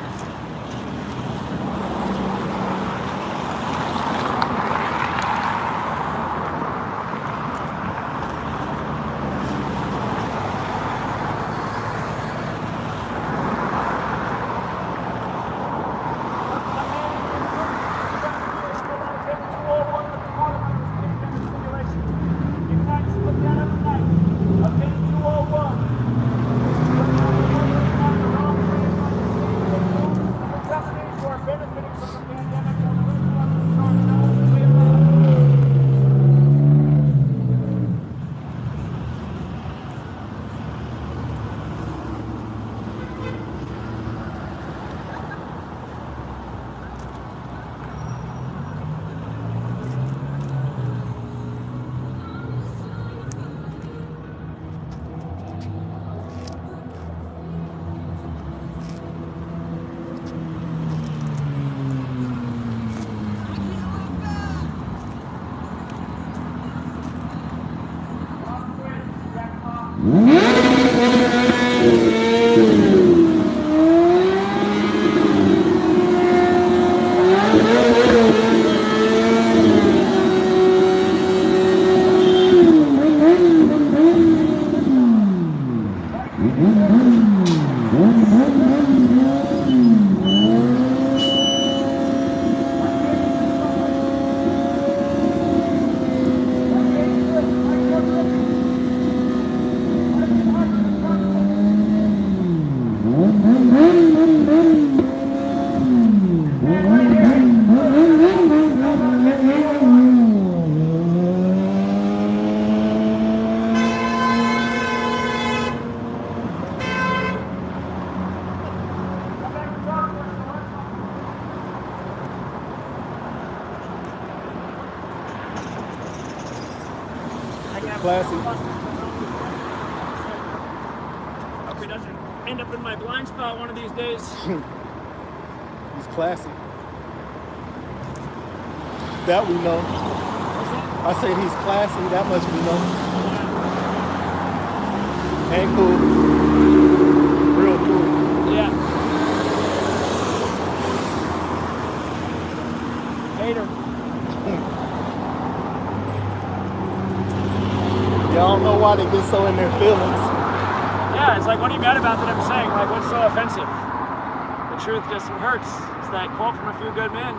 Classy. Hope he doesn't end up in my blind spot one of these days. He's classy. That we know. I said he's classy, that much we know. And cool. Real cool. Yeah. Hater. Yeah, I don't know why they get so in their feelings. Yeah, it's like, what are you mad about that I'm saying? Like, what's so offensive? The truth just hurts. It's that quote from A Few Good Men.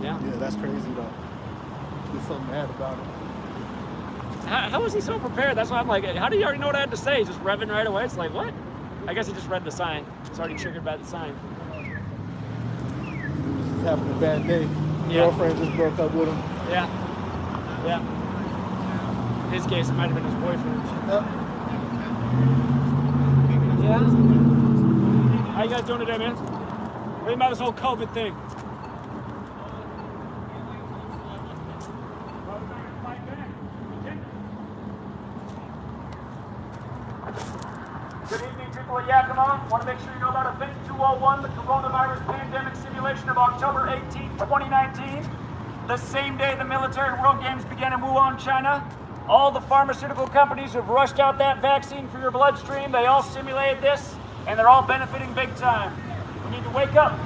Yeah. Yeah, that's crazy though. Get so mad about it. How was he so prepared? That's why I'm like, how do you already know what I had to say? He's just revving right away. It's like, what? I guess he just read the sign. He's already triggered by the sign. He was just having a bad day. Yeah. Girlfriend just broke up with him. Yeah. Yeah. In his case, it might have been his boyfriend. Yep. Yeah. How you guys doing today, man? What do you think about this whole COVID thing? Good evening, people of Yakima. Want to make sure you know about Event 201, the coronavirus pandemic simulation of October 18, 2019. The same day the military World Games began in Wuhan, China. All the pharmaceutical companies have rushed out that vaccine for your bloodstream. They all simulated this, and they're all benefiting big time. We need to wake up.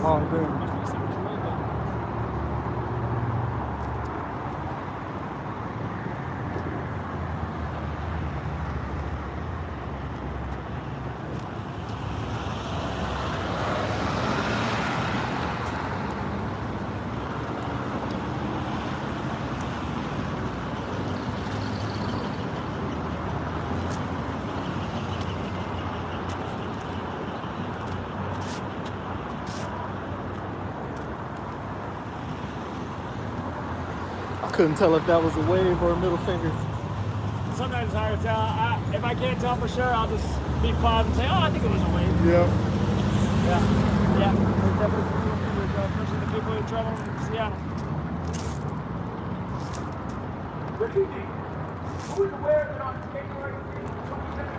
Oh, man. I couldn't tell if that was a wave or a middle finger. Sometimes it's hard to tell. If I can't tell for sure, I'll just be quiet and say, oh, I think it was a wave. Yeah. Yeah. Yeah. There's definitely, especially the people who travel from Seattle. Good evening. Who is aware that on January 3, 2017,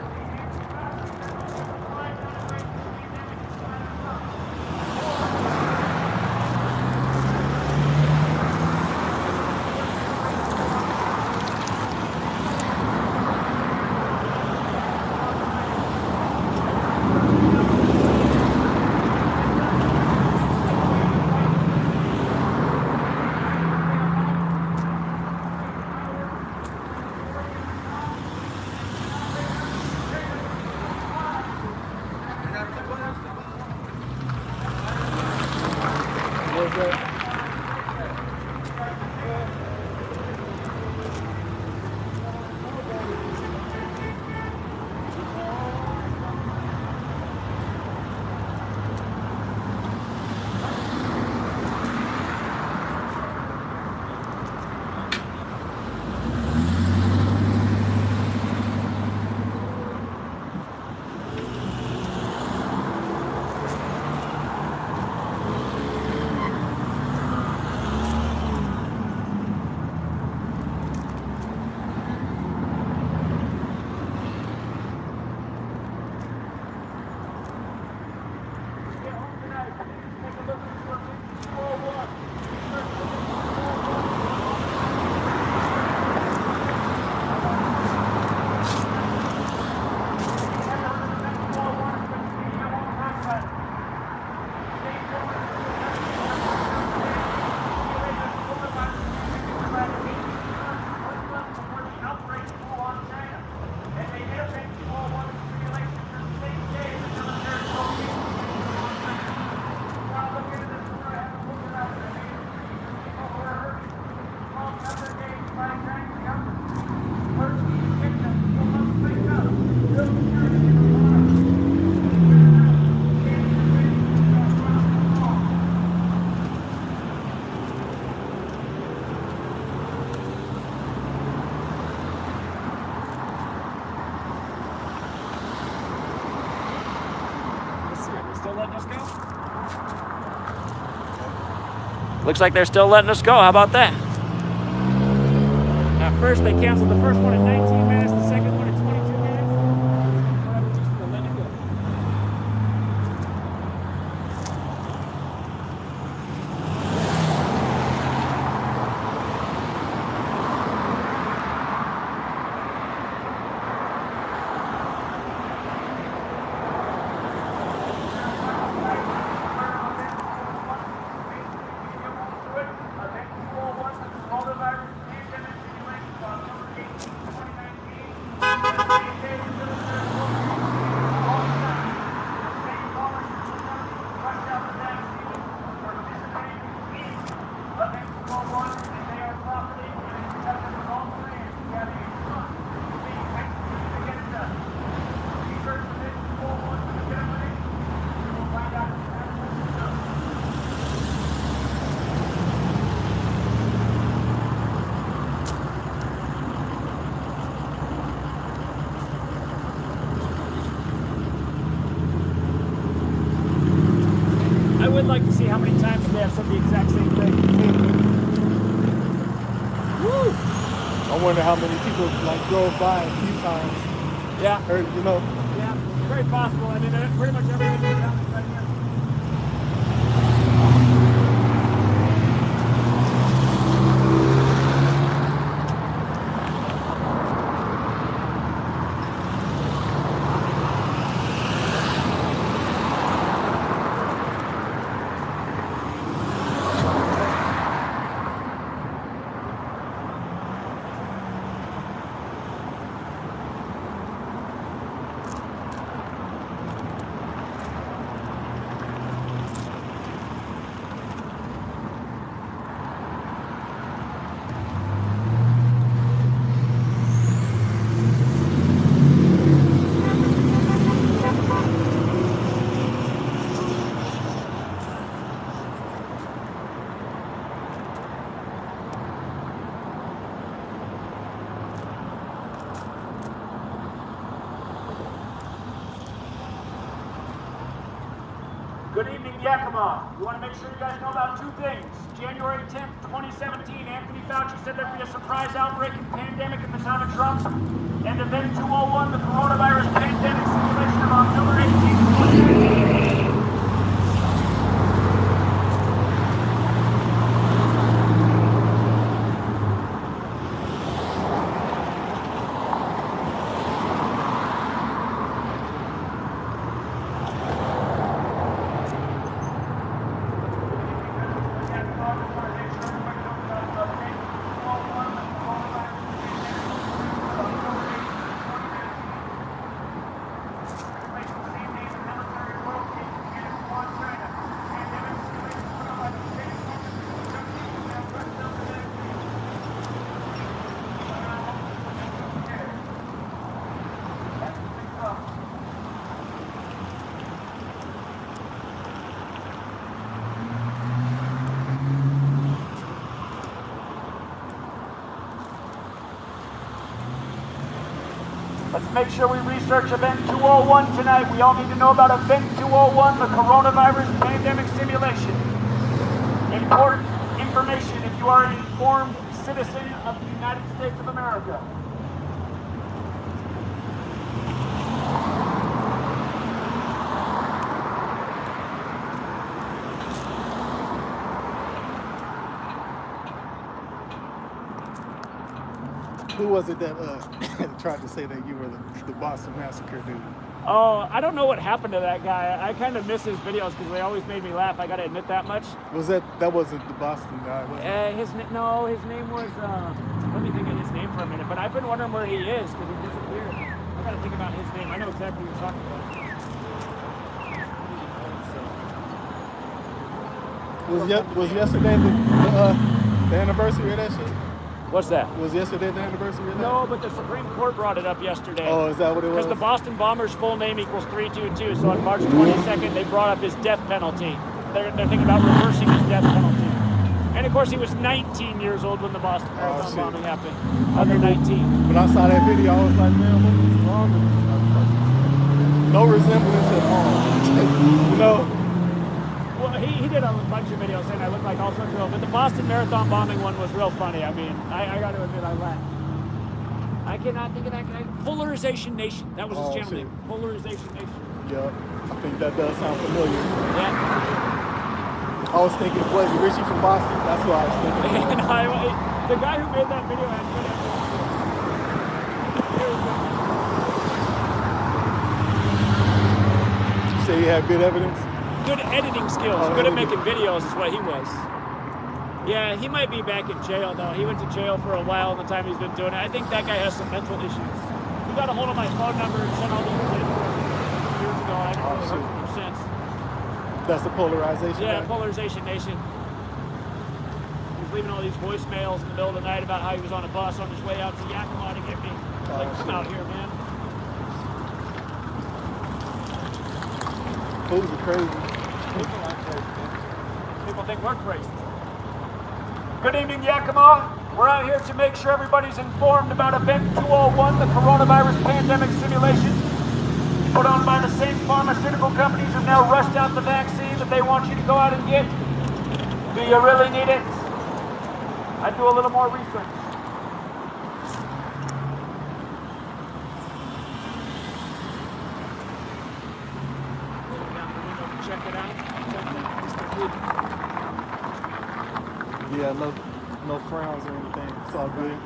What's that? still letting us go? Looks like they're still letting us go. How about that? Now, first they canceled the first one at 19 minutes, the second one at 22 minutes. Just let it go. I would like to see how many times they have said the exact same thing. Woo! I wonder how many people like drove by a few times. Yeah. Heard, you know. Yeah, very possible. I mean, pretty much everything is down right here. Good evening, Yakima. We want to make sure you guys know about two things. January 10th, 2017, Anthony Fauci said there'd be a surprise outbreak and pandemic at the time of Trump. And Event 201, the coronavirus pandemic simulation of October 18th, 2019. Let's make sure we research Event 201 tonight. We all need to know about Event 201, the coronavirus pandemic simulation. Important information if you are an informed citizen of the United States of America. Who was it that tried to say that you were the Boston Massacre dude? Oh, I don't know what happened to that guy. I kind of miss his videos because they always made me laugh. I got to admit that much. Was that wasn't the Boston guy? Was it? His name was. Let me think of his name for a minute. But I've been wondering where he is because he disappeared. I got to think about his name. I know exactly what you're talking about. Was yesterday the anniversary of that shit? What's that? Was yesterday the anniversary of that? No, but the Supreme Court brought it up yesterday. Oh, is that what it was? Because the Boston bombers' full name equals 322. So on March 22nd, they brought up his death penalty. They're thinking about reversing his death penalty. And of course, he was 19 years old when the Boston Marathon bombing happened. Under 19. When I saw that video, I was like, man, what is wrong with this? No resemblance at all. You know? a bunch of videos saying I look like all sorts of, but the Boston Marathon bombing one was real funny. I mean, I got to admit, I laughed. I cannot think of that guy. Polarization Nation. That was his channel name. Polarization Nation. Yep. I think that does sound familiar. Yeah. I was thinking, what, Richie from Boston? That's what I was thinking. And the guy who made that video had good evidence. You say he had good evidence? Good editing skills. Oh, good at editing. making videos is what he was. Yeah, he might be back in jail though. He went to jail for a while in the time he's been doing it. I think that guy has some mental issues. He got a hold of my phone number and sent all these videos years ago. I haven't really heard from him since. That's the polarization. Yeah, guy? Polarization Nation. He was leaving all these voicemails in the middle of the night about how he was on a bus on his way out to Yakima to get me. I was like, come out here, man. Fools are crazy. People aren't crazy. People think we're crazy. Good evening, Yakima. We're out here to make sure everybody's informed about Event 201, the coronavirus pandemic simulation put on by the same pharmaceutical companies who now rushed out the vaccine that they want you to go out and get. Do you really need it? I'd do a little more research. Check it out. Yeah, no frowns or anything. It's all good.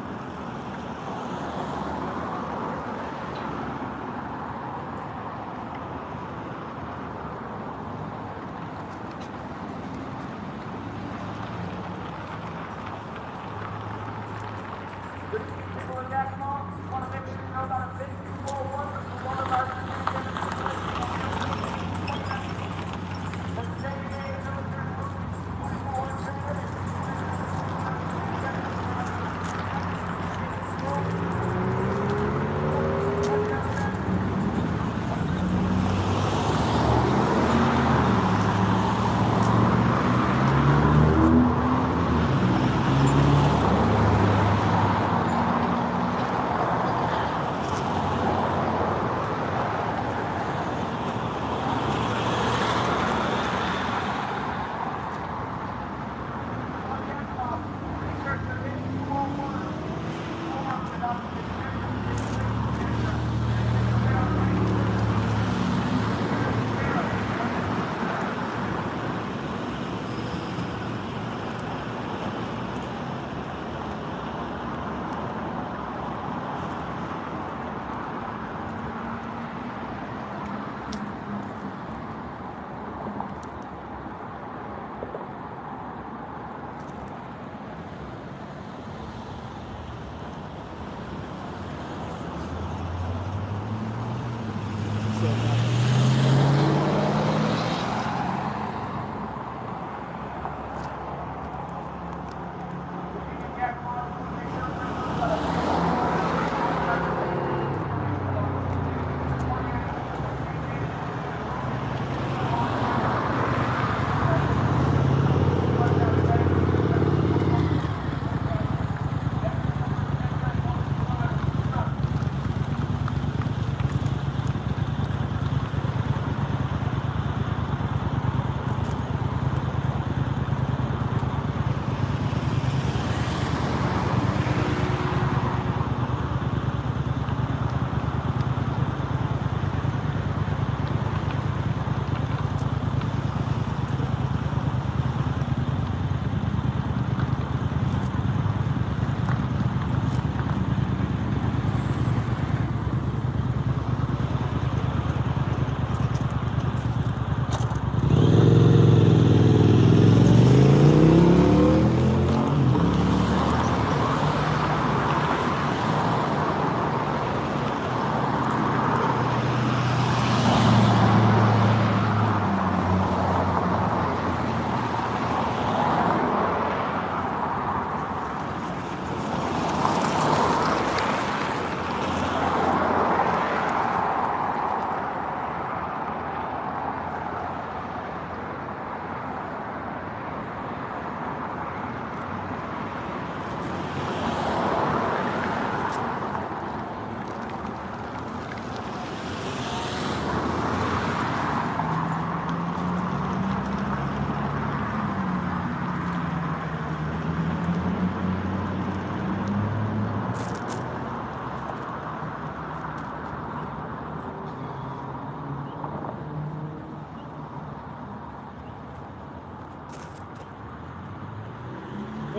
People in Yakima want to make sure you know about Event 201, the coronavirus pandemic simulation.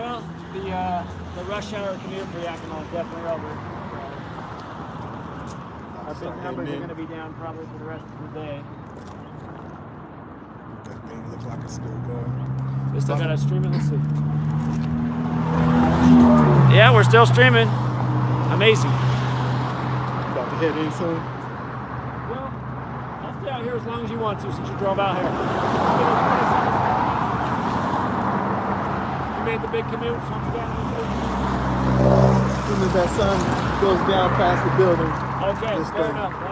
Well, the rush hour commute for Yakima is definitely over. Our big numbers are going to be down probably for the rest of the day. That thing looks like it's still going. We still got to stream it. Let's see. Yeah, we're still streaming. Amazing. About to head in soon. Well, I'll stay out here as long as you want to since you drove out here. You made the big commute, so I'm down here. As soon as that sun goes down past the building. Okay, this fair thing. enough.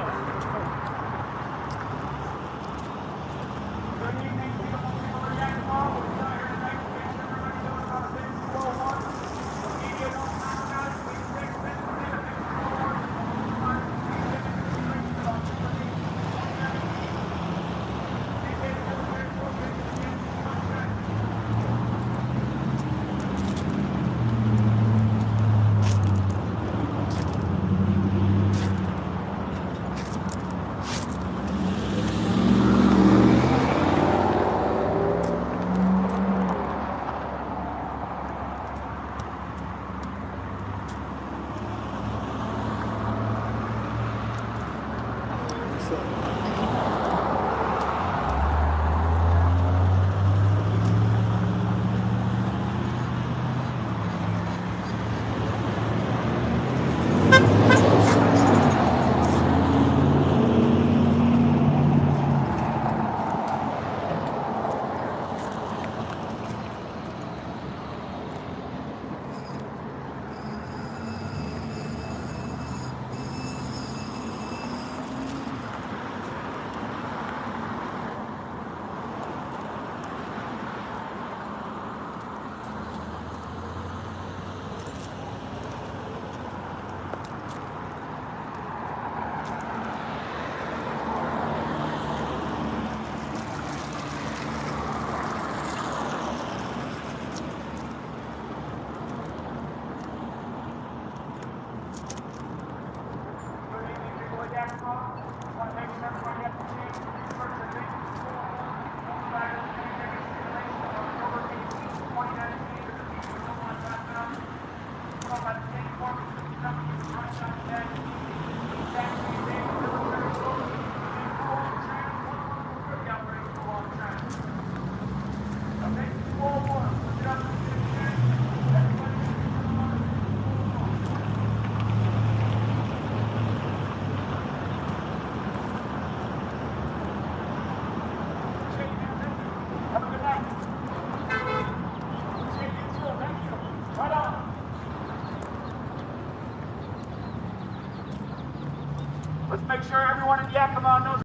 Let's make sure everyone in Yakima knows